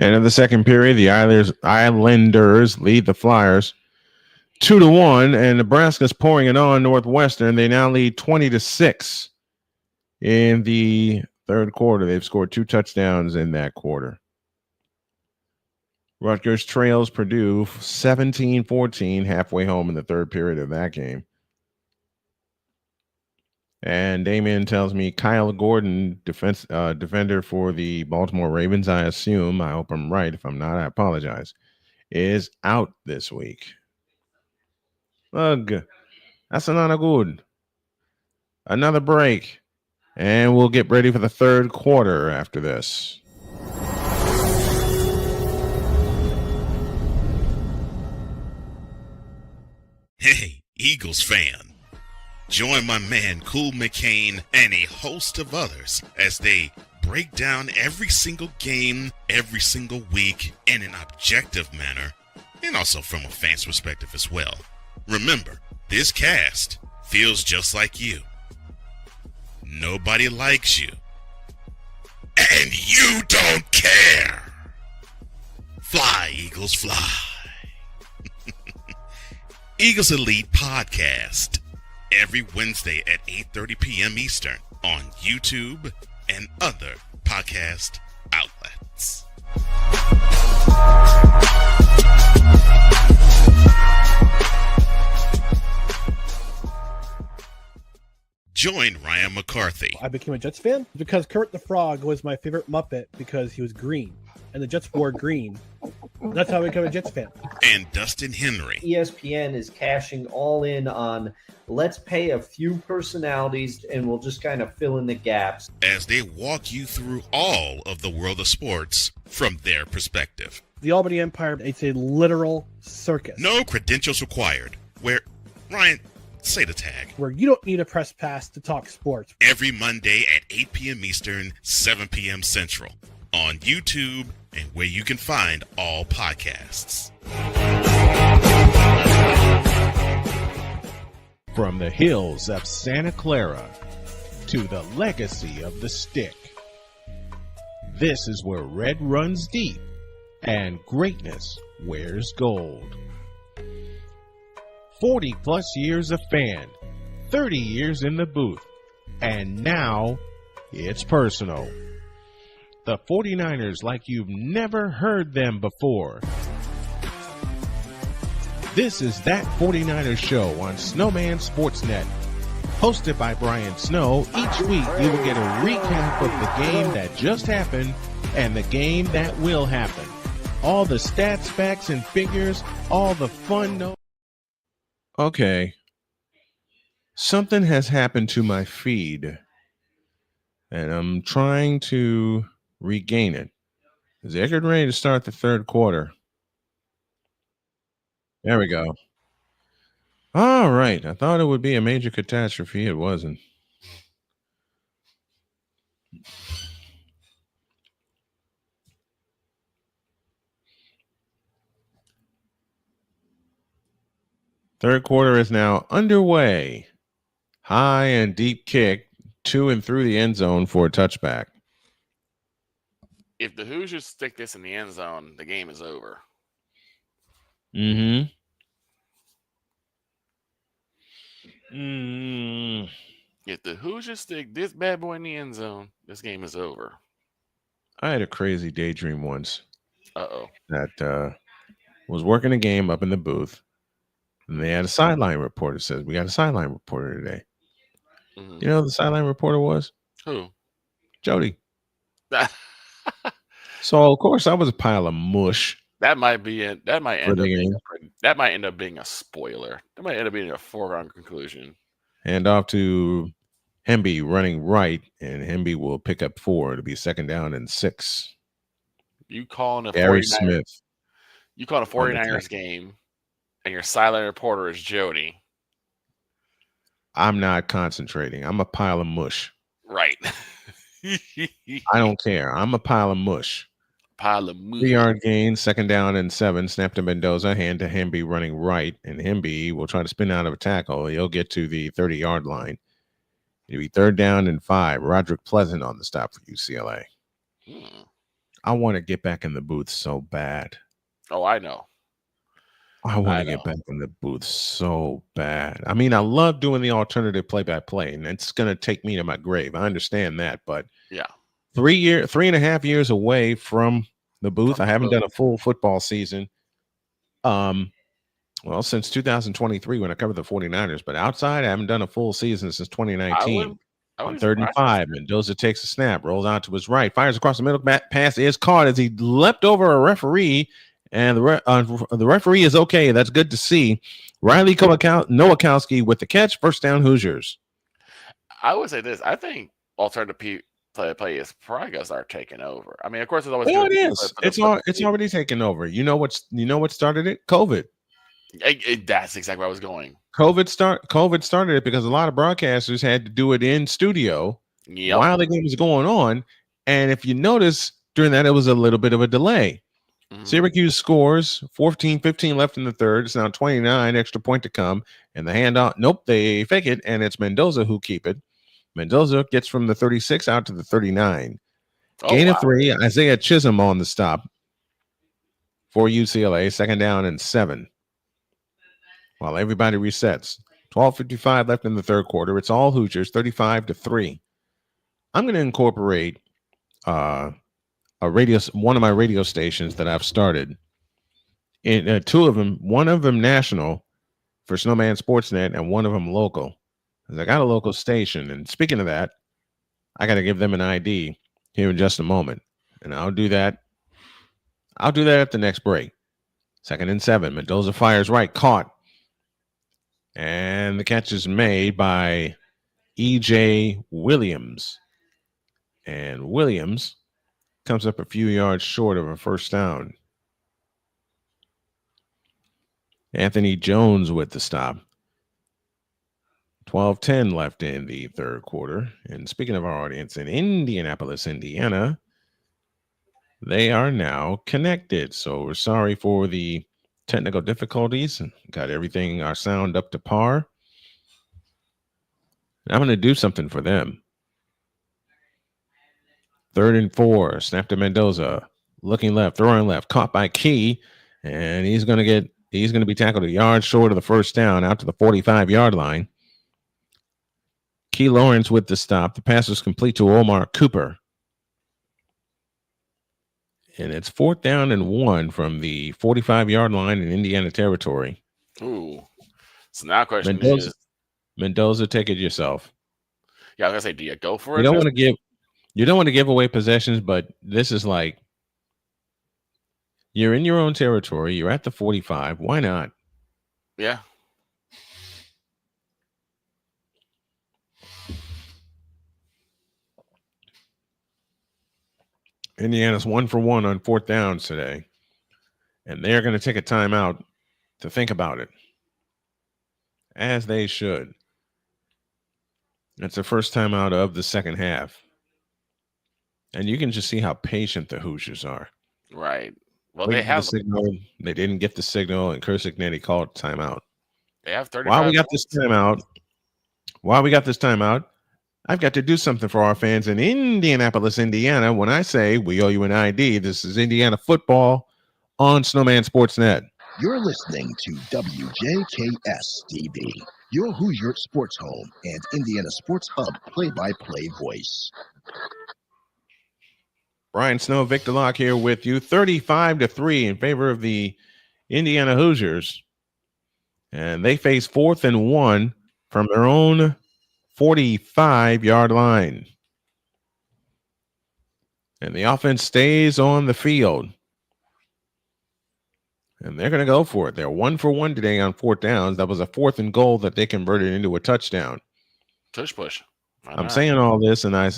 And in the second period, the Islanders lead the Flyers 2-1, and Nebraska's pouring it on Northwestern. They now lead 20-6 in the third quarter. They've scored 2 touchdowns in that quarter. Rutgers trails Purdue 17-14 halfway home in the third period of that game. And Damien tells me Kyle Gordon, defender for the Baltimore Ravens, I assume. I hope I'm right. If I'm not, I apologize. is out this week. Ugh, that's not good. Another break, and we'll get ready for the third quarter after this. Hey, Eagles fan. Join my man Cool McCain and a host of others as they break down every single game, every single week in an objective manner, and also from a fan's perspective as well. Remember, this cast feels just like you. Nobody likes you. And you don't care. Fly, Eagles, fly. Eagles Elite Podcast. Every Wednesday at 8:30 p.m. Eastern on YouTube and other podcast outlets. Join Ryan McCarthy. I became a Jets fan because Kurt the Frog was my favorite Muppet because he was green, and the Jets wore green. That's how I became a Jets fan. And Dustin Henry. ESPN is cashing all in on let's pay a few personalities and we'll just kind of fill in the gaps. As they walk you through all of the world of sports from their perspective. The Albany Empire, it's a literal circus. No credentials required. Where, Ryan, say the tag. Where you don't need a press pass to talk sports. Every Monday at 8 p.m. Eastern, 7 p.m. Central. On YouTube and where you can find all podcasts. From the hills of Santa Clara to the legacy of the stick, this is where red runs deep and greatness wears gold. 40 plus years of fan, 30 years in the booth, and now it's personal. The 49ers like you've never heard them before. This is That 49ers Show on Snowman Sportsnet. Hosted by Brian Snow, each week you will get a recap of the game that just happened and the game that will happen. All the stats, facts, and figures, all the fun. Okay. Something has happened to my feed, and I'm trying to regain it. Is Eckerd ready to start the third quarter? There we go. All right. I thought it would be a major catastrophe. It wasn't. Third quarter is now underway. High and deep kick to and through the end zone for a touchback. If the Hoosiers stick this in the end zone, the game is over. If the Hoosiers stick this bad boy in the end zone, this game is over. I had a crazy daydream once. That was working a game up in the booth, and they had a sideline reporter. Says, we got a sideline reporter today. You know who the sideline reporter was? Who? Jodi. So of course I was a pile of mush. That might be it. That might end up being a spoiler. That might end up being a foregone conclusion. Hand off to Hemby running right, and Hemby will pick up 4. It'll be second down and 6. You calling a Gary 49ers, Smith. You calling a 49ers game, and your sideline reporter is Jodi. I'm not concentrating. I'm a pile of mush. Right. I don't care. I'm a pile of mush. 3-yard gain, second down and 7. Snap to Mendoza, hand to Hemby running right, and Hemby will try to spin out of a tackle. He'll get to the 30-yard line. It'll be third down and 5. Roderick Pleasant on the stop for UCLA. I want to get back in the booth so bad. Oh, I know. I want to get back in the booth so bad. I mean, I love doing the alternative play-by-play, and it's going to take me to my grave. I understand that, but yeah, 3.5 years away from the booth. I haven't done a full football season. Well, since 2023 when I covered the 49ers, but outside, I haven't done a full season since 2019. On 3rd and 5, Mendoza takes a snap, rolls out to his right, fires across the middle, pass is caught as he leapt over a referee And the referee is okay. That's good to see. Riley Nowakowski with the catch. First down, Hoosiers. I would say this. I think alternative play is probably gonna start taking over. I mean, of course, it's always Well, going it to is. It's already taken over. You know what started it? COVID. That's exactly where I was going. COVID started it because a lot of broadcasters had to do it in studio while the game was going on. And if you notice during that, it was a little bit of a delay. Syracuse scores 14-15 left in the third. It's now 29, extra point to come. And the handoff, nope, they fake it, and it's Mendoza who keep it. Mendoza gets from the 36 out to the 39. Gain of 3, Isaiah Chisholm on the stop for UCLA, second down and 7. While everybody resets. 12:55 left in the third quarter. It's all Hoosiers, 35-3. I'm going to incorporate one of my radio stations that I've started. In two of them, one of them national for Snowman Sportsnet and one of them local. I got a local station, and speaking of that, I got to give them an ID here in just a moment, and I'll do that. I'll do that at the next break. Second and 7. Mendoza fires right, caught, and the catch is made by E.J. Williams, and Williams comes up a few yards short of a first down. Anthony Jones with the stop. 12:10 left in the third quarter. And speaking of our audience in Indianapolis, Indiana, they are now connected. So we're sorry for the technical difficulties. Got everything, our sound up to par. I'm going to do something for them. 3rd and 4. Snap to Mendoza. Looking left, throwing left, caught by Key, and he's going to be tackled a yard short of the first down out to the 45-yard line. Key Lawrence with the stop. The pass was complete to Omar Cooper. And it's 4th down and 1 from the 45-yard line in Indiana territory. Ooh. So now question is, Mendoza, take it yourself. Yeah, I was gonna say, do you go for it? You don't want to give away possessions, but this is like you're in your own territory. You're at the 45. Why not? Yeah. Indiana's 1 for 1 on 4th downs today, and they're going to take a timeout to think about it, as they should. It's the first timeout of the second half, and you can just see how patient the Hoosiers are. Right. Well, Waiting they have the signal. They didn't get the signal, and Kursignetti called timeout. They have 35. While we got this timeout, I've got to do something for our fans in Indianapolis, Indiana. When I say we owe you an ID, this is Indiana football on Snowman Sportsnet. You're listening to WJKS-TV, your Hoosier sports home and Indiana Sports Hub play-by-play voice. Brian Snow, Victor Locke here with you. 35-3 in favor of the Indiana Hoosiers. And they face 4th and 1 from their own 45-yard line. And the offense stays on the field. And they're going to go for it. They're 1 for 1 today on 4th downs. That was a 4th and goal that they converted into a touchdown. Tush push. I'm saying all this, and I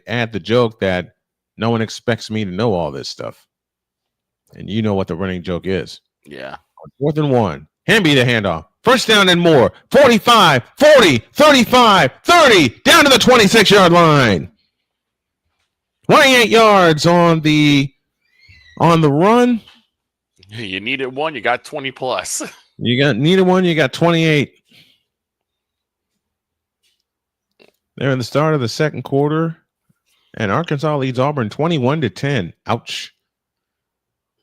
add the joke that no one expects me to know all this stuff. And you know what the running joke is. Yeah. 4th and 1. Hamby the handoff. First down and more. 45, 40, 35, 30, down to the 26-yard line. 28 yards on the run. You needed 1, you got 20 plus. Needed 1, you got 28. They're in the start of the second quarter, and Arkansas leads Auburn 21-10. Ouch.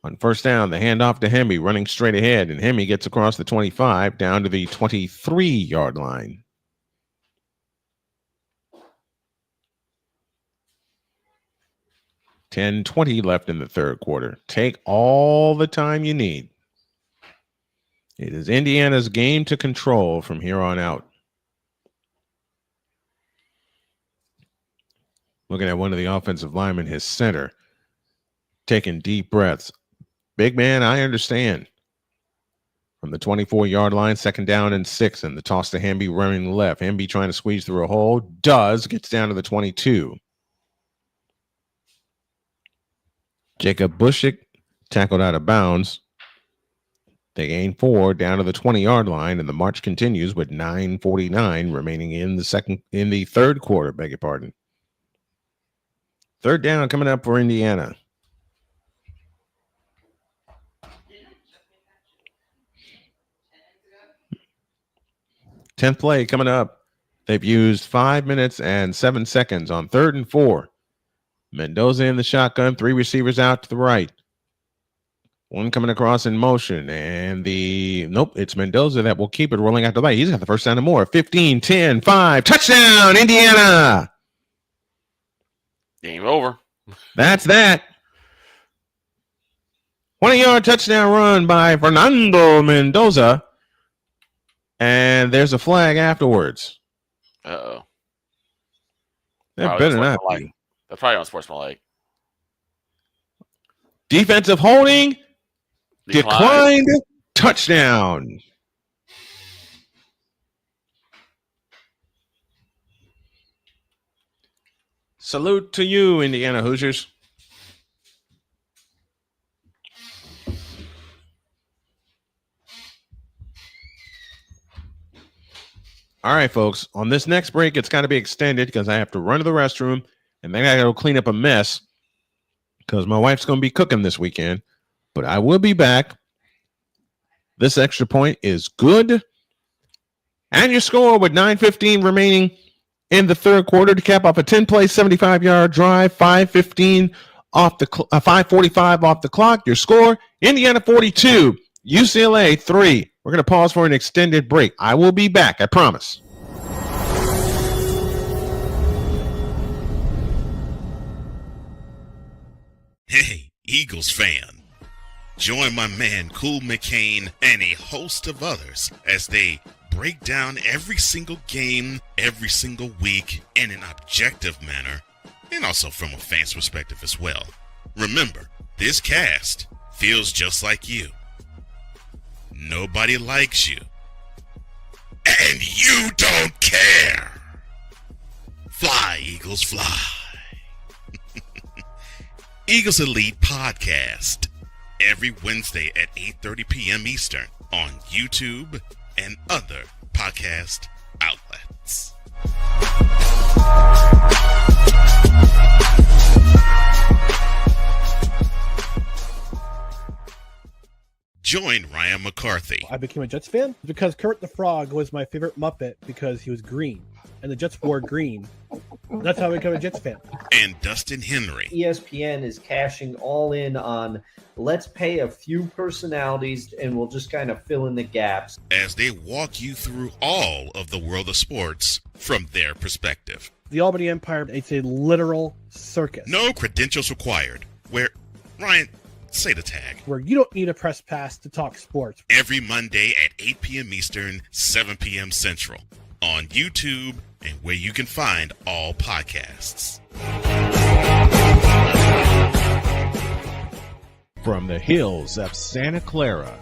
On first down, the handoff to Hemme, running straight ahead, and Hemme gets across the 25 down to the 23-yard line. $10:20 left in the third quarter. Take all the time you need. It is Indiana's game to control from here on out. Looking at one of the offensive linemen, his center, taking deep breaths. Big man, I understand. From the 24-yard line, 2nd down and 6, and the toss to Hamby running left. Hamby trying to squeeze through a hole. Gets down to the 22. Jacob Bushik tackled out of bounds. They gain 4 down to the 20-yard line, and the march continues with 9:49 remaining in the third quarter. Beg your pardon. 3rd down coming up for Indiana. Tenth play coming up. They've used 5 minutes and 7 seconds on 3rd and 4. Mendoza in the shotgun, 3 receivers out to the right. One coming across in motion, and it's Mendoza that will keep it rolling out to the right. He's got the first down and more. 15, 10, 5, touchdown, Indiana! Game over. That's that. 20-yard touchdown run by Fernando Mendoza. And there's a flag afterwards. Uh-oh. That better not be. That's probably unsportsmanlike. Defensive holding. Declined. Touchdown. Salute to you, Indiana Hoosiers. All right, folks. On this next break, it's got to be extended because I have to run to the restroom and then I got to go clean up a mess because my wife's going to be cooking this weekend. But I will be back. This extra point is good. And your score with 9:15 remaining in the third quarter to cap off a 10-play, 75-yard drive, 5:45 off the clock. Your score, Indiana 42, UCLA 3. We're going to pause for an extended break. I will be back, I promise. Hey, Eagles fan. Join my man Cool McCain and a host of others as they break down every single game, every single week in an objective manner, and also from a fan's perspective as well. Remember, this cast feels just like you. Nobody likes you. And you don't care. Fly, Eagles, fly. Eagles Elite Podcast. Every Wednesday at 8:30 p.m. Eastern on YouTube and other podcast outlets. Join Ryan McCarthy. I became a Jets fan because Kurt the Frog was my favorite Muppet because he was green, and the Jets wore green. That's how I became a Jets fan. And Dustin Henry. ESPN is cashing all in on let's pay a few personalities and we'll just kind of fill in the gaps. As they walk you through all of the world of sports from their perspective. The Albany Empire, it's a literal circus. No credentials required. Where, Ryan, say the tag. Where you don't need a press pass to talk sports. Every Monday at 8 p.m. Eastern, 7 p.m. Central. On YouTube and where you can find all podcasts. From the hills of Santa Clara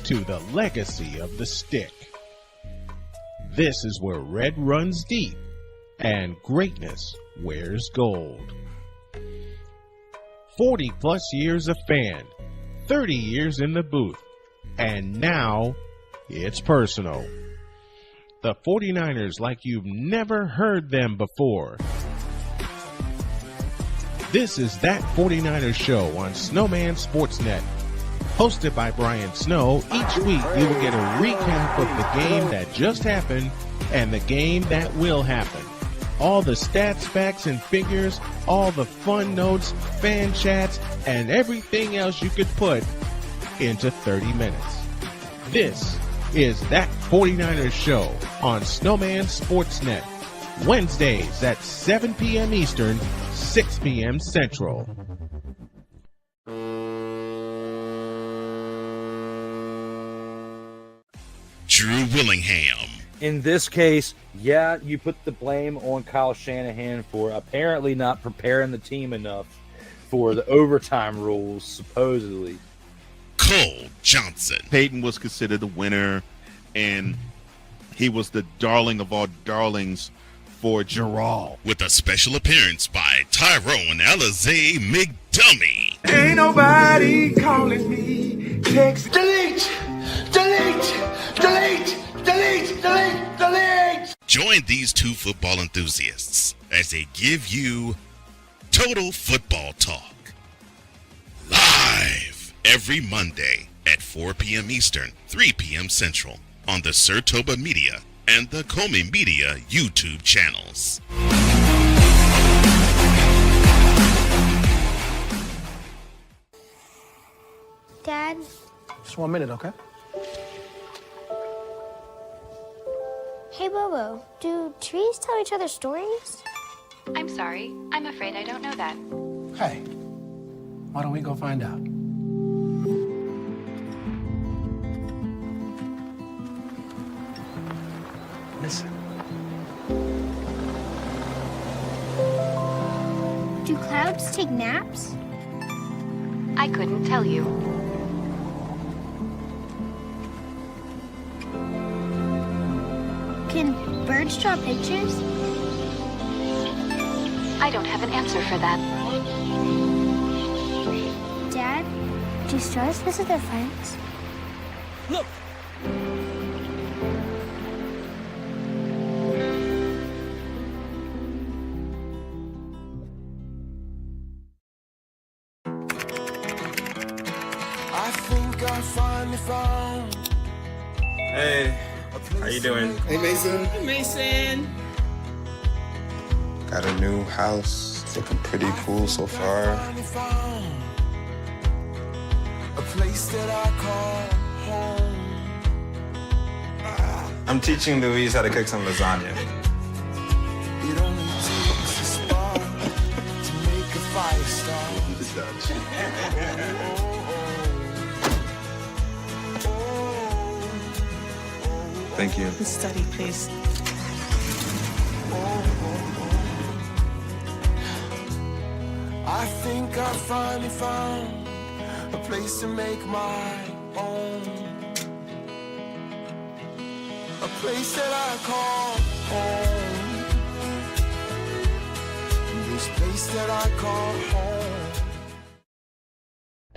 to the legacy of the stick. This is where red runs deep and greatness wears gold. 40 plus years of fan, 30 years in the booth, and now it's personal. The 49ers like you've never heard them before. This is That 49ers Show on Snowman Sportsnet. Hosted by Brian Snow, each week you will get a recap of the game that just happened and the game that will happen. All the stats, facts, and figures, all the fun notes, fan chats, and everything else you could put into 30 minutes. This is That 49ers Show on Snowman Sportsnet. Wednesdays at 7 p.m. Eastern, 6 p.m. Central. Drew Willingham. In this case, yeah, you put the blame on Kyle Shanahan for apparently not preparing the team enough for the overtime rules, supposedly. Cole Johnson. Peyton was considered the winner, and he was the darling of all darlings for Gerald. With a special appearance by Tyrone Alizé McDummy. Ain't nobody calling me. Text delete, delete, delete, delete, delete, delete. Join these two football enthusiasts as they give you Total Football Talk. Live every Monday at 4 p.m. Eastern, 3 p.m. Central on the Sertoba Media and the Comey Media YouTube channels. Dad, Just 1 minute, okay? hey Bobo, do trees tell each other stories? I'm sorry. I'm afraid I don't know that. Hey, why don't we go find out? Listen. Do clouds take naps? I couldn't tell you. Can birds draw pictures? I don't have an answer for that. Dad, do stars visit their friends? Look! I think I finally found. Hey, how you doing? Hey, Mason. Hey, Mason. Got a new house. It's looking pretty cool so far. Finally found a place that I call home. I'm teaching Louise how to cook some lasagna. It only takes a spark to make a fire start. Thank you. Study, please. I think I finally found a place to make my own. A place that I call home. This place that I call home.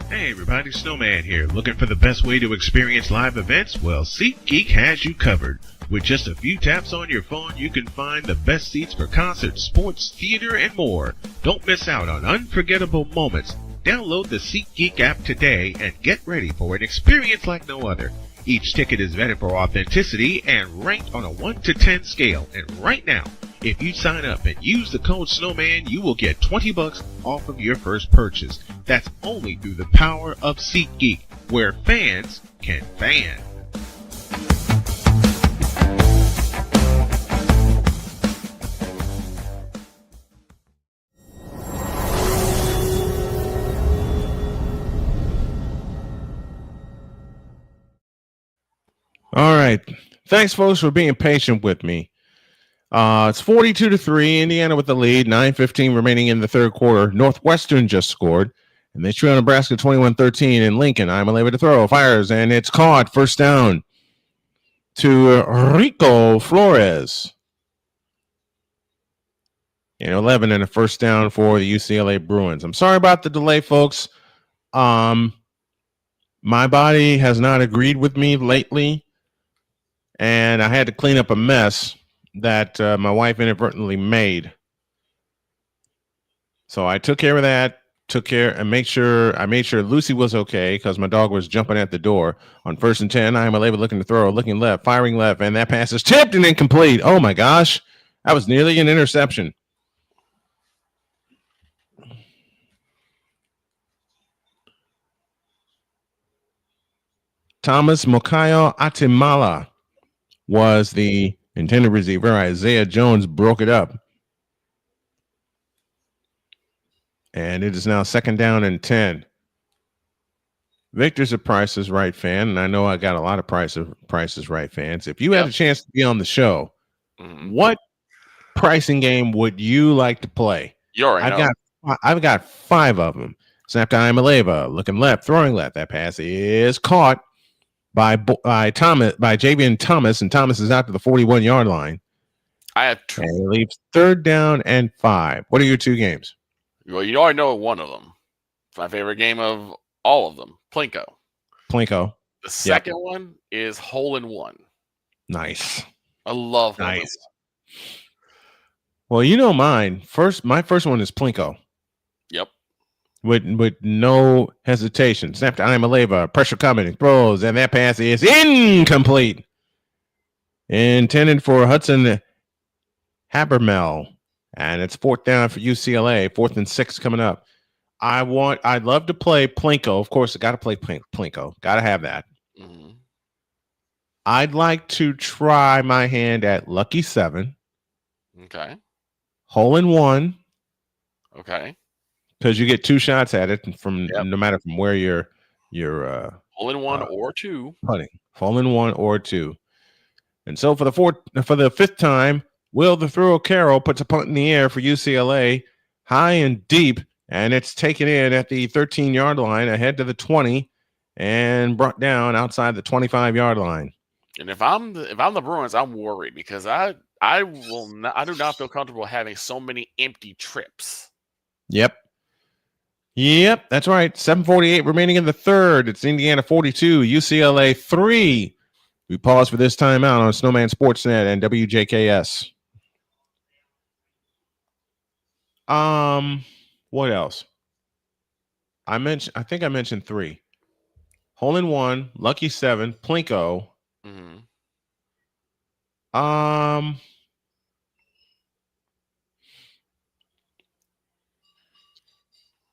Hey everybody, Snowman here. Looking for the best way to experience live events? Well, SeatGeek has you covered. With just a few taps on your phone, you can find the best seats for concerts, sports, theater, and more. Don't miss out on unforgettable moments. Download the SeatGeek app today and get ready for an experience like no other. Each ticket is vetted for authenticity and ranked on a 1 to 10 scale. And right now, if you sign up and use the code Snowman, you will get $20 off of your first purchase. That's only through the power of SeatGeek, where fans can fan. All right. Thanks, folks, for being patient with me. It's 42-3. Indiana with the lead. 9:15 remaining in the third quarter. Northwestern just scored, and they trail Nebraska 21-13 in Lincoln. I'm unable to throw. Fires, and it's caught. First down to Rico Flores. And 11 and a first down for the UCLA Bruins. I'm sorry about the delay, folks. My body has not agreed with me lately, and I had to clean up a mess that my wife inadvertently made. So I took care of that, I made sure Lucy was okay because my dog was jumping at the door. On 1st and 10, I am looking to throw, looking left, firing left, and that pass is tipped and incomplete. Oh my gosh, that was nearly an interception. Thomas Mokayo Atimala was the intended receiver. Isaiah Jones broke it up. And it is now 2nd down and 10. Victor's a Price is Right fan, and I know I got a lot of Price is Right fans. If you had a chance to be on the show, what pricing game would you like to play? You already know. I've got 5 of them. Snap to Imaleva, looking left, throwing left. That pass is caught by Javian Thomas, and Thomas is out to the 41-yard line. I have two. And it leaves 3rd down and 5. What are your 2 games? Well, you already know one of them. It's my favorite game of all of them, Plinko. Plinko. The second one is Hole in One. Nice. I love Hole in Nice. Well, you know mine. My first one is Plinko. Yep. With no hesitation. Snap to Imaleva. Pressure coming. Throws. And that pass is incomplete. Intended for Hudson Habermel. And it's 4th down for UCLA. 4th and 6 coming up. I'd love to play Plinko. Of course, I got to play Plinko. Got to have that. Mm-hmm. I'd like to try my hand at Lucky 7. Okay. Hole in One. Okay. Because you get 2 shots at it from no matter from where you're Hole in One or 2. putting. Hole in One or 2. And so for the 5th time, Will the Throw Carroll puts a punt in the air for UCLA, high and deep, and it's taken in at the 13-yard line, ahead to the 20, and brought down outside the 25-yard line. And if I'm the Bruins, I'm worried because I do not feel comfortable having so many empty trips. Yep, that's right. 7:48 remaining in the 3rd. It's Indiana 42, UCLA 3. We pause for this timeout on Snowman Sportsnet and WJKS. What else? I think I mentioned 3. Hole in One, Lucky 7, Plinko. Mm-hmm.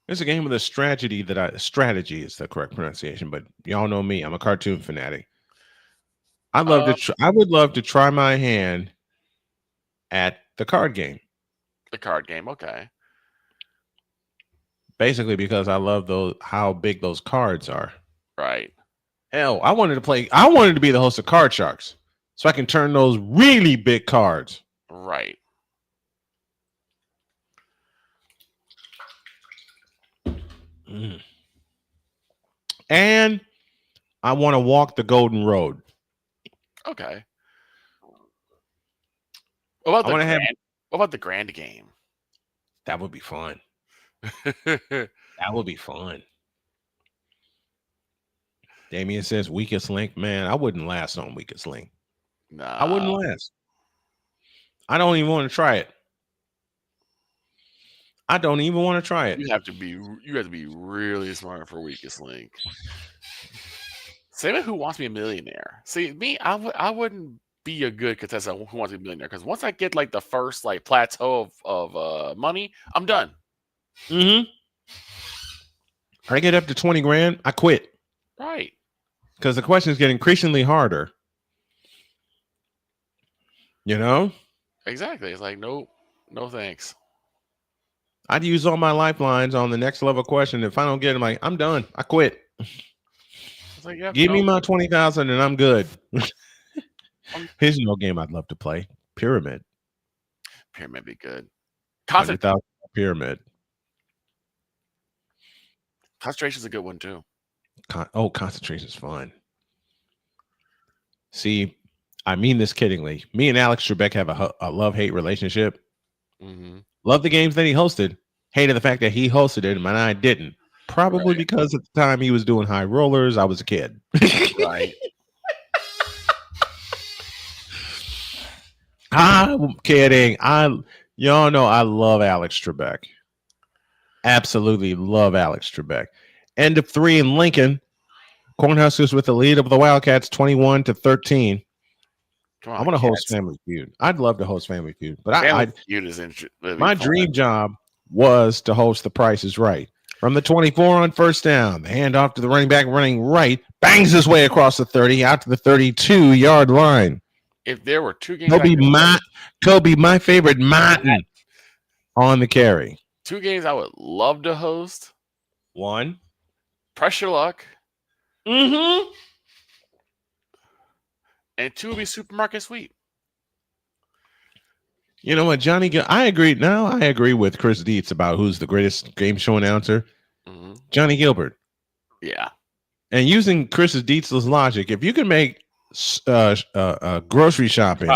It's a game with a strategy strategy is the correct pronunciation, but y'all know me. I'm a cartoon fanatic. I would love to try my hand at the card game. The card game, okay. Basically because I love how big those cards are. Right. Hell, I wanted to be the host of Card Sharks so I can turn those really big cards. Right. And I want to walk the Golden Road. Okay. What about the grand game? That would be fun. That would be fun. Damien says weakest link. Man, I wouldn't last on weakest link. Nah. I wouldn't last. I don't even want to try it. I don't even want to try it. You have to be really smart for weakest link. Same with Who Wants to Be a Millionaire. See, me, I wouldn't be a good contestant on Who Wants to Be a Millionaire because once I get like the first like plateau of money, I'm done. Mm-hmm. I get up to 20 grand, I quit. Right. Because the questions get increasingly harder. You know? Exactly. It's like, no thanks. I'd use all my lifelines on the next level question. If I don't get them, like, I'm done. I quit. It's like, yeah, Give me my 20,000 and I'm good. Here's no game I'd love to play. Pyramid. Pyramid be good. 100,000 pyramid. Concentration's a good one too. Concentration's fun. See, I mean this kiddingly. Me and Alex Trebek have a love-hate relationship. Mm-hmm. Love the games that he hosted. Hated the fact that he hosted it and I didn't. Probably because at the time he was doing high rollers, I was a kid. Right. I'm kidding. Y'all know I love Alex Trebek. Absolutely love Alex Trebek. End of 3 in Lincoln. Cornhuskers with the lead of the Wildcats 21-13. Come on, I want to host Family Feud. I'd love to host Family Feud, but Family Feud is my dream job was to host The Price is Right. From the 24 on first down, the handoff to the running back running right, bangs his way across the 30 out to the 32-yard line. If there were 2 games, Kobe, my favorite Martin on the carry. 2 games I would love to host. 1, Pressure Luck. Mm-hmm. And 2 would be Supermarket Sweep. You know what, Johnny? I agree. Now I agree with Chris Dietz about who's the greatest game show announcer. Johnny Gilbert. Yeah. And using Chris's Dietz's logic, if you can make grocery shopping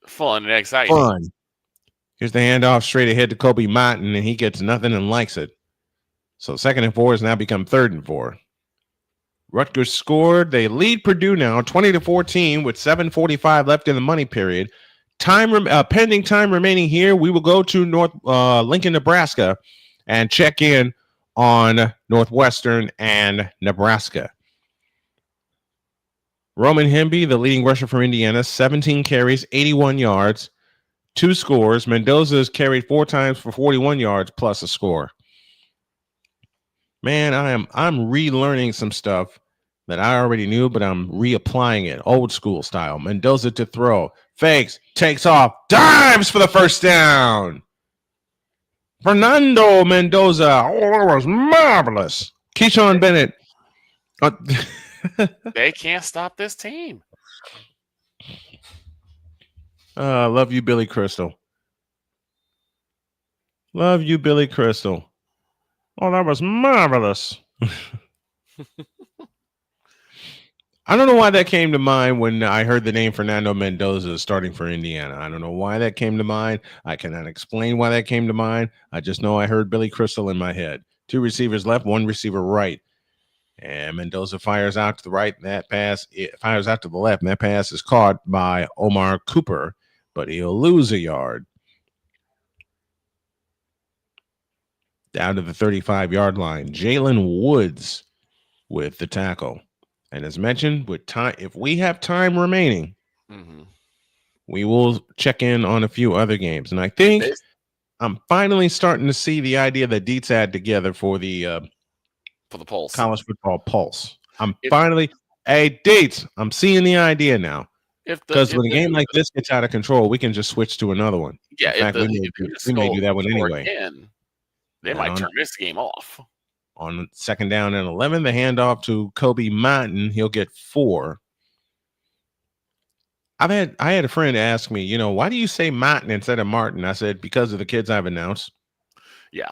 fun and exciting. fun, here's the handoff straight ahead to Kobe Martin, and he gets nothing and likes it. So 2nd and 4 has now become 3rd and 4. Rutgers scored. They lead Purdue now 20-14 with 7:45 left in the money period. Pending time remaining here, we will go to Lincoln, Nebraska, and check in on Northwestern and Nebraska. Roman Hemby, the leading rusher for Indiana, 17 carries, 81 yards, 2 scores. Mendoza has carried 4 times for 41 yards plus a score. Man, I'm relearning some stuff that I already knew, but I'm reapplying it old school style. Mendoza to throw, fakes, takes off, dives for the first down. Fernando Mendoza. Oh, that was marvelous. Keyshawn Bennett. They can't stop this team. Love you, Billy Crystal. Love you, Billy Crystal. Oh, that was marvelous. I don't know why that came to mind when I heard the name Fernando Mendoza starting for Indiana. I don't know why that came to mind. I cannot explain why that came to mind. I just know I heard Billy Crystal in my head. 2 receivers left, 1 receiver right. And Mendoza fires out to the right. And that pass fires out to the left. And that pass is caught by Omar Cooper, but he'll lose a yard. Down to the 35-yard line. Jalen Woods with the tackle. And as mentioned, with time, if we have time remaining, we will check in on a few other games. And I think I'm finally starting to see the idea that Dietz had together for the Pulse. College Football Pulse. Hey, Dietz, I'm seeing the idea now. Because when a game like this gets out of control, we can just switch to another one. Yeah, in fact, we may do that one anyway. They might turn this game off. On 2nd down and 11, the handoff to Kobe Martin. He'll get 4. I had a friend ask me, why do you say Martin instead of Martin? I said, because of the kids I've announced. Yeah.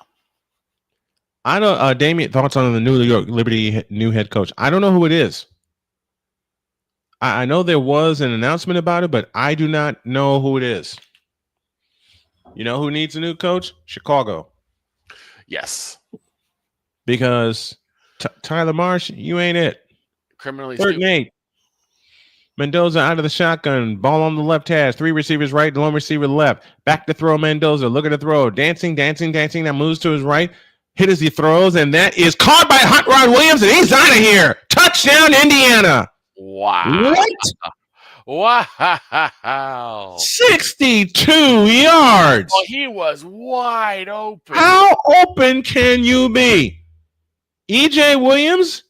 I don't, Damien, thoughts on the New York Liberty new head coach? I don't know who it is. I know there was an announcement about it, but I do not know who it is. You know who needs a new coach? Chicago. Yes. Because Tyler Marsh, you ain't it. Criminally 3rd and 8. Mendoza out of the shotgun. Ball on the left hash. 3 receivers right, 1 receiver left. Back to throw Mendoza. Look at the throw. Dancing. That moves to his right. Hit as he throws, and that is caught by Hot Rod Williams, and he's out of here. Touchdown, Indiana. Wow. What? Wow. 62 yards. Oh, he was wide open. How open can you be? EJ Williams,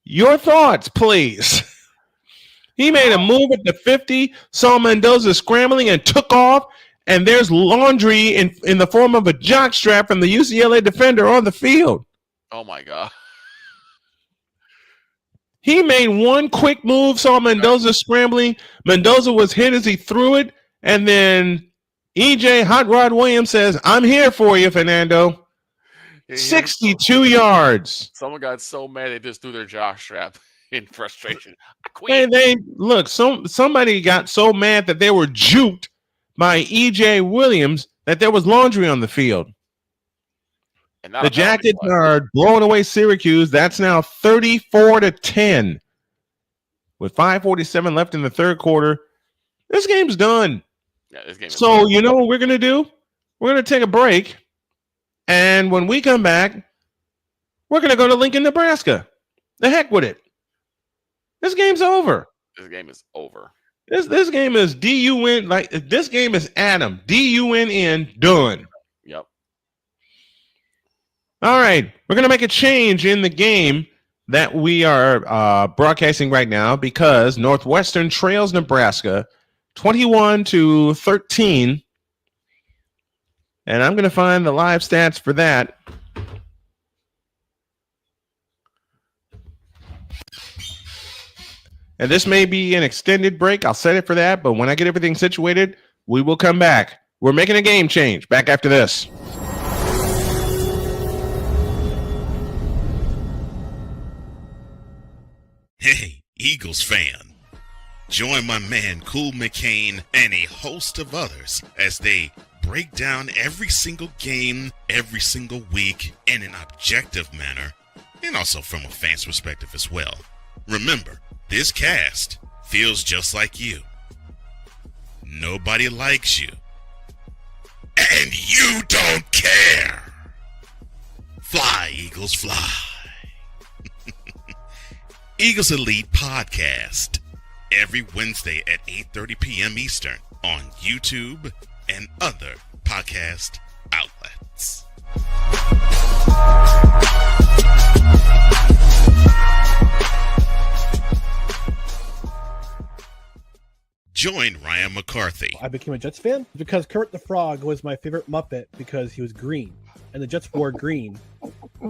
your thoughts, please. He made a move at the 50, saw Mendoza scrambling and took off, and there's laundry in the form of a jock strap from the UCLA defender on the field. Oh, my God. He made one quick move, saw Mendoza scrambling. Mendoza was hit as he threw it, and then EJ Hot Rod Williams says, I'm here for you, Fernando. 62 yards. Someone got so mad they just threw their jock strap in frustration. Somebody got so mad that they were juked by EJ Williams that there was laundry on the field. The Jackets are blowing away Syracuse. That's now 34-10. With 5:47 left in the 3rd quarter, this game's done. Yeah, this game. So you know what we're gonna do? We're gonna take a break. And when we come back, we're going to go to Lincoln, Nebraska. The heck with it. This game's over. This game is over. This game is D-U-N. Like, this game is Adam. D-U-N-N, done. Yep. All right. We're going to make a change in the game that we are broadcasting right now because Northwestern trails Nebraska 21-13. And I'm going to find the live stats for that. And this may be an extended break. I'll set it for that. But when I get everything situated, we will come back. We're making a game change. Back after this. Hey, Eagles fan. Join my man Cool McCain and a host of others as they break down every single game, every single week in an objective manner, and also from a fan's perspective as well. Remember, this cast feels just like you. Nobody likes you. And you don't care. Fly, Eagles, fly. Eagles Elite Podcast. Every Wednesday at 8:30 p.m. Eastern on YouTube and other podcast outlets. Join Ryan McCarthy. I became a Jets fan because Kurt the Frog was my favorite Muppet because he was green, and the Jets wore green.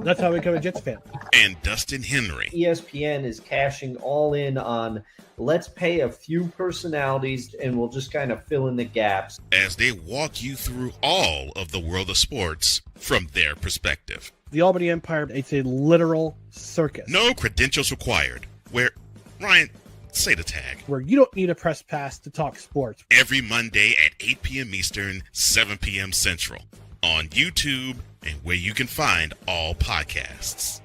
That's how I became a Jets fan. And Dustin Henry. ESPN is cashing all in on let's pay a few personalities and we'll just kind of fill in the gaps. As they walk you through all of the world of sports from their perspective. The Albany Empire, it's a literal circus. No credentials required. Where, Ryan, say the tag. Where you don't need a press pass to talk sports. Every Monday at 8 p.m. Eastern, 7 p.m. Central. On YouTube and where you can find all podcasts.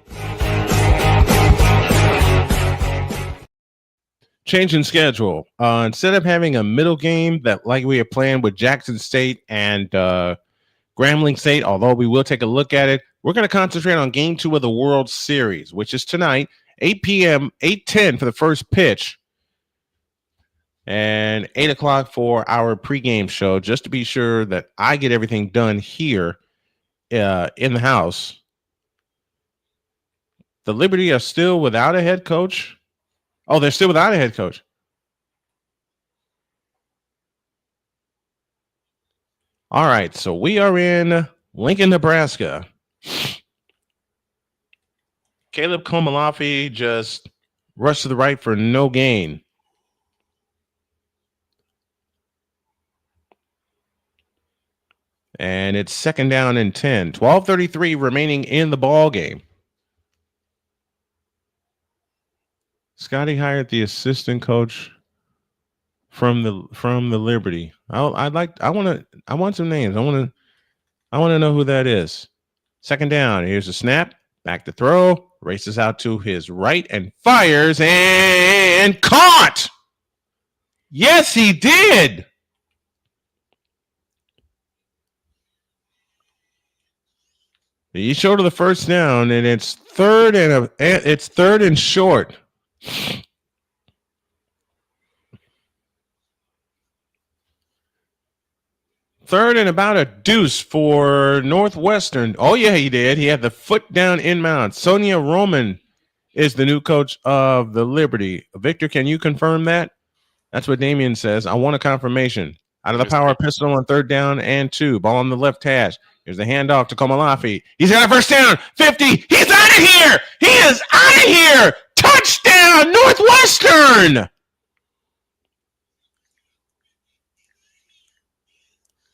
Change in schedule. Instead of having a middle game that like we are playing with Jackson State and Grambling State, although we will take a look at it, we're going to concentrate on Game 2 of the World Series, which is tonight, 8 p.m., 8:10 for the first pitch, and 8 o'clock for our pregame show, just to be sure that I get everything done here in the house. The Liberty are still without a head coach. Oh, they're still without a head coach. All right, so we are in Lincoln, Nebraska. Caleb Komalafi just rushed to the right for no gain. And it's second down and 10. 12:33 remaining in the ball game. Scotty hired the assistant coach from the Liberty. I want some names. I want to know who that is. Second down. Here's a snap. Back to throw. Races out to his right and fires and caught. Yes, he did. He showed to the first down, and it's third and short. Third and about a deuce for Northwestern. Oh, yeah, he did. He had the foot down inbound. Sonia Roman is the new coach of the Liberty. Victor, can you confirm that? That's what Damian says. I want a confirmation. Out of the power pistol on third down and 2. Ball on the left hash. Here's the handoff to Komalafi. He's got a first down. 50. He's out of here. He is out of here. Touchdown, Northwestern.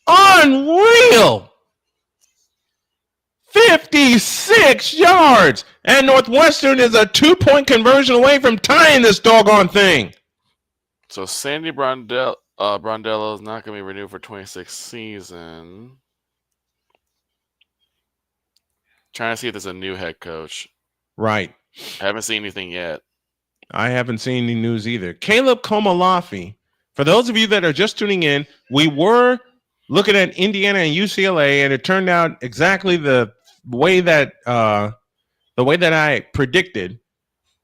Unreal. 56 yards. And Northwestern is a 2-point conversion away from tying this doggone thing. So Sandy Brondello is not going to be renewed for 26th season. Trying to see if there's a new head coach. Right. I haven't seen anything yet. I haven't seen any news either. Caleb Komalafi. For those of you that are just tuning in, we were looking at Indiana and UCLA, and it turned out exactly the way that I predicted.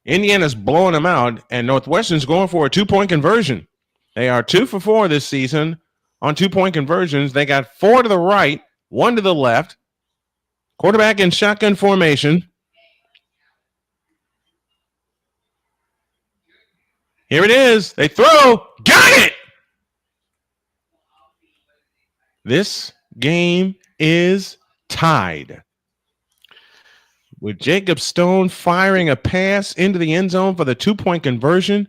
Indiana's blowing them out, and Northwestern's going for a 2-point conversion. They are 2 for 4 this season on 2-point conversions. They got 4 to the right, 1 to the left. Quarterback in shotgun formation. Here it is. They throw. Got it. This game is tied. With Jacob Stone firing a pass into the end zone for the 2-point conversion.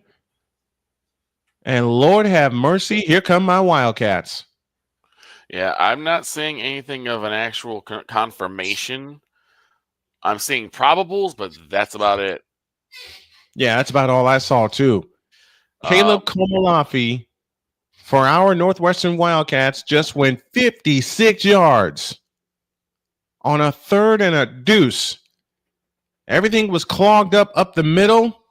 And Lord have mercy, here come my Wildcats. Yeah, I'm not seeing anything of an actual confirmation. I'm seeing probables, but that's about it. Yeah, that's about all I saw too. Caleb Komalafi for our Northwestern Wildcats just went 56 yards on a third and a deuce. Everything was clogged up the middle.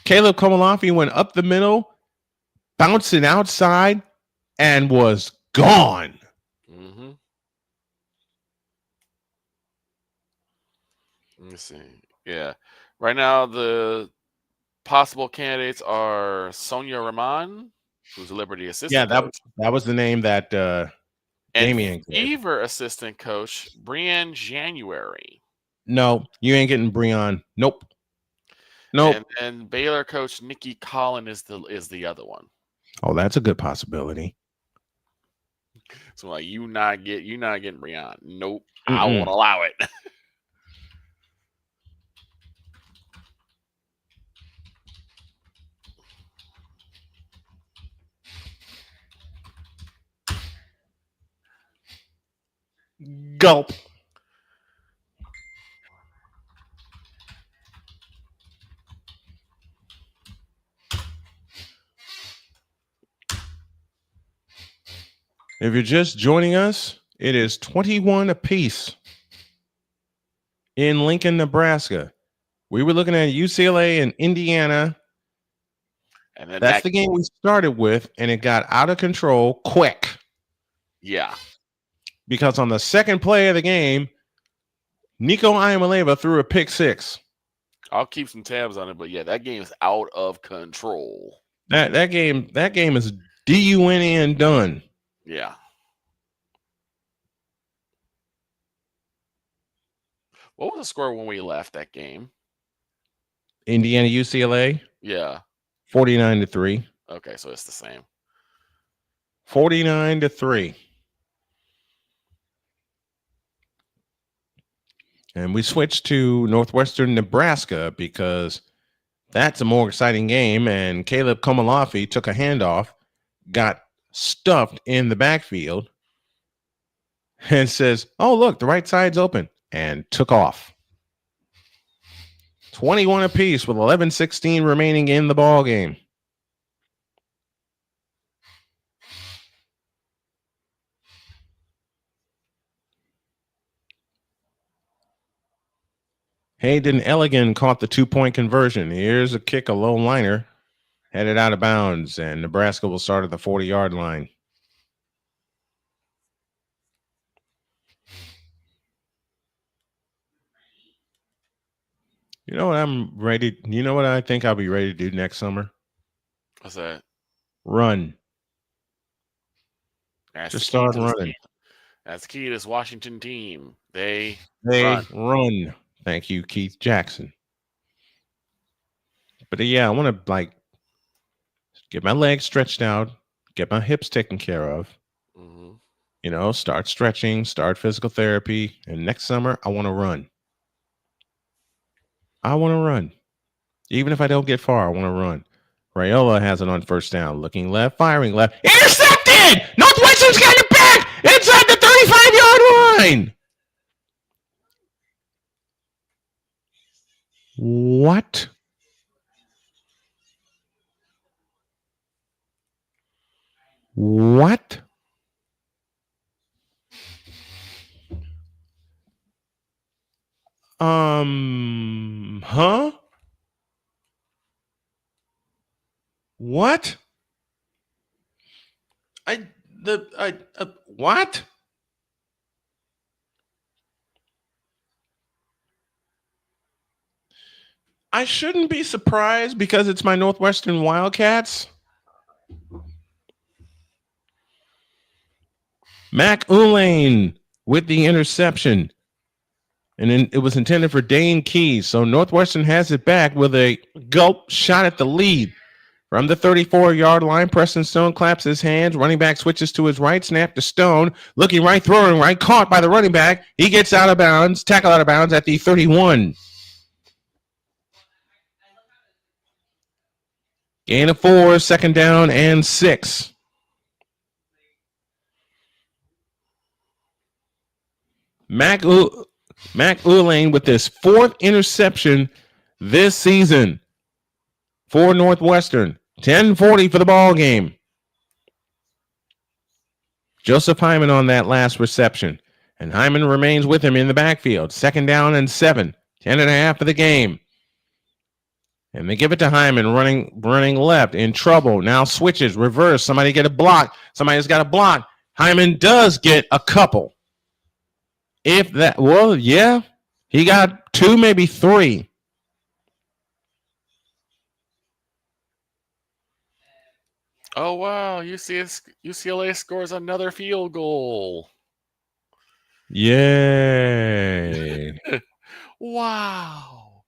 Caleb Komalafi went up the middle, bouncing outside, and was gone. Mm-hmm. Let me see. Yeah. Right now, the possible candidates are Sonia Rahman, who's a Liberty assistant coach. That was the name that Damien And gave. Fever assistant coach, Brian January. No, you ain't getting Breon. Nope. And Baylor coach Nikki Collin is the other one. Oh, that's a good possibility. So like you're not getting Breon. Nope. I won't allow it. Gulp. If you're just joining us, it is 21 apiece in Lincoln, Nebraska. We were looking at UCLA and Indiana. And then that's the game we started with, and it got out of control quick. Yeah. Because on the second play of the game, Nico Iamaleva threw a pick six. I'll keep some tabs on it, but yeah, that game is out of control. That game is DUN done. Yeah. What was the score when we left that game? Indiana UCLA? Yeah. 49-3. Okay, so it's the same. 49-3. And we switched to Northwestern Nebraska because that's a more exciting game. And Caleb Komalafi took a handoff, got stuffed in the backfield, and says, "Oh, look, the right side's open," and took off. 21 apiece with 11:16 remaining in the ball game. Hayden Elligan caught the 2-point conversion. Here's a kick, a low liner, headed out of bounds, and Nebraska will start at the 40-yard line. You know what I'm ready? You know what I think I'll be ready to do next summer? What's that? Run. That's just start running. That's key to this Washington team. They run. Thank you, Keith Jackson. But yeah, I want to get my legs stretched out, get my hips taken care of. Mm-hmm. You know, start stretching, start physical therapy, and next summer I want to run. I want to run. Even if I don't get far, I want to run. Raiola has it on first down, looking left, firing left. Intercepted! Northwestern's got it back inside the 35-yard line. What? What? Huh? What? What? I shouldn't be surprised because it's my Northwestern Wildcats. Mac Ulane with the interception. And then it was intended for Dane Keys. So Northwestern has it back with a gulp shot at the lead. From the 34-yard line, Preston Stone claps his hands. Running back switches to his right, snap to Stone. Looking right, throwing right, caught by the running back. He gets out of bounds, tackle out of bounds at the 31. Gain of 4, second down and 6. Mac Mac Ulane with his 4th interception this season for Northwestern. 10:40 for the ball game. Joseph Hyman on that last reception. And Hyman remains with him in the backfield. 2nd down and 7. 10.5 for the game. And they give it to Hyman running left in trouble. Now switches, reverse. Somebody get a block. Somebody's got a block. Hyman does get a couple. If that, well, yeah, he got 2, maybe 3. Oh, wow. UCLA scores another field goal. Yay. Wow.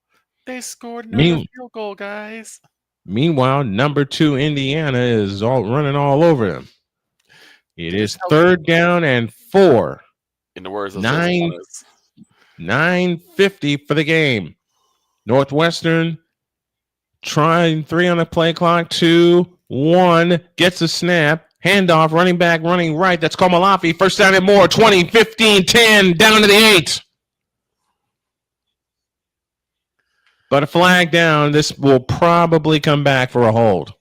They scored another field goal, guys. Meanwhile, number 2 Indiana is running all over them. It is 3rd down and 4. In the words of 9:50 for the game. Northwestern trying 3 on the play clock. 2, 1 gets a snap. Handoff, running back, running right. That's Komalafi. 1st down and more. 20, 15, 10, down to the 8. But a flag down. This will probably come back for a hold.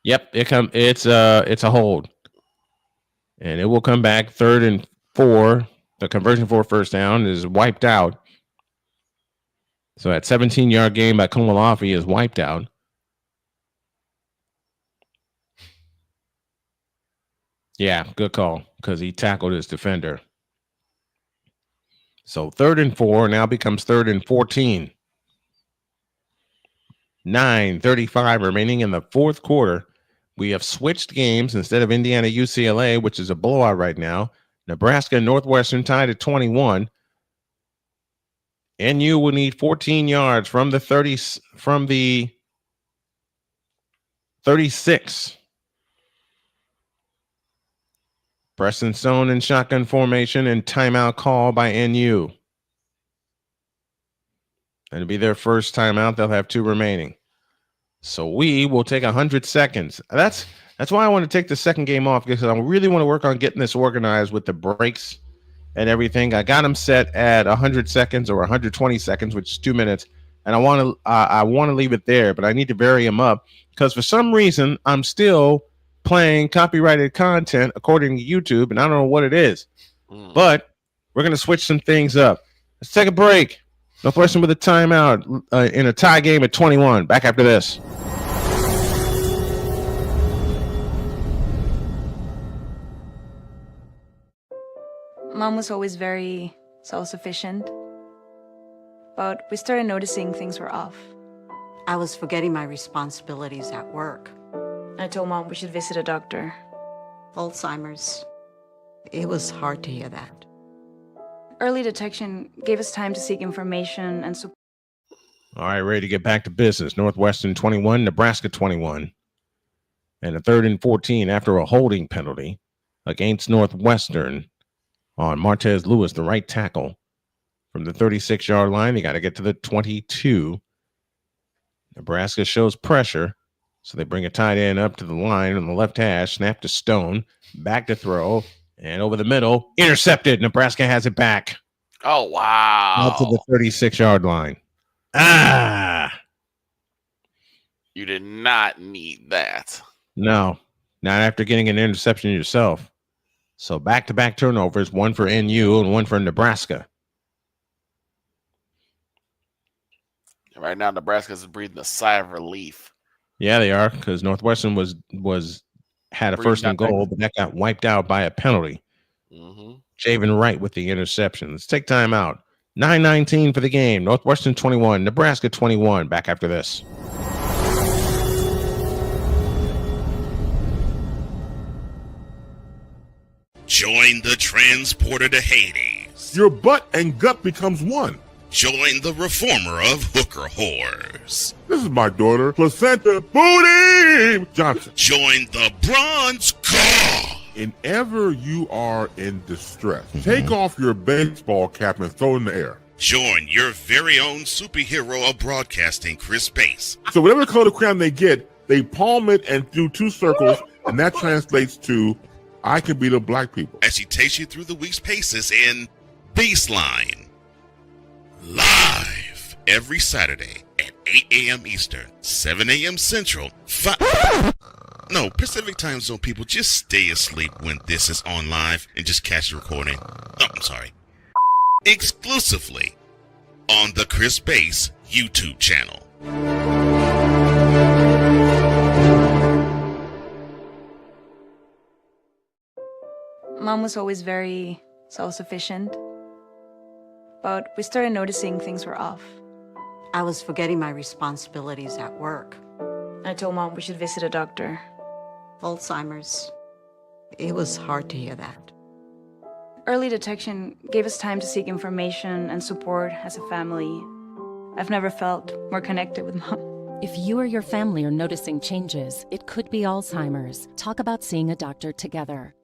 Yep, it's a hold. And it will come back 3rd and 4. The conversion for 1st down is wiped out. So that 17-yard gain by Komalafi is wiped out. Yeah, good call, because he tackled his defender. So 3rd and 4 now becomes 3rd and 14. 9:35 remaining in the 4th quarter. We have switched games. Instead of Indiana UCLA, which is a blowout right now, Nebraska and Northwestern tied at 21. NU will need 14 yards from the 36. Preston Stone in shotgun formation and timeout call by NU. It'll be their first timeout. They'll have 2 remaining. So we will take 100 seconds. That's why I want to take the second game off, because I really want to work on getting this organized with the breaks and everything. I got them set at 100 seconds or 120 seconds, which is 2 minutes. And I want to leave it there, but I need to vary them up because for some reason I'm still playing copyrighted content according to YouTube, and I don't know what it is. But we're going to switch some things up. Let's take a break. Northwestern with a timeout in a tie game at 21. Back after this. Mom was always very self-sufficient, but we started noticing things were off. I was forgetting my responsibilities at work. I told Mom we should visit a doctor. Alzheimer's. It was hard to hear that. Early detection gave us time to seek information and support. All right, ready to get back to business. Northwestern 21, Nebraska 21. And a 3rd and 14 after a holding penalty against Northwestern on Martez Lewis, the right tackle. From the 36-yard line, they got to get to the 22. Nebraska shows pressure, so they bring a tight end up to the line on the left hash, snap to Stone, back to throw, and over the middle, intercepted. Nebraska has it back. Oh, wow. Out to the 36-yard line. You did not need that. No, not after getting an interception yourself. So back-to-back turnovers, one for NU and one for Nebraska. Right now, Nebraska's breathing a sigh of relief. Yeah, they are, because Northwestern had a first and goal, but that got wiped out by a penalty. Javen Wright with the interception. Let's take time out. 9:19 for the game. Northwestern 21, Nebraska 21. Back after this. Join the transporter to Hades. Your butt and gut becomes one. Join the reformer of hooker whores. This is my daughter, Placenta Booty Johnson. Join the bronze car. Whenever you are in distress, take off your baseball cap and throw it in the air. Join your very own superhero of broadcasting, Chris Bass. So whatever color crayon they get, They palm it and do 2 circles, and that translates to I can beat up black people. As she takes you through the week's paces in Baseline. Live every Saturday at 8 a.m. Eastern, 7 a.m. Central, Pacific Time Zone people, just stay asleep when this is on live and just catch the recording. Oh, I'm sorry. Exclusively on the Chris Base YouTube channel. Mom was always very self-sufficient, but we started noticing things were off. I was forgetting my responsibilities at work. I told Mom we should visit a doctor. Alzheimer's. It was hard to hear that. Early detection gave us time to seek information and support as a family. I've never felt more connected with Mom. If you or your family are noticing changes, it could be Alzheimer's. Talk about seeing a doctor together.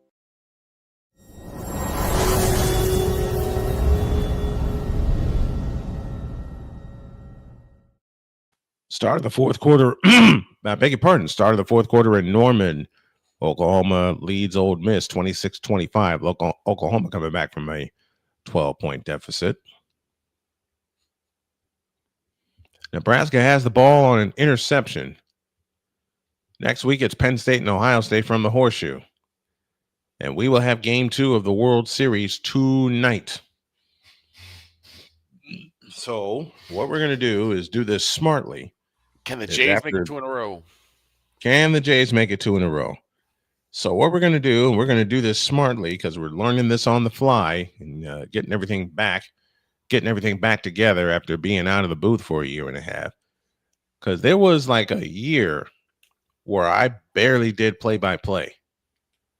Start of the fourth quarter. I beg your pardon. Start of the fourth quarter in Norman, Oklahoma leads Ole Miss 26-25. Oklahoma coming back from a 12-point deficit. Nebraska has the ball on an interception. Next week, it's Penn State and Ohio State from the Horseshoe. And we will have game 2 of the World Series tonight. So what we're going to do is do this smartly. Can the Jays make it 2 in a row? Can the Jays make it 2 in a row? So what we're going to do, and we're going to do this smartly because we're learning this on the fly and getting everything back together after being out of the booth for a year and a half. Because there was like a year where I barely did play-by-play.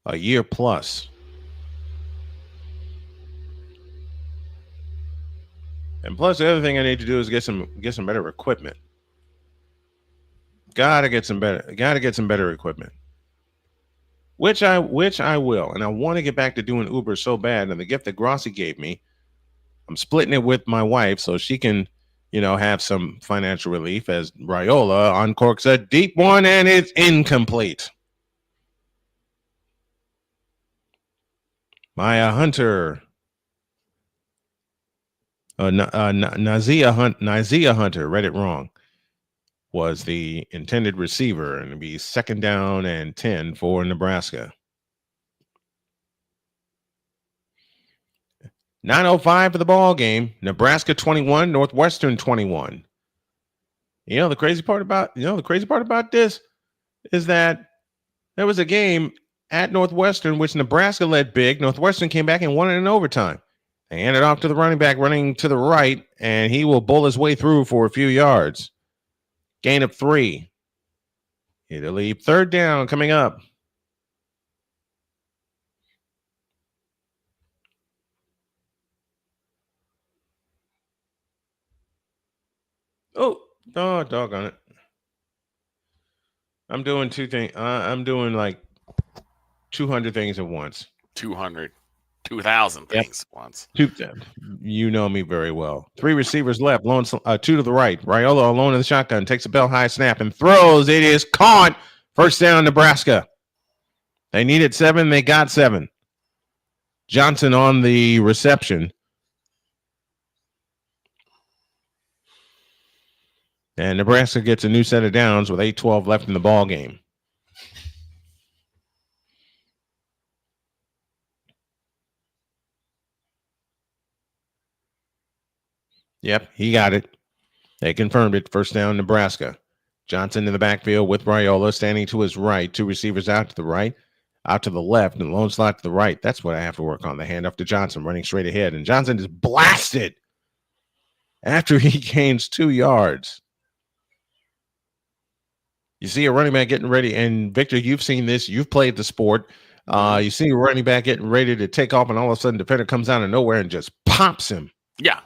A year plus. And plus, the other thing I need to do is get some better equipment. Gotta get some better equipment. Which I will. And I want to get back to doing Uber so bad. And the gift that Grossi gave me, I'm splitting it with my wife so she can, have some financial relief as Raiola uncorks a deep one and it's incomplete. Maya Hunter. Nazia Hunter, read it wrong, was the intended receiver, and it'd be 2nd down and 10 for Nebraska. 9:05 for the ball game. Nebraska 21, Northwestern 21. The crazy part about this is that there was a game at Northwestern which Nebraska led big. Northwestern came back and won it in overtime. They hand it off to the running back running to the right, and he will bull his way through for a few yards. Gain of 3. Italy, 3rd down coming up. Oh, doggone it. I'm doing 2 things. I'm doing like 200 things at once. 2,000 things at once. You know me very well. 3 receivers left. 2 to the right. Raiola alone in the shotgun. Takes a bell high snap and throws. It is caught. 1st down, Nebraska. They needed 7. They got 7. Johnson on the reception. And Nebraska gets a new set of downs with 8:12 left in the ball game. Yep, he got it. They confirmed it. 1st down, Nebraska. Johnson in the backfield with Raiola standing to his right. 2 receivers out to the right, out to the left, and lone slot to the right. That's what I have to work on. The handoff to Johnson running straight ahead. And Johnson is blasted after he gains 2 yards. You see a running back getting ready. And Victor, you've seen this. You've played the sport. You see a running back getting ready to take off, and all of a sudden, the defender comes out of nowhere and just pops him. Yeah.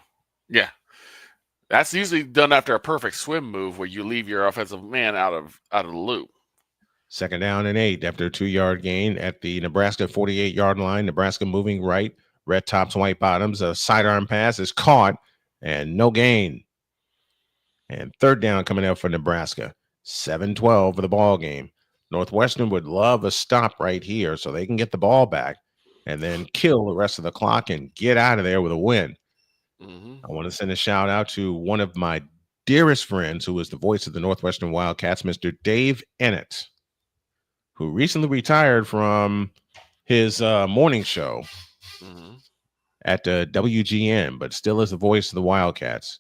That's usually done after a perfect swim move where you leave your offensive man out of the loop. 2nd down and 8 after a 2-yard gain at the Nebraska 48-yard line. Nebraska moving right. Red tops, white bottoms. A sidearm pass is caught and no gain. And 3rd down coming out for Nebraska. 7-12 for the ball game. Northwestern would love a stop right here so they can get the ball back and then kill the rest of the clock and get out of there with a win. I want to send a shout out to one of my dearest friends who is the voice of the Northwestern Wildcats, Mr. Dave Ennett, who recently retired from his morning show at WGN, but still is the voice of the Wildcats.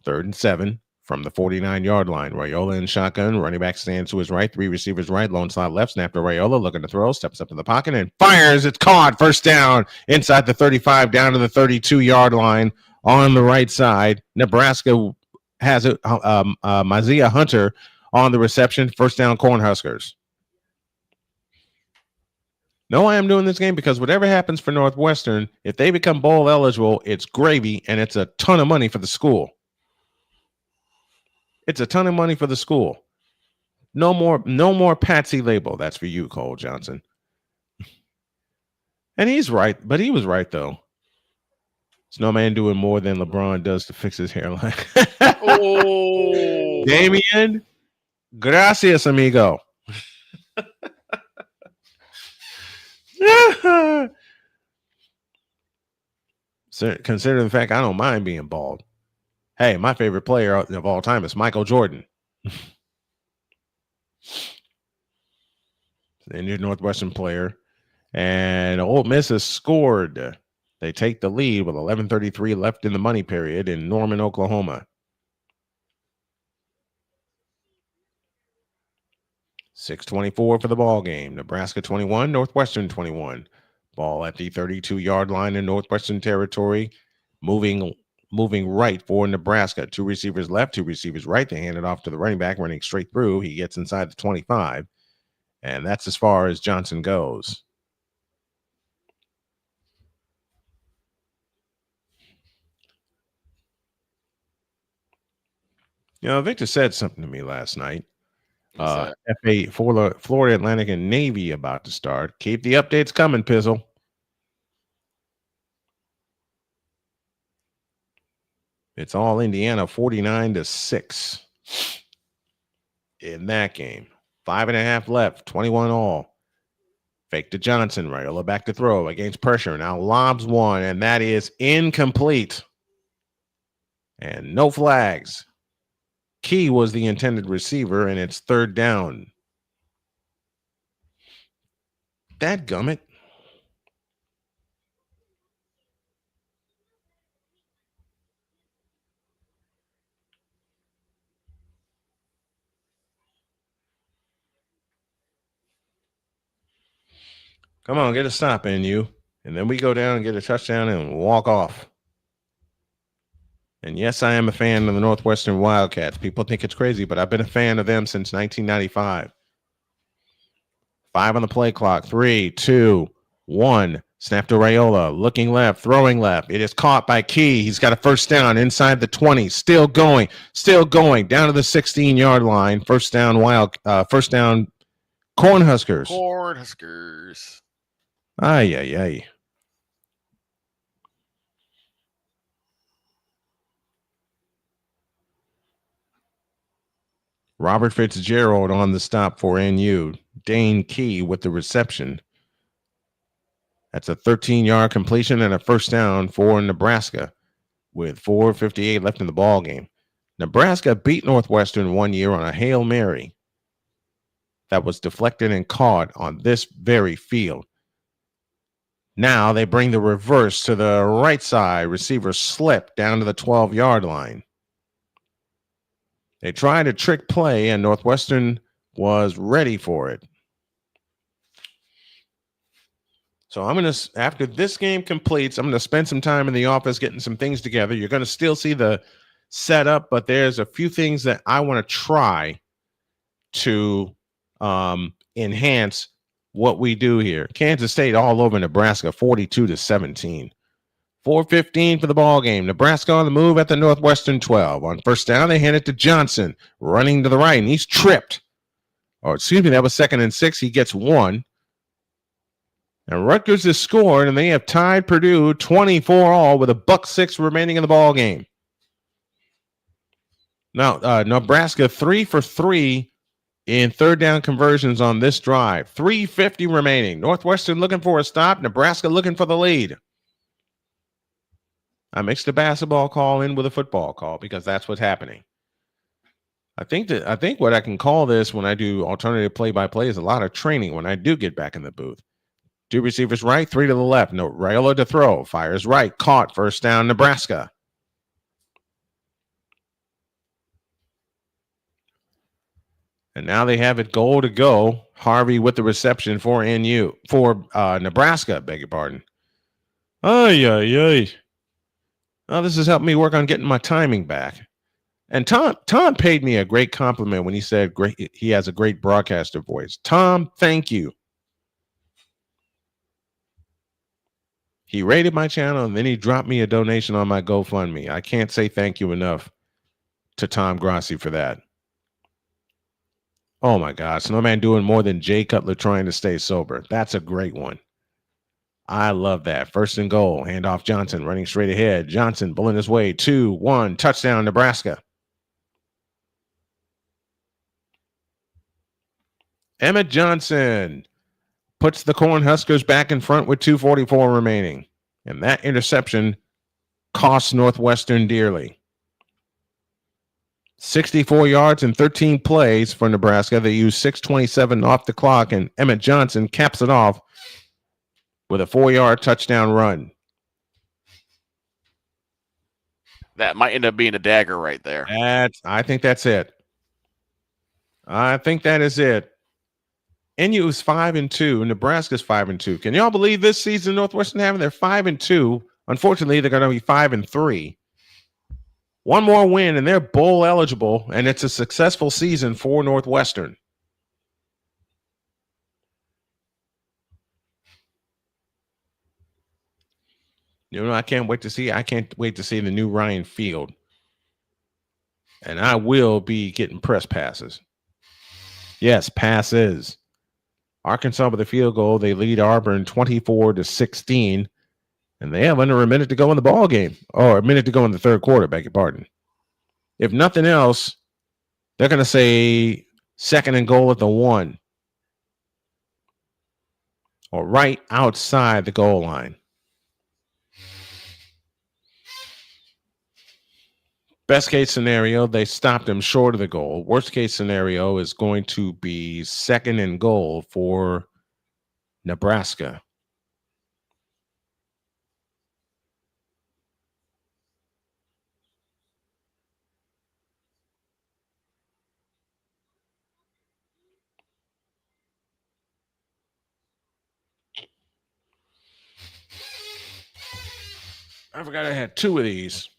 3rd and 7 from the 49-yard line. Raiola in shotgun. Running back stands to his right. 3 receivers right. Lone slot left. Snap to Raiola. Looking to throw. Steps up in the pocket and fires. It's caught. First down inside the 35 down to the 32-yard line on the right side. Nebraska has it. Mizaiah Hunter on the reception. First down, Cornhuskers. Know why I'm doing this game? Because whatever happens for Northwestern, if they become bowl eligible, it's gravy and it's a ton of money for the school. It's a ton of money for the school. No more Patsy label. That's for you, Cole Johnson. And he's right, but he was right though. Snowman doing more than LeBron does to fix his hairline. Oh, Damian, gracias, amigo. Considering the fact I don't mind being bald. Hey, my favorite player of all time is Michael Jordan. The Indian Northwestern player. And Ole Miss has scored. They take the lead with 11:33 left in the money period in Norman, Oklahoma. 6:24 for the ball game. Nebraska 21, Northwestern 21. Ball at the 32-yard line in Northwestern territory. Moving right for Nebraska. 2 receivers left, 2 receivers right. They hand it off to the running back, running straight through. He gets inside the 25, and that's as far as Johnson goes. You know, Victor said something to me last night. FA Florida Atlantic and Navy about to start. Keep the updates coming, Pizzle. It's all Indiana 49-6 in that game. 5.5 left, 21 all. Fake to Johnson, Raiola back to throw against pressure. Now lobs one, and that is incomplete. And no flags. Key was the intended receiver, and it's 3rd down. Dadgummit. Come on, get a stop in you. And then we go down and get a touchdown and walk off. And yes, I am a fan of the Northwestern Wildcats. People think it's crazy, but I've been a fan of them since 1995. 5 on the play clock. 3, 2, 1. Snap to Raiola. Looking left, throwing left. It is caught by Key. He's got a first down inside the 20. Still going down to the 16-yard line. First down Cornhuskers. Cornhuskers. Ay. Robert Fitzgerald on the stop for NU. Dane Key with the reception. That's a 13-yard completion and a first down for Nebraska with 4:58 left in the ball game. Nebraska beat Northwestern one year on a Hail Mary that was deflected and caught on this very field. Now they bring the reverse to the right side. Receiver slip down to the 12-yard line. They tried a trick play, and Northwestern was ready for it. So I'm going to, after this game completes, I'm going to spend some time in the office getting some things together. You're going to still see the setup, but there's a few things that I want to try to enhance what we do here. Kansas State all over Nebraska, 42-17. 4:15 for the ball game. Nebraska on the move at the Northwestern 12. On first down, they hand it to Johnson, running to the right, and he's tripped. That was 2nd and 6. He gets 1. And Rutgers has scored, and they have tied Purdue 24-all with $1.06 remaining in the ball game. Now, Nebraska 3 for 3 in third down conversions on this drive. 3:50 remaining. Northwestern looking for a stop. Nebraska looking for the lead. I mixed a basketball call in with a football call because that's what's happening. I think what I can call this when I do alternative play-by-play is a lot of training when I do get back in the booth. 2 receivers right, 3 to the left. No, Raiola to throw. Fires right. Caught. First down, Nebraska. And now they have it goal to go. Harvey with the reception for Nebraska, beg your pardon. Ay. Oh, this has helped me work on getting my timing back. And Tom paid me a great compliment when he said he has a great broadcaster voice. Tom, thank you. He rated my channel and then he dropped me a donation on my GoFundMe. I can't say thank you enough to Tom Grassi for that. Oh my God, Snowman doing more than Jay Cutler trying to stay sober. That's a great one. I love that. First and goal. Handoff Johnson running straight ahead. Johnson pulling his way. 2-1. Touchdown, Nebraska. Emmett Johnson puts the Cornhuskers back in front with 2:44 remaining. And that interception costs Northwestern dearly. 64 yards and 13 plays for Nebraska. They use 6:27 off the clock, and Emmett Johnson caps it off with a 4-yard touchdown run. That might end up being a dagger right there. I think that's it. I think that is it. NU is 5-2. Nebraska's 5-2. Can y'all believe this season Northwestern having their 5-2? Unfortunately, they're going to be 5-3. One more win, and they're bowl eligible, and it's a successful season for Northwestern. You know, I can't wait to see the new Ryan Field. And I will be getting press passes. Yes, passes. Arkansas with a field goal. They lead Auburn 24-16. And they have under a minute to go in the ball game. Or a minute to go in the third quarter, beg your pardon. If nothing else, they're going to say second and goal at the 1. Or right outside the goal line. Best case scenario, they stopped him short of the goal. Worst case scenario is going to be second and goal for Nebraska. I forgot I had 2 of these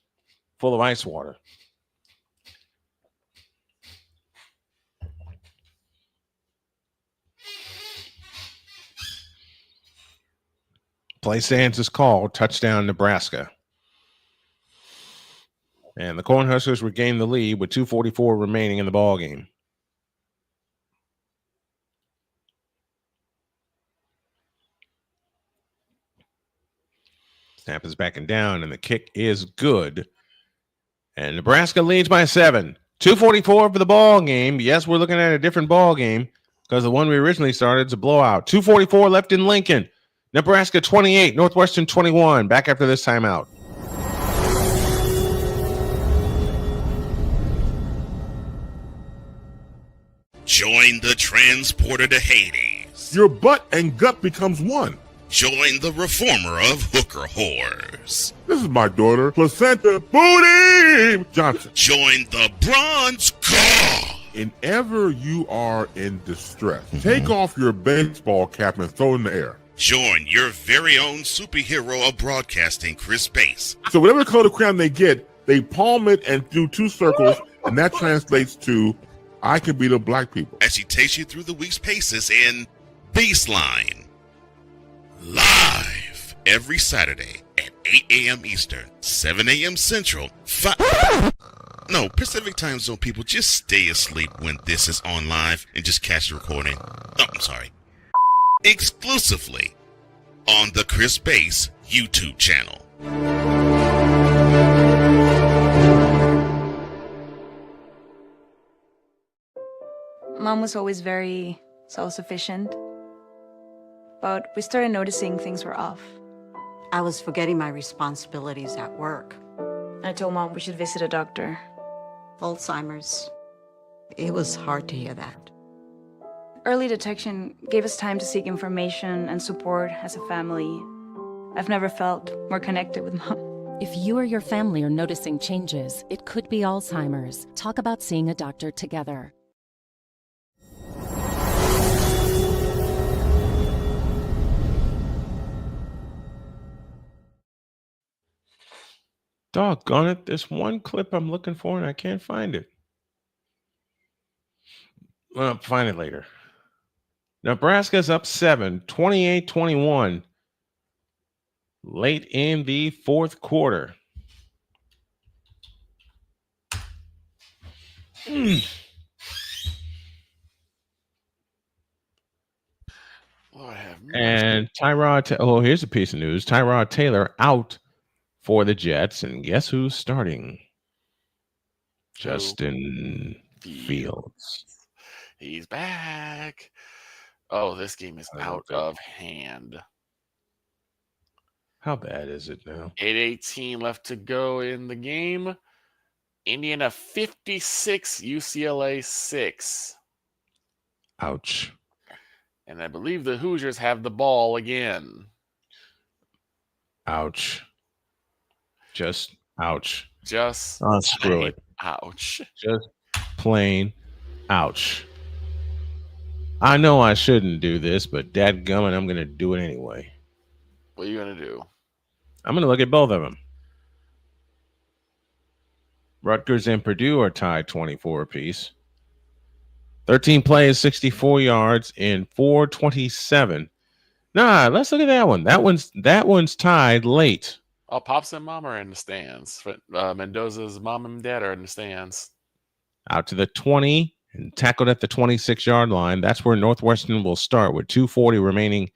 full of ice water. Play stands is called. Touchdown, Nebraska. And the Cornhuskers regain the lead with 2:44 remaining in the ball game. Snap is backing down, and the kick is good. And Nebraska leads by 7. 2:44 for the ball game. Yes, we're looking at a different ball game because the one we originally started is a blowout. 2:44 left in Lincoln. Nebraska 28, Northwestern 21. Back after this timeout. Join the transporter to Hades. Your butt and gut becomes one. Join the reformer of hooker whores. This is my daughter, Placenta Booty Johnson. Join the bronze car. Whenever you are in distress, take off your baseball cap and throw it in the air. Join your very own superhero of broadcasting, Chris Bass. So whatever color crayon they get, they palm it and do 2 circles, and that translates to, I can beat up black people. As he takes you through the week's paces in Baseline. Live every Saturday at 8 a.m. Eastern, 7 a.m. Central, Pacific Time Zone people, just stay asleep when this is on live and just catch the recording. Oh, I'm sorry. Exclusively on the Chris Bass YouTube channel. Mom was always very self-sufficient, but we started noticing things were off. I was forgetting my responsibilities at work. I told Mom we should visit a doctor. Alzheimer's. It was hard to hear that. Early detection gave us time to seek information and support as a family. I've never felt more connected with Mom. If you or your family are noticing changes, it could be Alzheimer's. Talk about seeing a doctor together. Doggone it. There's one clip I'm looking for and I can't find it. Well, I'll find it later. Nebraska's up 7, 28-21. Late in the fourth quarter. And Tyrod, here's a piece of news. Tyrod Taylor out for the Jets. And guess who's starting? Justin Fields. He's back. Oh, this game is out of hand. How bad is it now? 8:18 left to go in the game. Indiana 56, UCLA 6. Ouch. And I believe the Hoosiers have the ball again. Ouch. Just ouch. Just screw it. Ouch. Just plain ouch. I know I shouldn't do this, but dadgummit, I'm going to do it anyway. What are you going to do? I'm going to look at both of them. Rutgers and Purdue are tied 24 apiece. 13 plays, 64 yards in 4:27. Nah, let's look at that one. That one's tied late. Oh, Pops and Mom are in the stands. Mendoza's mom and dad are in the stands. Out to the 20 and tackled at the 26-yard line. That's where Northwestern will start with 2:40 remaining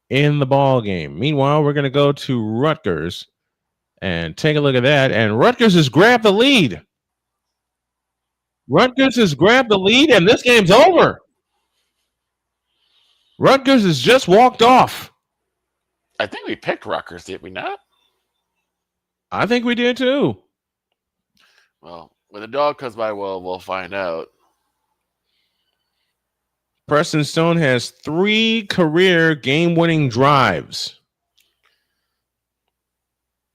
in the ball game. Meanwhile, we're going to go to Rutgers and take a look at that. And Rutgers has grabbed the lead. Rutgers has grabbed the lead, and this game's over. Rutgers has just walked off. I think we picked Rutgers, did we not? I think we did too. Well, when the dog comes by, we'll find out. Preston Stone has 3 career game-winning drives.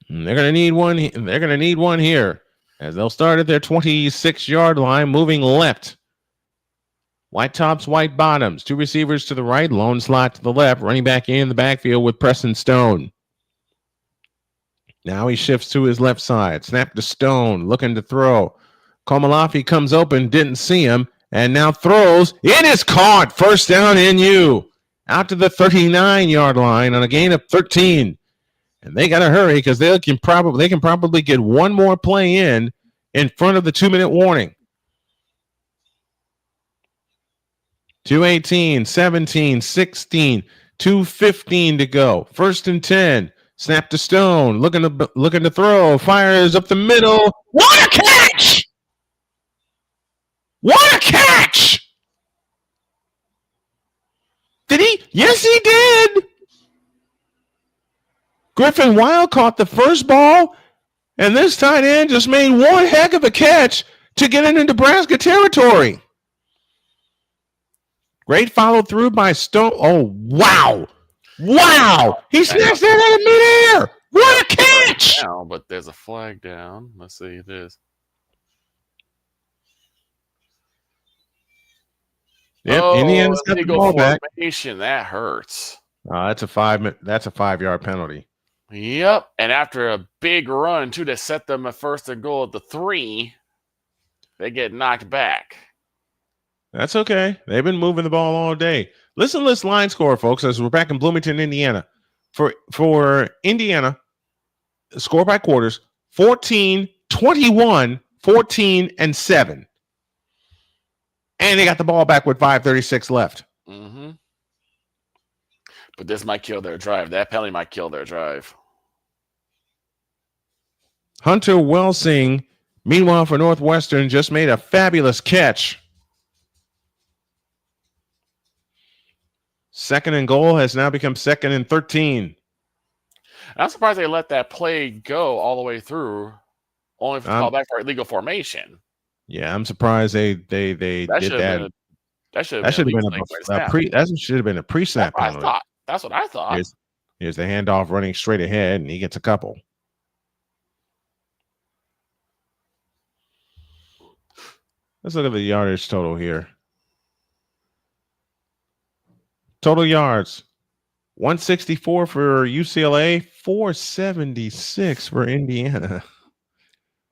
And they're going to need one. They're going to need one here, as they'll start at their 26-yard line, moving left. White tops, white bottoms. 2 receivers to the right, lone slot to the left. Running back in the backfield with Preston Stone. Now he shifts to his left side. Snap to Stone, looking to throw. Komalafi comes open, didn't see him, and now throws. It is caught. First down NU. Out to the 39-yard line on a gain of 13. And they got to hurry because they can probably get one more play in front of the 2-minute warning. 2:18, 17, 16, 2:15 to go. 1st and 10. Snap to Stone, looking to throw, fires up the middle. What a catch! What a catch! Did he? Yes, he did. Griffin Wild caught the first ball, and this tight end just made one heck of a catch to get into Nebraska territory. Great follow through by Stone. Oh, wow. Wow! He snatched that out of midair! What a catch! Now, but there's a flag down. Let's see this. Yep, Indiana's got the ball back. Formation. That hurts. That's a 5-yard penalty. Yep, and after a big run too to set them a 1st and goal at the 3, they get knocked back. That's okay. They've been moving the ball all day. Listen to this line score, folks, as we're back in Bloomington, Indiana. For Indiana, score by quarters, 14, 21, 14, and 7. And they got the ball back with 5:36 left. Mm-hmm. But this might kill their drive. That penalty might kill their drive. Hunter Welsing, meanwhile for Northwestern, just made a fabulous catch. Second and goal has now become 2nd and 13. I'm surprised they let that play go all the way through, only to call back for illegal formation. Yeah, I'm surprised they did that. That should have been a pre-snap penalty. That's what I thought. Here's the handoff running straight ahead, and he gets a couple. Let's look at the yardage total here. Total yards, 164 for UCLA, 476 for Indiana.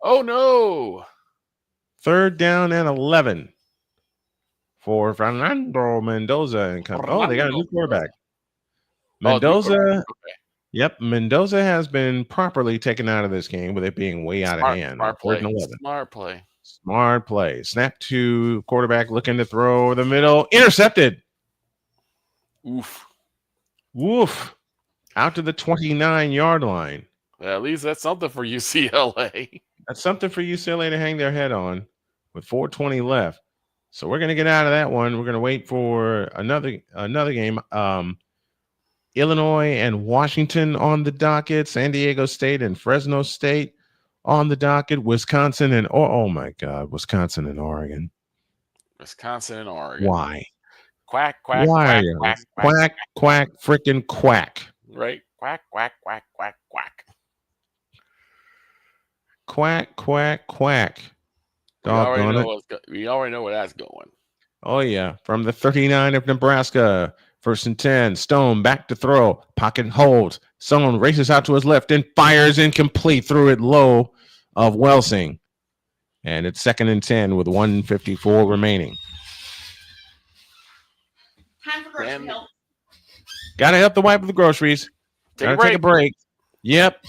Oh, no. 3rd down and 11 for Fernando Mendoza and company. Oh, they got a new quarterback. Mendoza. Yep, Mendoza has been properly taken out of this game with it being way out of hand. Smart play. Snap to quarterback looking to throw the middle. Intercepted. Woof. Out to the 29-yard line. Well, at least that's something for UCLA. That's something for UCLA to hang their head on with 4:20 left. So we're going to get out of that one. We're going to wait for another game. Illinois and Washington on the docket. San Diego State and Fresno State on the docket. Wisconsin and Wisconsin and Oregon. Why? Quack, quack, Why? quack, quack, Quack, freaking quack. Right? Quack, quack, quack, quack, quack. Quack, quack, quack. We already know where that's going. Oh, yeah. From the 39 of Nebraska. 1st and 10. Stone back to throw. Pocket holds. Stone races out to his left and fires incomplete through it low of Welsing. And it's 2nd and 10 with 1:54 remaining. Time for grocery help. Gotta help the wife with the groceries. Take a break. Yep.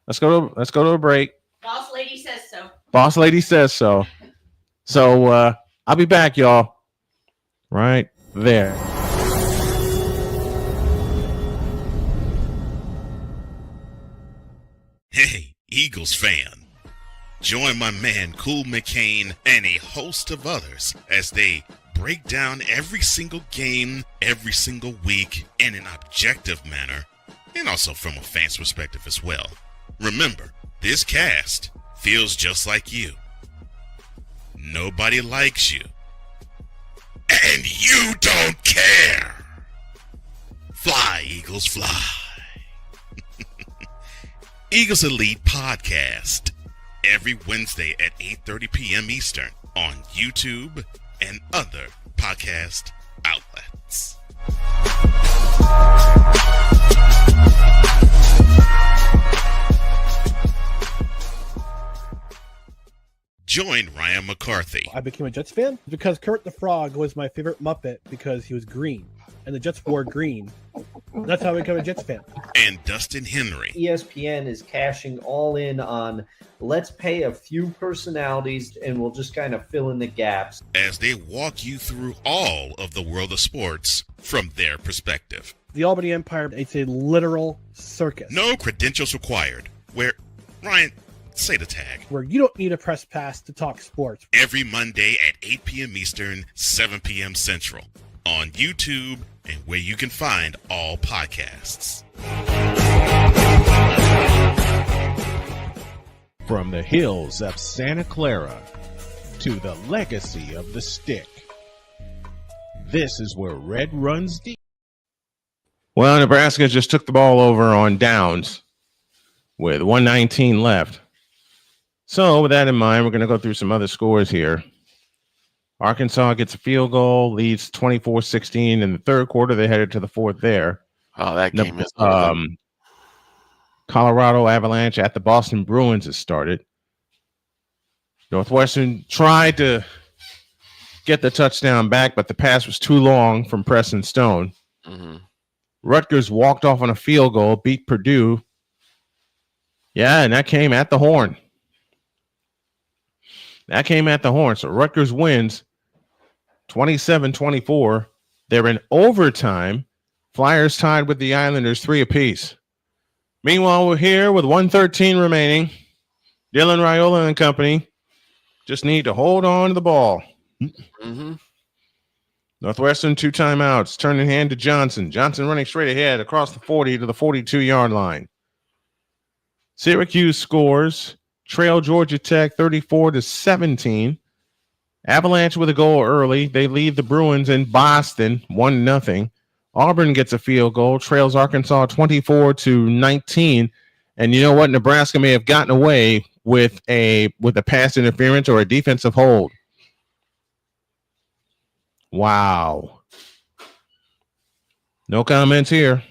Let's go to a break. Boss lady says so. Boss lady says so. So I'll be back, y'all. Right there. Hey, Eagles fan. Join my man Cool McCain and a host of others as they break down every single game, every single week in an objective manner, and also from a fan's perspective as well. Remember, this cast feels just like you. Nobody likes you. And you don't care. Fly, Eagles, fly. Eagles Elite Podcast. Every Wednesday at 8:30 p.m. Eastern on YouTube and other podcast outlets. Join Ryan McCarthy. I became a Jets fan because Kurt the Frog was my favorite Muppet because he was green, and the Jets wore green. That's how I became a Jets fan. And Dustin Henry. ESPN is cashing all in on let's pay a few personalities and we'll just kind of fill in the gaps. As they walk you through all of the world of sports from their perspective. The Albany Empire, it's a literal circus. No credentials required. Where, Ryan, say the tag. Where you don't need a press pass to talk sports. Every Monday at 8 p.m. Eastern, 7 p.m. Central. On YouTube and where you can find all podcasts. From the hills of Santa Clara to the legacy of the stick, this is where red runs deep. Well, Nebraska just took the ball over on downs with 1:19 left. So with that in mind, we're going to go through some other scores here. Arkansas gets a field goal, leads 24-16 in the third quarter. They headed to the fourth there. Oh, that game is Colorado Avalanche at the Boston Bruins has started. Northwestern tried to get the touchdown back, but the pass was too long from Preston Stone. Mm-hmm. Rutgers walked off on a field goal, beat Purdue. Yeah, and that came at the horn. So Rutgers wins 27-24. They're in overtime. Flyers tied with the Islanders 3 apiece. Meanwhile, we're here with 1:13 remaining. Dylan Raiola and company just need to hold on to the ball. Mm-hmm. Northwestern 2 timeouts. Turning hand to Johnson. Johnson running straight ahead across the 40 to the 42-yard line. Syracuse scores. Trail Georgia Tech 34-17. Avalanche with a goal early. They lead the Bruins in Boston 1-0. Auburn gets a field goal. Trails Arkansas 24-19. And you know what? Nebraska may have gotten away with a pass interference or a defensive hold. Wow. No comments here.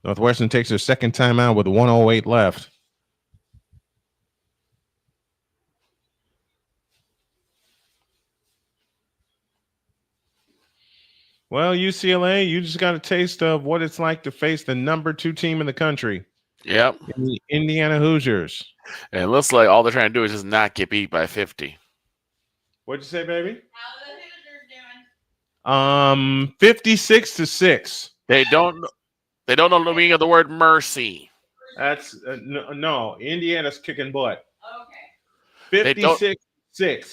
Northwestern takes their second timeout with 1:08 left. Well, UCLA, you just got a taste of what it's like to face the number 2 team in the country. Yep. The Indiana Hoosiers. And it looks like all they're trying to do is just not get beat by 50. What'd you say, baby? How are the Hoosiers doing? 56-6. They don't know the meaning of the word mercy. That's no. Indiana's kicking butt. Okay. 56-6. That's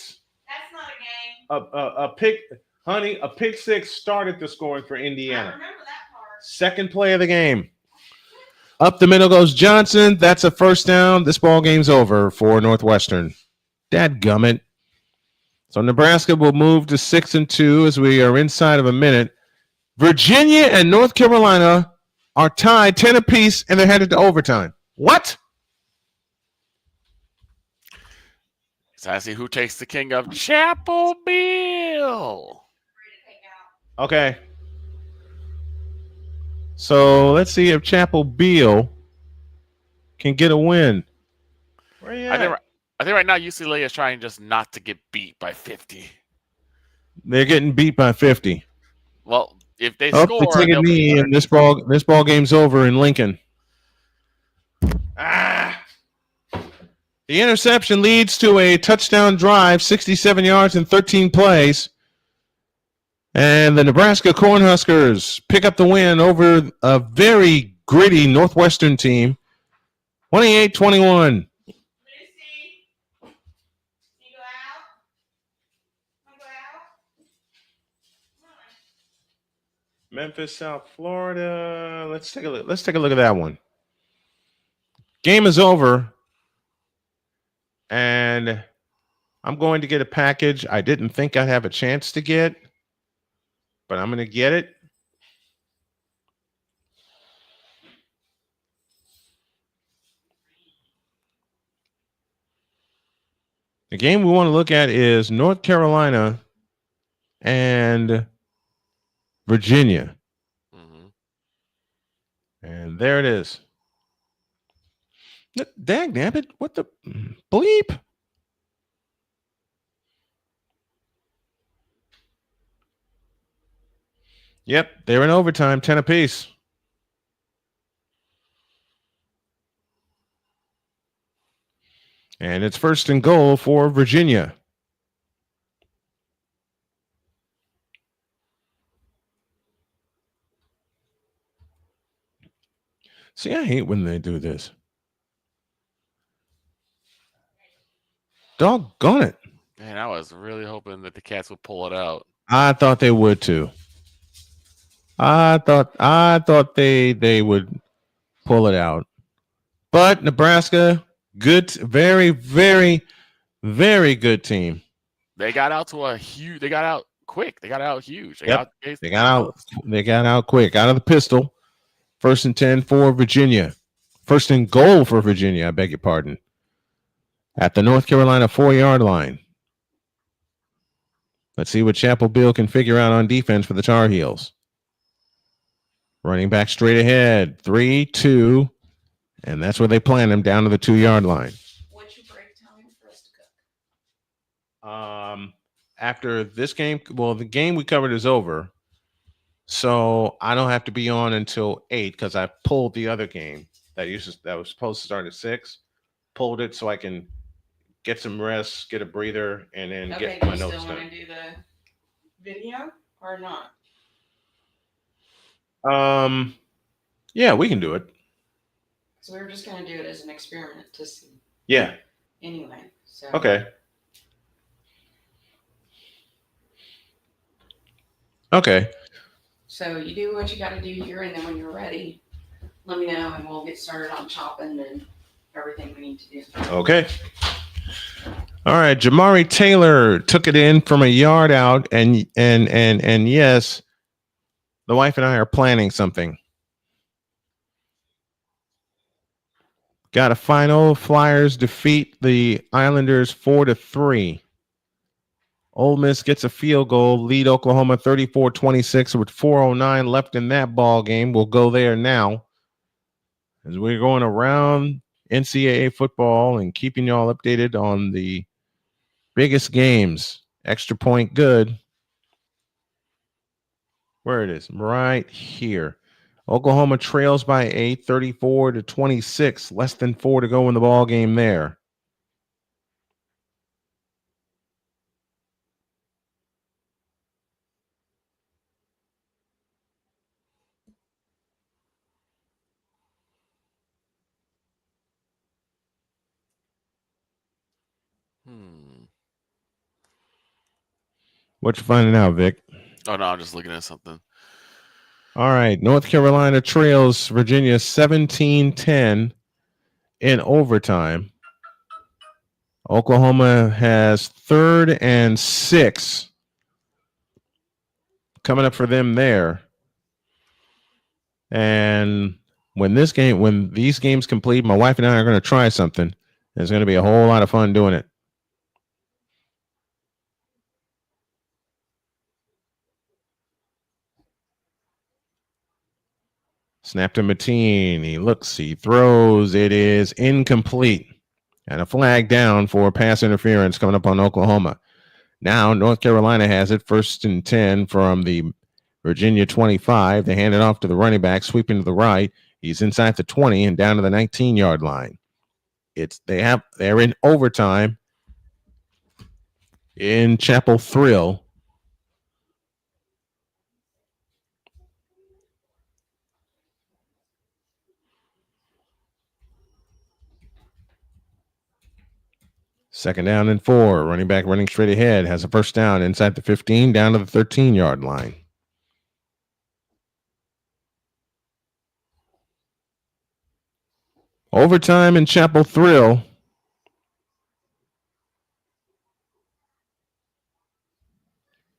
not a game. A pick, honey. A pick six started the scoring for Indiana. I remember that part. Second play of the game. Up the middle goes Johnson. That's a first down. This ball game's over for Northwestern. Dadgummit. So Nebraska will move to 6-2 as we are inside of a minute. Virginia and North Carolina are tied 10 apiece, and they're headed to overtime. What? So I see who takes the king of Chapel Bill. Okay. So let's see if Chapel Beal can get a win. Where you at? I think right now UCLA is trying just not to get beat by 50. They're getting beat by 50. Well, if they They score, take a knee, and this ball game's over in Lincoln. The interception leads to a touchdown drive, 67 yards and 13 plays. And the Nebraska Cornhuskers pick up the win over a very gritty Northwestern team, 28-21. Memphis, South Florida. Let's take a look. Let's take a look at that one. Game is over. And I'm going to get a package I didn't think I'd have a chance to get, but I'm going to get it. The game we want to look at is North Carolina and Virginia. And there it is. Dang nabbit, what the bleep? Yep, they're in overtime, 10 apiece. And it's first and goal for Virginia. See, I hate when they do this. Doggone it. Man, I was really hoping that the Cats would pull it out. I thought they would too. I thought they would pull it out. But Nebraska, good, very, very, very good team. They got out they got out quick. They got out huge. They got out quick. Out of the pistol. First and 10 for Virginia. First and goal for Virginia, I beg your pardon. At the North Carolina 4-yard line. Let's see what Chapel Bill can figure out on defense for the Tar Heels. Running back straight ahead. 3-2. And that's where they plant him, down to the 2-yard line. What's your break time for us to cook? After this game, well, the game we covered is over. So I don't have to be on until 8 because I pulled the other game that was supposed to start at 6. Pulled it so I can get some rest, get a breather, and then get my notes done. Do you still want to do the video or not? Yeah, we can do it. So we were just going to do it as an experiment to see. Yeah. Anyway, so. Okay. Okay. So you do what you got to do here, and then when you're ready, let me know, and we'll get started on chopping and everything we need to do. Okay. All right. Jamari Taylor took it in from a yard out, and yes, the wife and I are planning something. Got a final. Flyers defeat the Islanders 4-3. Ole Miss gets a field goal, lead Oklahoma 34-26 with 4:09 left in that ball game. We'll go there now as we're going around NCAA football and keeping y'all updated on the biggest games. Extra point good. Where it is, right here. Oklahoma trails by 8, 34-26. Less than 4 to go in the ball game there. What you finding out, Vic? Oh no, I'm just looking at something. All right. North Carolina trails Virginia 17-10 in overtime. Oklahoma has 3rd and 6 coming up for them there. And when these games complete, my wife and I are going to try something. There's going to be a whole lot of fun doing it. Snap to Mateen. He looks, he throws. It is incomplete. And a flag down for pass interference coming up on Oklahoma. Now North Carolina has it 1st and 10 from the Virginia 25. They hand it off to the running back, sweeping to the right. He's inside the 20 and down to the 19-yard line. They're in overtime in Chapel Thrill. Second down and 4. Running back running straight ahead. Has a first down inside the 15, down to the 13-yard line. Overtime in Chapel Thrill.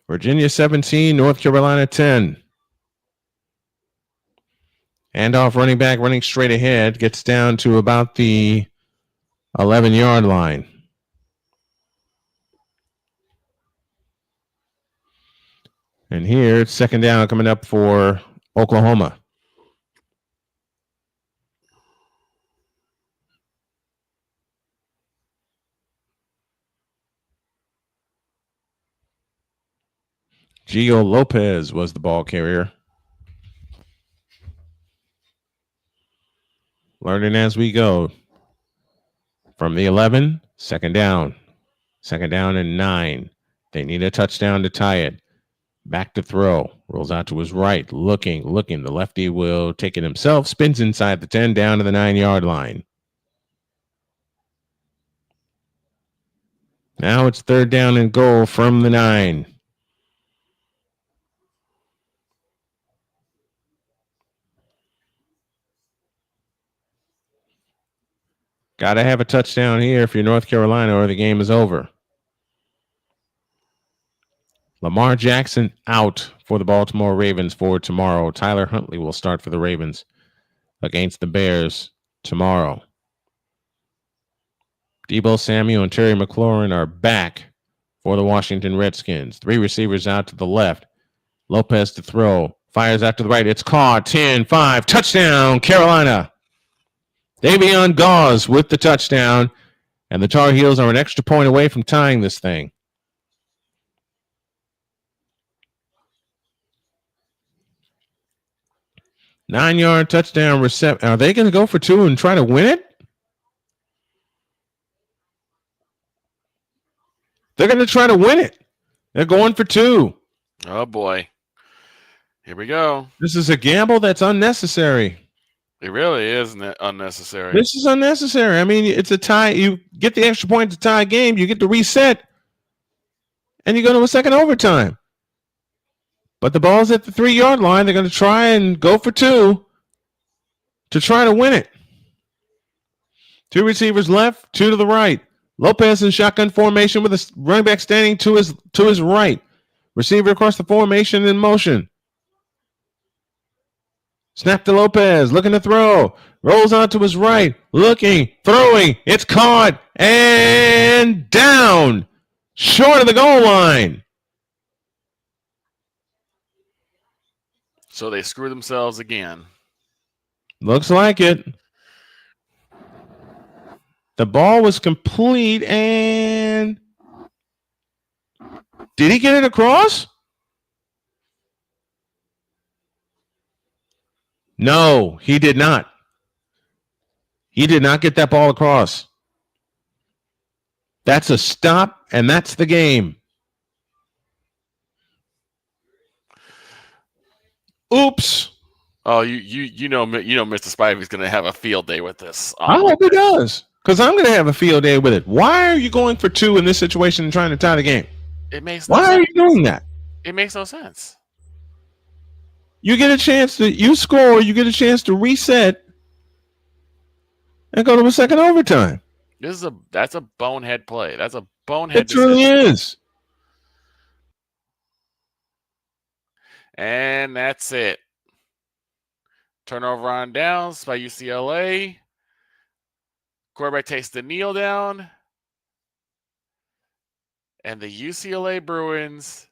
Virginia 17, North Carolina 10. Handoff running back running straight ahead. Gets down to about the 11-yard line. And here, it's second down coming up for Oklahoma. Gio Lopez was the ball carrier. Learning as we go. From the 11, second down. Second down and 9. They need a touchdown to tie it. Back to throw. Rolls out to his right. Looking. The lefty will take it himself. Spins inside the 10, down to the 9-yard line. Now it's third down and goal from the 9. Got to have a touchdown here if you're North Carolina or the game is over. Lamar Jackson out for the Baltimore Ravens for tomorrow. Tyler Huntley will start for the Ravens against the Bears tomorrow. Deebo Samuel and Terry McLaurin are back for the Washington Redskins. 3 receivers out to the left. Lopez to throw. Fires out to the right. It's caught. 10-5. Touchdown, Carolina. Davion Gauze with the touchdown. And the Tar Heels are an extra point away from tying this thing. Nine-yard touchdown reception. Are they going to go for 2 and try to win it? They're going to try to win it. They're going for 2. Oh, boy. Here we go. This is a gamble that's unnecessary. It really is unnecessary. This is unnecessary. I mean, it's a tie. You get the extra point to tie a game. You get to reset. And you go to a second overtime. But the ball's at the 3-yard line. They're going to try and go for 2 to try to win it. 2 receivers left, 2 to the right. Lopez in shotgun formation with a running back standing to his right. Receiver across the formation in motion. Snap to Lopez, looking to throw. Rolls on to his right, looking, throwing. It's caught and down. Short of the goal line. So they screw themselves again. Looks like it. The ball was complete, and did he get it across? No, he did not. He did not get that ball across. That's a stop, and that's the game. Oops. Oh, you know Mr. Spivey's going to have a field day with this. I hope he does, because I'm going to have a field day with it. Why are you going for 2 in this situation and trying to tie the game? It makes no Why sense. are you doing that? It makes no sense. You get a chance to you score, you get a chance to reset and go to a second overtime. That's a bonehead play. That's a bonehead It truly decision. is. And that's it. Turnover on downs by UCLA. Quarterback takes the kneel down. And the UCLA Bruins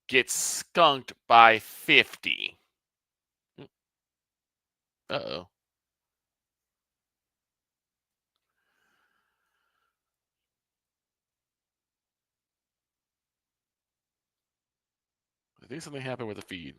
get skunked by 50. Uh-oh. I think something happened with the feed.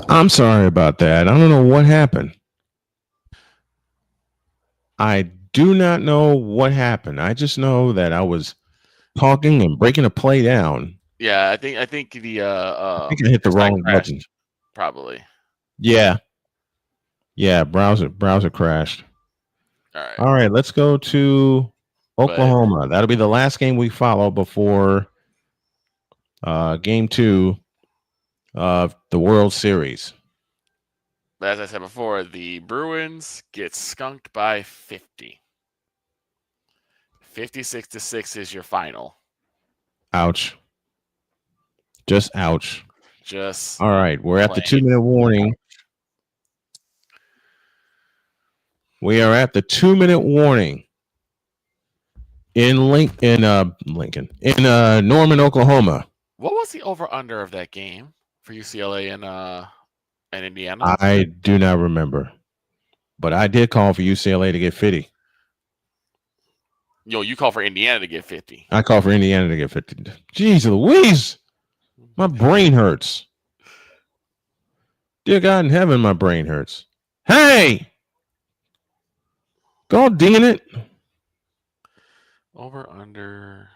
I'm sorry about that. I don't know what happened. I do not know what happened. I just know that I was talking and breaking a play down. Yeah, I think the I think I hit the wrong button. Probably. Yeah. Yeah, browser crashed. All right, let's go to Oklahoma. That'll be the last game we follow before game 2 of the World Series. But as I said before, the Bruins get skunked by 50. 56-6 is your final. Ouch. Just ouch. Just all right. We're at the 2-minute warning. We are at the 2-minute warning in Lincoln, in Norman, Oklahoma. What was the over/under of that game for UCLA and Indiana? I do not remember, but I did call for UCLA to get 50. You call for Indiana to get 50. I call for Indiana to get 50. Jeez Louise, my brain hurts. Dear God in heaven, my brain hurts. Hey, go ding it. Over/under.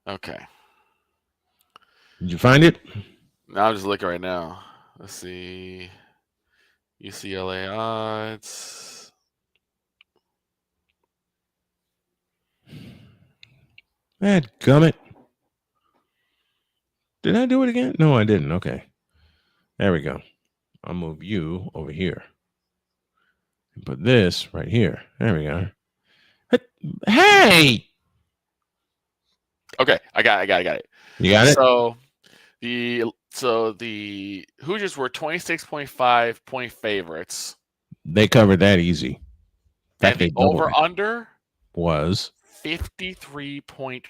Okay. Did you find it? Now I'm just looking right now. Let's see. UCLA odds. Mad gummit. Did I do it again? No, I didn't. Okay. There we go. I'll move you over here. And put this right here. There we go. Hey! Okay, I got it. You got it? So the Hoosiers were 26.5 point favorites. They covered that easy. And the over/under was 53.5.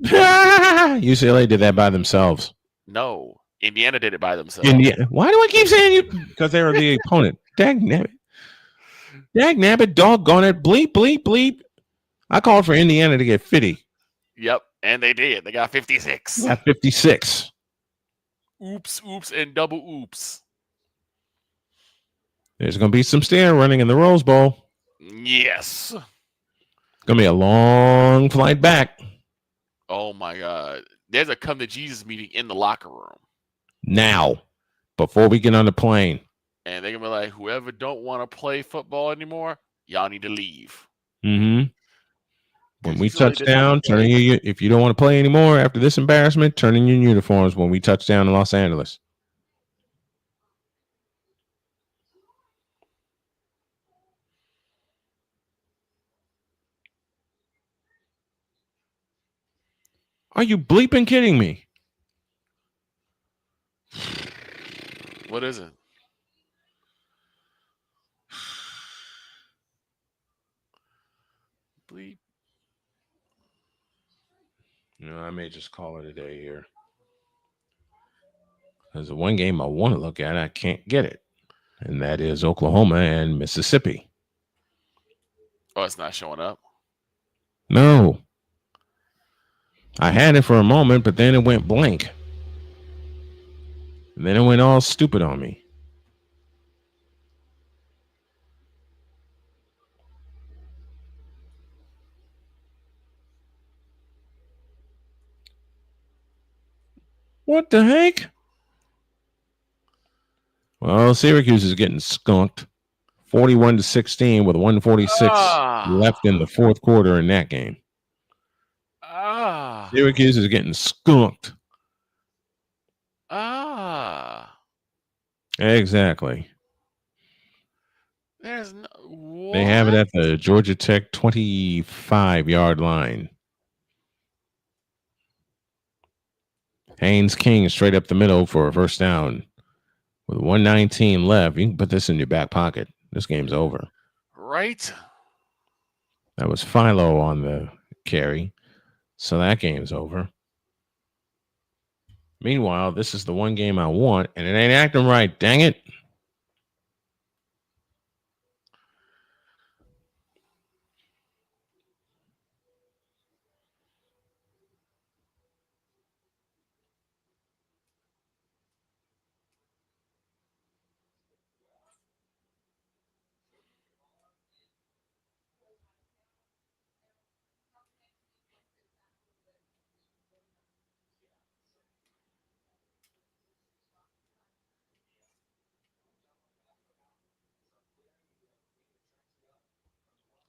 UCLA did that by themselves. No, Indiana did it by themselves. Why do I keep saying you? Because they were the opponent. Dag nabbit. Doggone it. Bleep, bleep, bleep. I called for Indiana to get 50. Yep, and they did. They got 56. Got 56. Oops, oops, and double oops. There's going to be some stair running in the Rose Bowl. Yes. It's going to be a long flight back. Oh, my God. There's a come to Jesus meeting in the locker room. Now, before we get on the plane. And they're going to be like, whoever don't want to play football anymore, y'all need to leave. Mm-hmm. When we touch down, if you don't want to play anymore after this embarrassment, turn in your uniforms when we touch down in Los Angeles. Are you bleeping kidding me? What is it? Bleep. I may just call it a day here. There's the one game I want to look at, I can't get it. And that is Oklahoma and Mississippi. Oh, it's not showing up? No. I had it for a moment, but then it went blank. And then it went all stupid on me. What the heck? Well, Syracuse is getting skunked. 41-16 with 146 left in the fourth quarter in that game. Syracuse is getting skunked. Exactly. There's no. What? They have it at the Georgia Tech 25-yard line. Haynes King straight up the middle for a first down. With 1:19 left, you can put this in your back pocket. This game's over. Right? That was Philo on the carry. So that game's over. Meanwhile, this is the one game I want, and it ain't acting right. Dang it.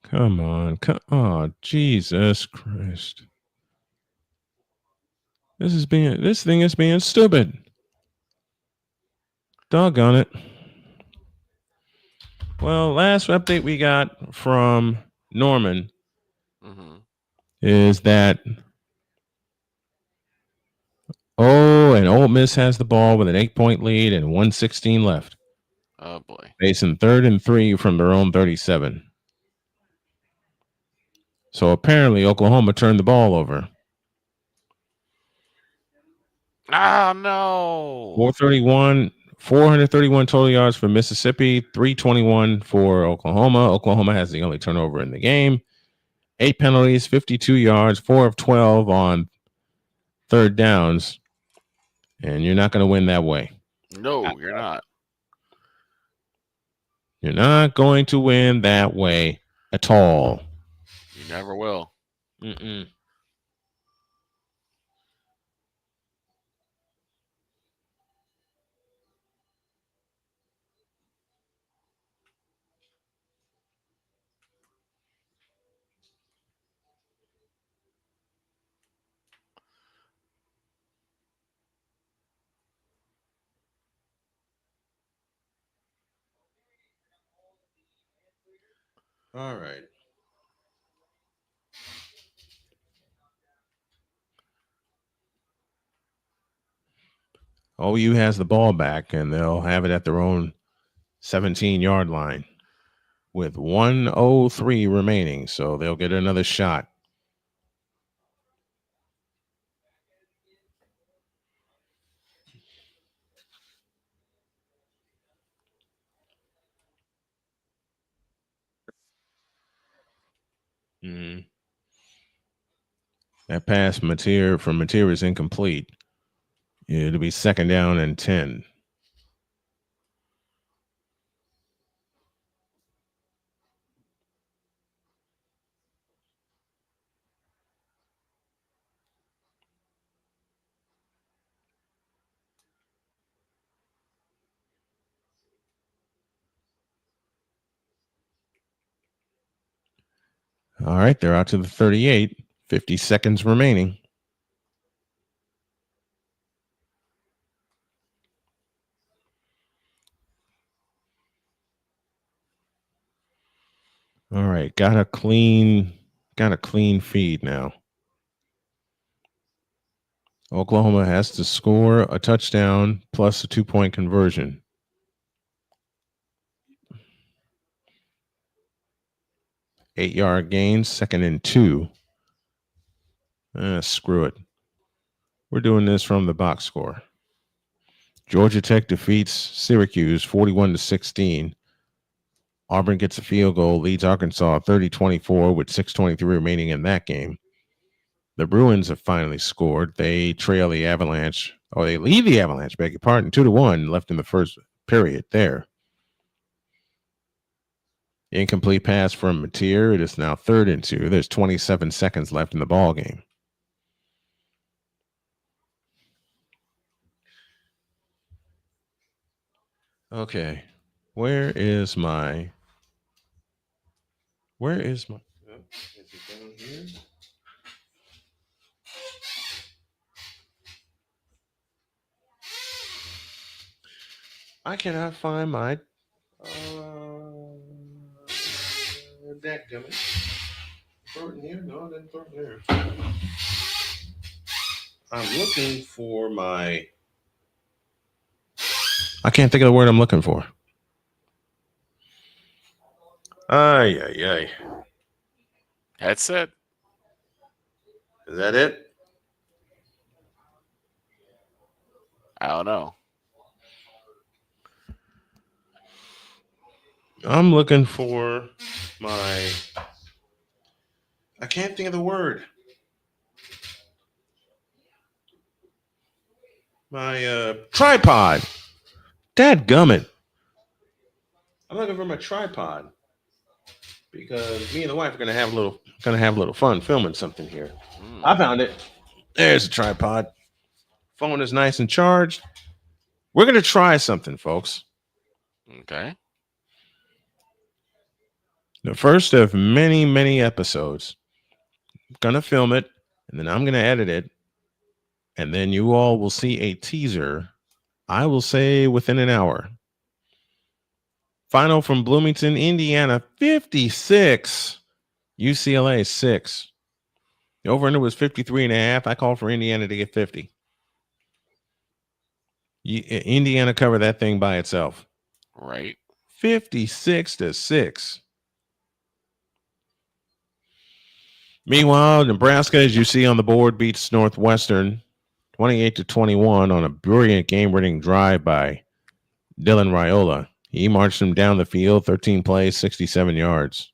Come on. Oh, Jesus Christ. This thing is being stupid. Doggone it. Well, last update we got from Norman is that and Ole Miss has the ball with an 8-point lead and 1:16 left. Oh boy. Facing 3rd and 3 from their own 37. So apparently Oklahoma turned the ball over. Oh no. 431 total yards for Mississippi, 321 for Oklahoma. Oklahoma has the only turnover in the game. 8 penalties, 52 yards, 4 of 12 on third downs. And you're not going to win that way. No, you're not. You're not going to win that way at all. You never will. Mm-mm. All right. OU has the ball back, and they'll have it at their own 17-yard line with 1:03 remaining, so they'll get another shot. Mm-hmm. That pass from Mateer is incomplete. It'll be 2nd down and 10. All right, they're out to the 38. 50 seconds remaining. All right, got a clean feed now. Oklahoma has to score a touchdown plus a 2-point conversion. Eight-yard gain, 2nd and 2. Screw it. We're doing this from the box score. Georgia Tech defeats Syracuse 41-16. Auburn gets a field goal, leads Arkansas 30-24 with 6:23 remaining in that game. The Bruins have finally scored. They trail the Avalanche, or they lead the Avalanche, beg your pardon, 2-1 left in the first period there. Incomplete pass from Mateer. It is now 3rd and 2. There's 27 seconds left in the ball game. Okay. Where is my oh, is it down here? I cannot find my dadgummit. Throw it in here? No, I didn't throw it in there. I'm looking for my I can't think of the word I'm looking for. Ay. Headset? Is that it? I don't know. I'm looking for my I can't think of the word. My tripod. Dadgummit. I'm looking for my tripod because me and the wife are gonna have a little fun filming something here. I found it. There's a tripod. Phone is nice and charged. We're gonna try something, folks. Okay. The first of many, many episodes. I'm gonna film it, and then I'm gonna edit it, and then you all will see a teaser. I will say within an hour. Final from Bloomington, Indiana, 56. UCLA 6. The over-under was 53.5. I called for Indiana to get 50. Indiana covered that thing by itself. Right. 56-6. Meanwhile, Nebraska, as you see on the board, beats Northwestern 28-21 on a brilliant game-winning drive by Dylan Raiola. He marched them down the field, 13 plays, 67 yards.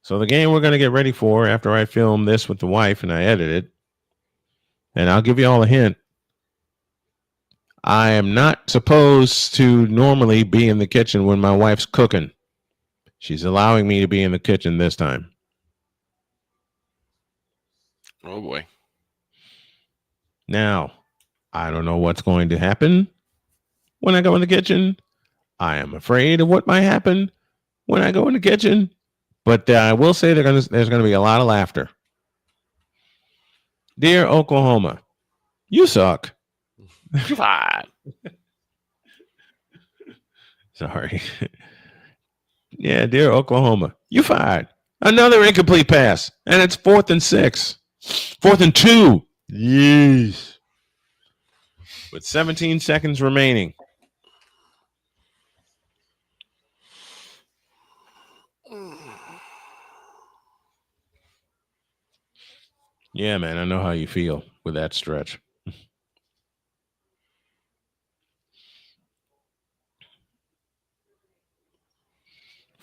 So the game we're going to get ready for after I film this with the wife and I edit it, and I'll give you all a hint. I am not supposed to normally be in the kitchen when my wife's cooking. She's allowing me to be in the kitchen this time. Oh, boy. Now, I don't know what's going to happen when I go in the kitchen. I am afraid of what might happen when I go in the kitchen. But I will say there's going to be a lot of laughter. Dear Oklahoma, you suck. Fine. Sorry. Yeah, dear Oklahoma, you fired. Another incomplete pass, and it's 4th and 6. 4th and 2. Yes. With 17 seconds remaining. Yeah, man, I know how you feel with that stretch.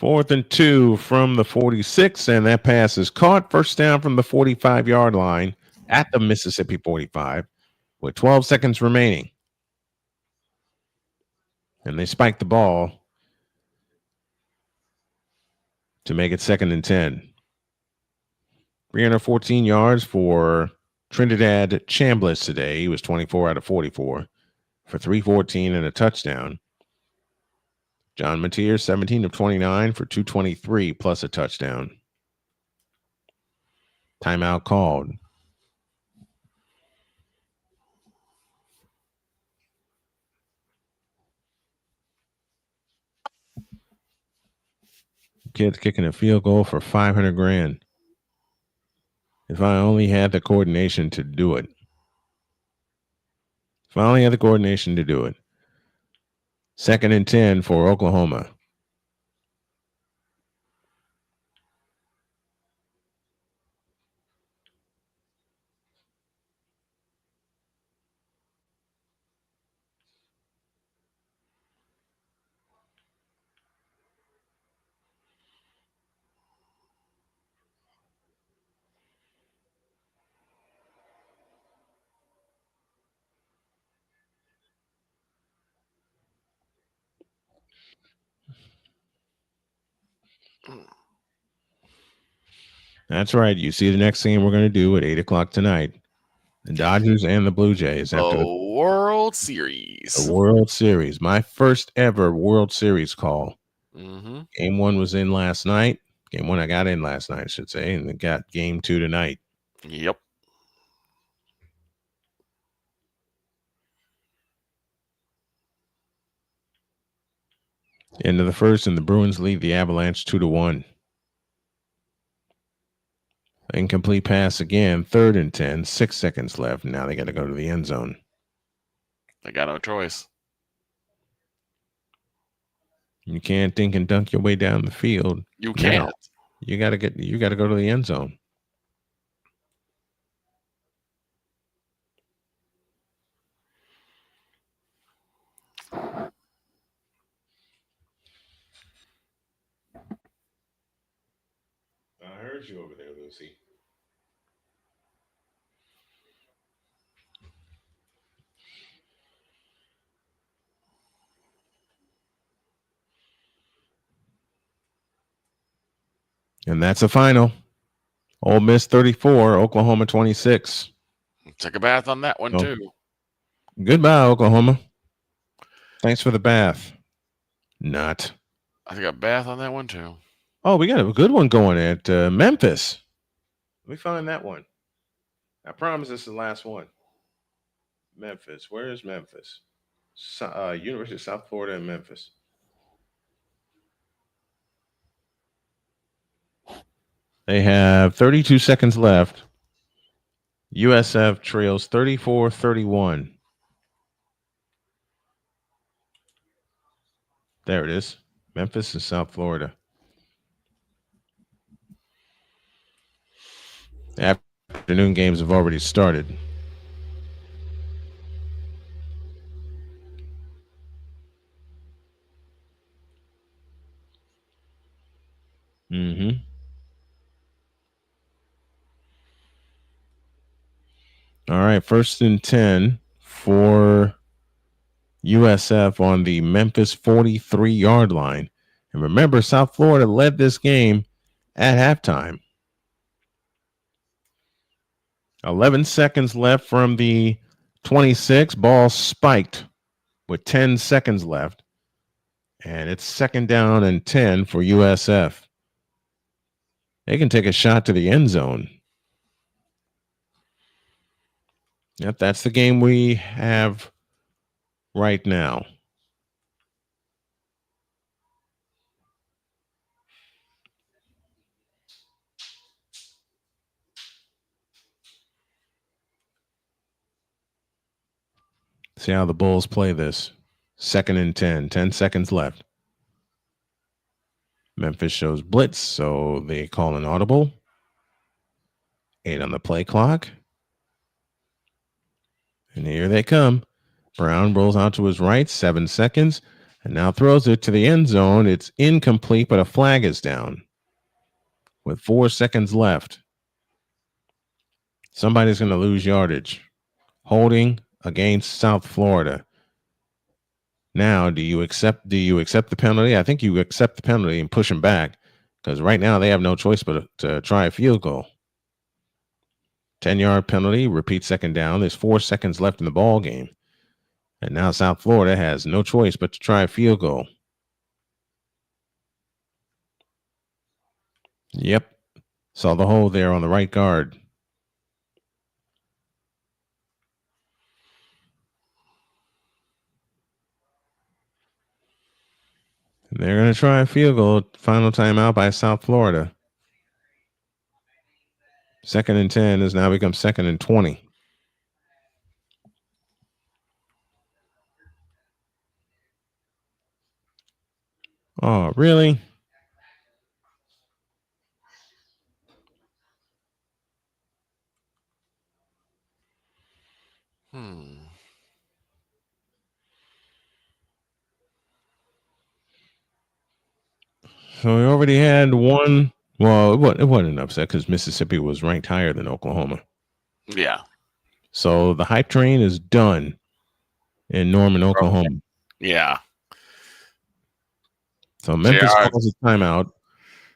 4th and 2 from the 46, and that pass is caught. First down from the 45-yard line at the Mississippi 45 with 12 seconds remaining. And they spike the ball to make it 2nd and 10. 314 yards for Trinidad Chambliss today. He was 24 out of 44 for 314 and a touchdown. John Mateer, 17 of 29 for 223 plus a touchdown. Timeout called. Kid's kicking a field goal for $500,000. If I only had the coordination to do it. If I only had the coordination to do it. 2nd and 10 for Oklahoma. That's right. You see the next game we're going to do at 8 o'clock tonight. The Dodgers and the Blue Jays after the World Series. The World Series. My first ever World Series call. Mm-hmm. Game 1 was in last night. Game 1 I got in last night, I should say, and then got game 2 tonight. Yep. End of the first, and the Bruins lead the Avalanche 2-1. Incomplete pass again, 3rd and 10, 6 seconds left. Now they got to go to the end zone. They got no choice. You can't dink and dunk your way down the field. You can't. Now, you got to go to the end zone. I heard you over there, Lucy. And that's a final. Ole Miss 34, Oklahoma 26. Take a bath on that one, too. Goodbye, Oklahoma. Thanks for the bath. Not. I think a bath on that one, too. Oh, we got a good one going at Memphis. Let me find that one. I promise this is the last one. Memphis. Where is Memphis? University of South Florida and Memphis. They have 32 seconds left. USF trails 34-31. There it is. Memphis and South Florida. Afternoon games have already started. Mm-hmm. All right, 1st and 10 for USF on the Memphis 43-yard line. And remember, South Florida led this game at halftime. 11 seconds left from the 26. Ball spiked with 10 seconds left. And it's 2nd down and 10 for USF. They can take a shot to the end zone. Yep, that's the game we have right now. See how the Bulls play this. 2nd and 10, 10 seconds left. Memphis shows blitz, so they call an audible. 8 on the play clock. And here they come. Brown rolls out to his right, 7 seconds. And now throws it to the end zone. It's incomplete, but a flag is down with 4 seconds left. Somebody's going to lose yardage. Holding against South Florida. Now, do you accept the penalty? I think you accept the penalty and push them back, because right now they have no choice but to try a field goal. 10-yard penalty, repeat second down. There's 4 seconds left in the ball game. And now South Florida has no choice but to try a field goal. Yep. Saw the hole there on the right guard. And they're going to try a field goal. Final timeout by South Florida. 2nd and 10 has now become 2nd and 20. Oh, really? So we already had one. Well, it wasn't an upset because Mississippi was ranked higher than Oklahoma. Yeah. So the hype train is done in Norman, Oklahoma. Yeah. So Memphis calls a timeout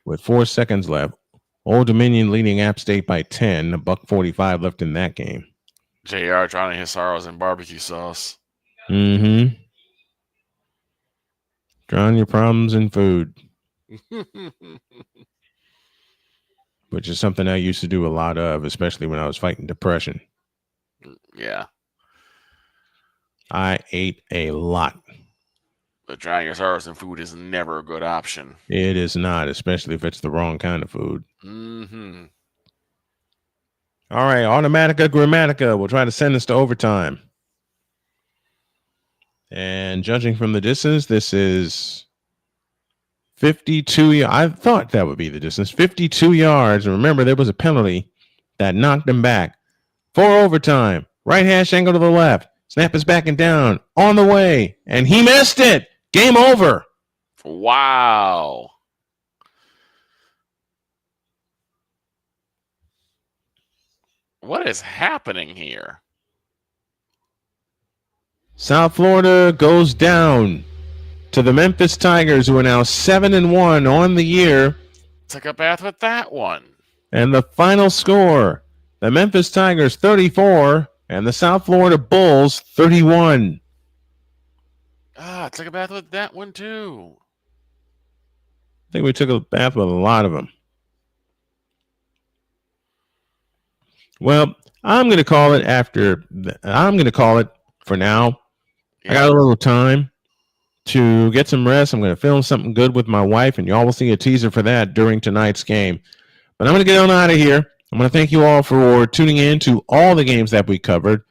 with 4 seconds left. Old Dominion leading App State by 10. $1:45 left in that game. JR drowning his sorrows in barbecue sauce. Mm-hmm. Drown your problems in food. Which is something I used to do a lot of, especially when I was fighting depression. Yeah. I ate a lot. But drowning your sorrows in food is never a good option. It is not, especially if it's the wrong kind of food. Mm-hmm. All right, Automatica Grammatica. We'll try to send this to overtime. And judging from the distance, this is 52. I thought that would be the distance. 52 yards. And remember, there was a penalty that knocked him back. For overtime. Right hash angle to the left. Snap is backing down. On the way. And he missed it. Game over. Wow. What is happening here? South Florida goes down to the Memphis Tigers, who are now 7-1 on the year. Took a bath with that one. And the final score, the Memphis Tigers 34 and the South Florida Bulls 31. Took a bath with that one too. I think we took a bath with a lot of them. Well, I'm going to call it for now. Yeah. I got a little time to get some rest. I'm going to film something good with my wife, and y'all will see a teaser for that during tonight's game. But I'm going to get on out of here. I'm going to thank you all for tuning in to all the games that we covered.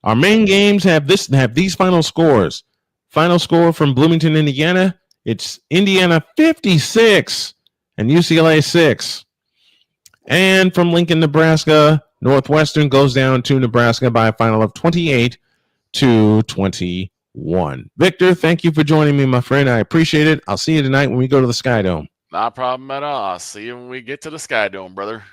Our main games have these final scores. Final score from Bloomington, Indiana. It's Indiana 56 and UCLA 6. And from Lincoln, Nebraska, Northwestern goes down to Nebraska by a final of 28-21. Victor, thank you for joining me, my friend. I appreciate it. I'll see you tonight when we go to the Sky Dome. Not a problem at all. I'll see you when we get to the Sky Dome, brother.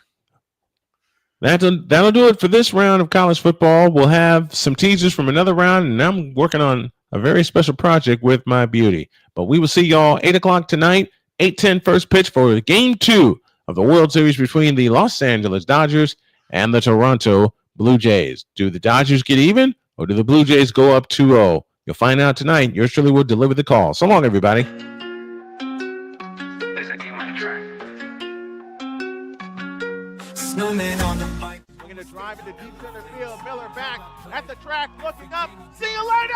That'll do it for this round of college football. We'll have some teasers from another round, and I'm working on a very special project with my beauty. But we will see y'all 8 o'clock tonight, 8:10 first pitch for Game 2 of the World Series between the Los Angeles Dodgers and the Toronto Blue Jays. Do the Dodgers get even, or do the Blue Jays go up 2-0? You'll find out tonight. Yours truly will deliver the call. So long, everybody. Snowman on the mic. We're going to drive into deep center field. Miller back at the track, looking up. See you later!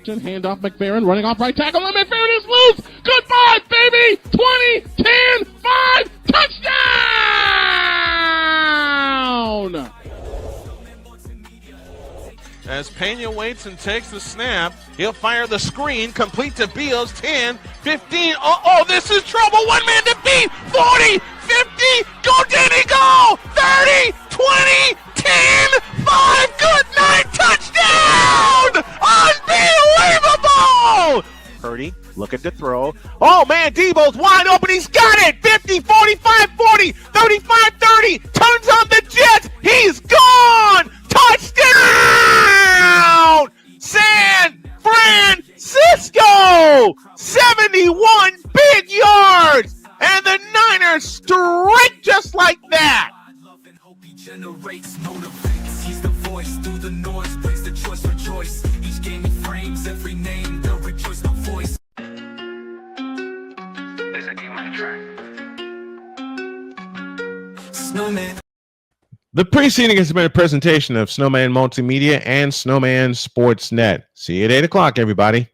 Handoff McFerrin, running off right tackle, and McFerrin is loose! Goodbye, baby! 20, 10, 5, touchdown! As Pena waits and takes the snap, he'll fire the screen, complete to Beals, 10, 15, this is trouble, one man to beat, 40, 50, go Denny, go, 30, 20, 10, 5, good night, touchdown! Unbelievable! Purdy looking to throw. Oh, man, Debo's wide open. He's got it. 50, 45, 40, 35, 30. Turns on the Jets. He's gone. Touchdown! San Francisco! 71 big yards. And the Niners strike just like that. Generates, motivates. He's the voice through the noise, brings the choice, rejoice. Each game he frames, every name, they'll rejoice, no voice. There's a game on the track. Snowman. The preceding has been a presentation of Snowman Multimedia and Snowman Sportsnet. See you at 8 o'clock, everybody.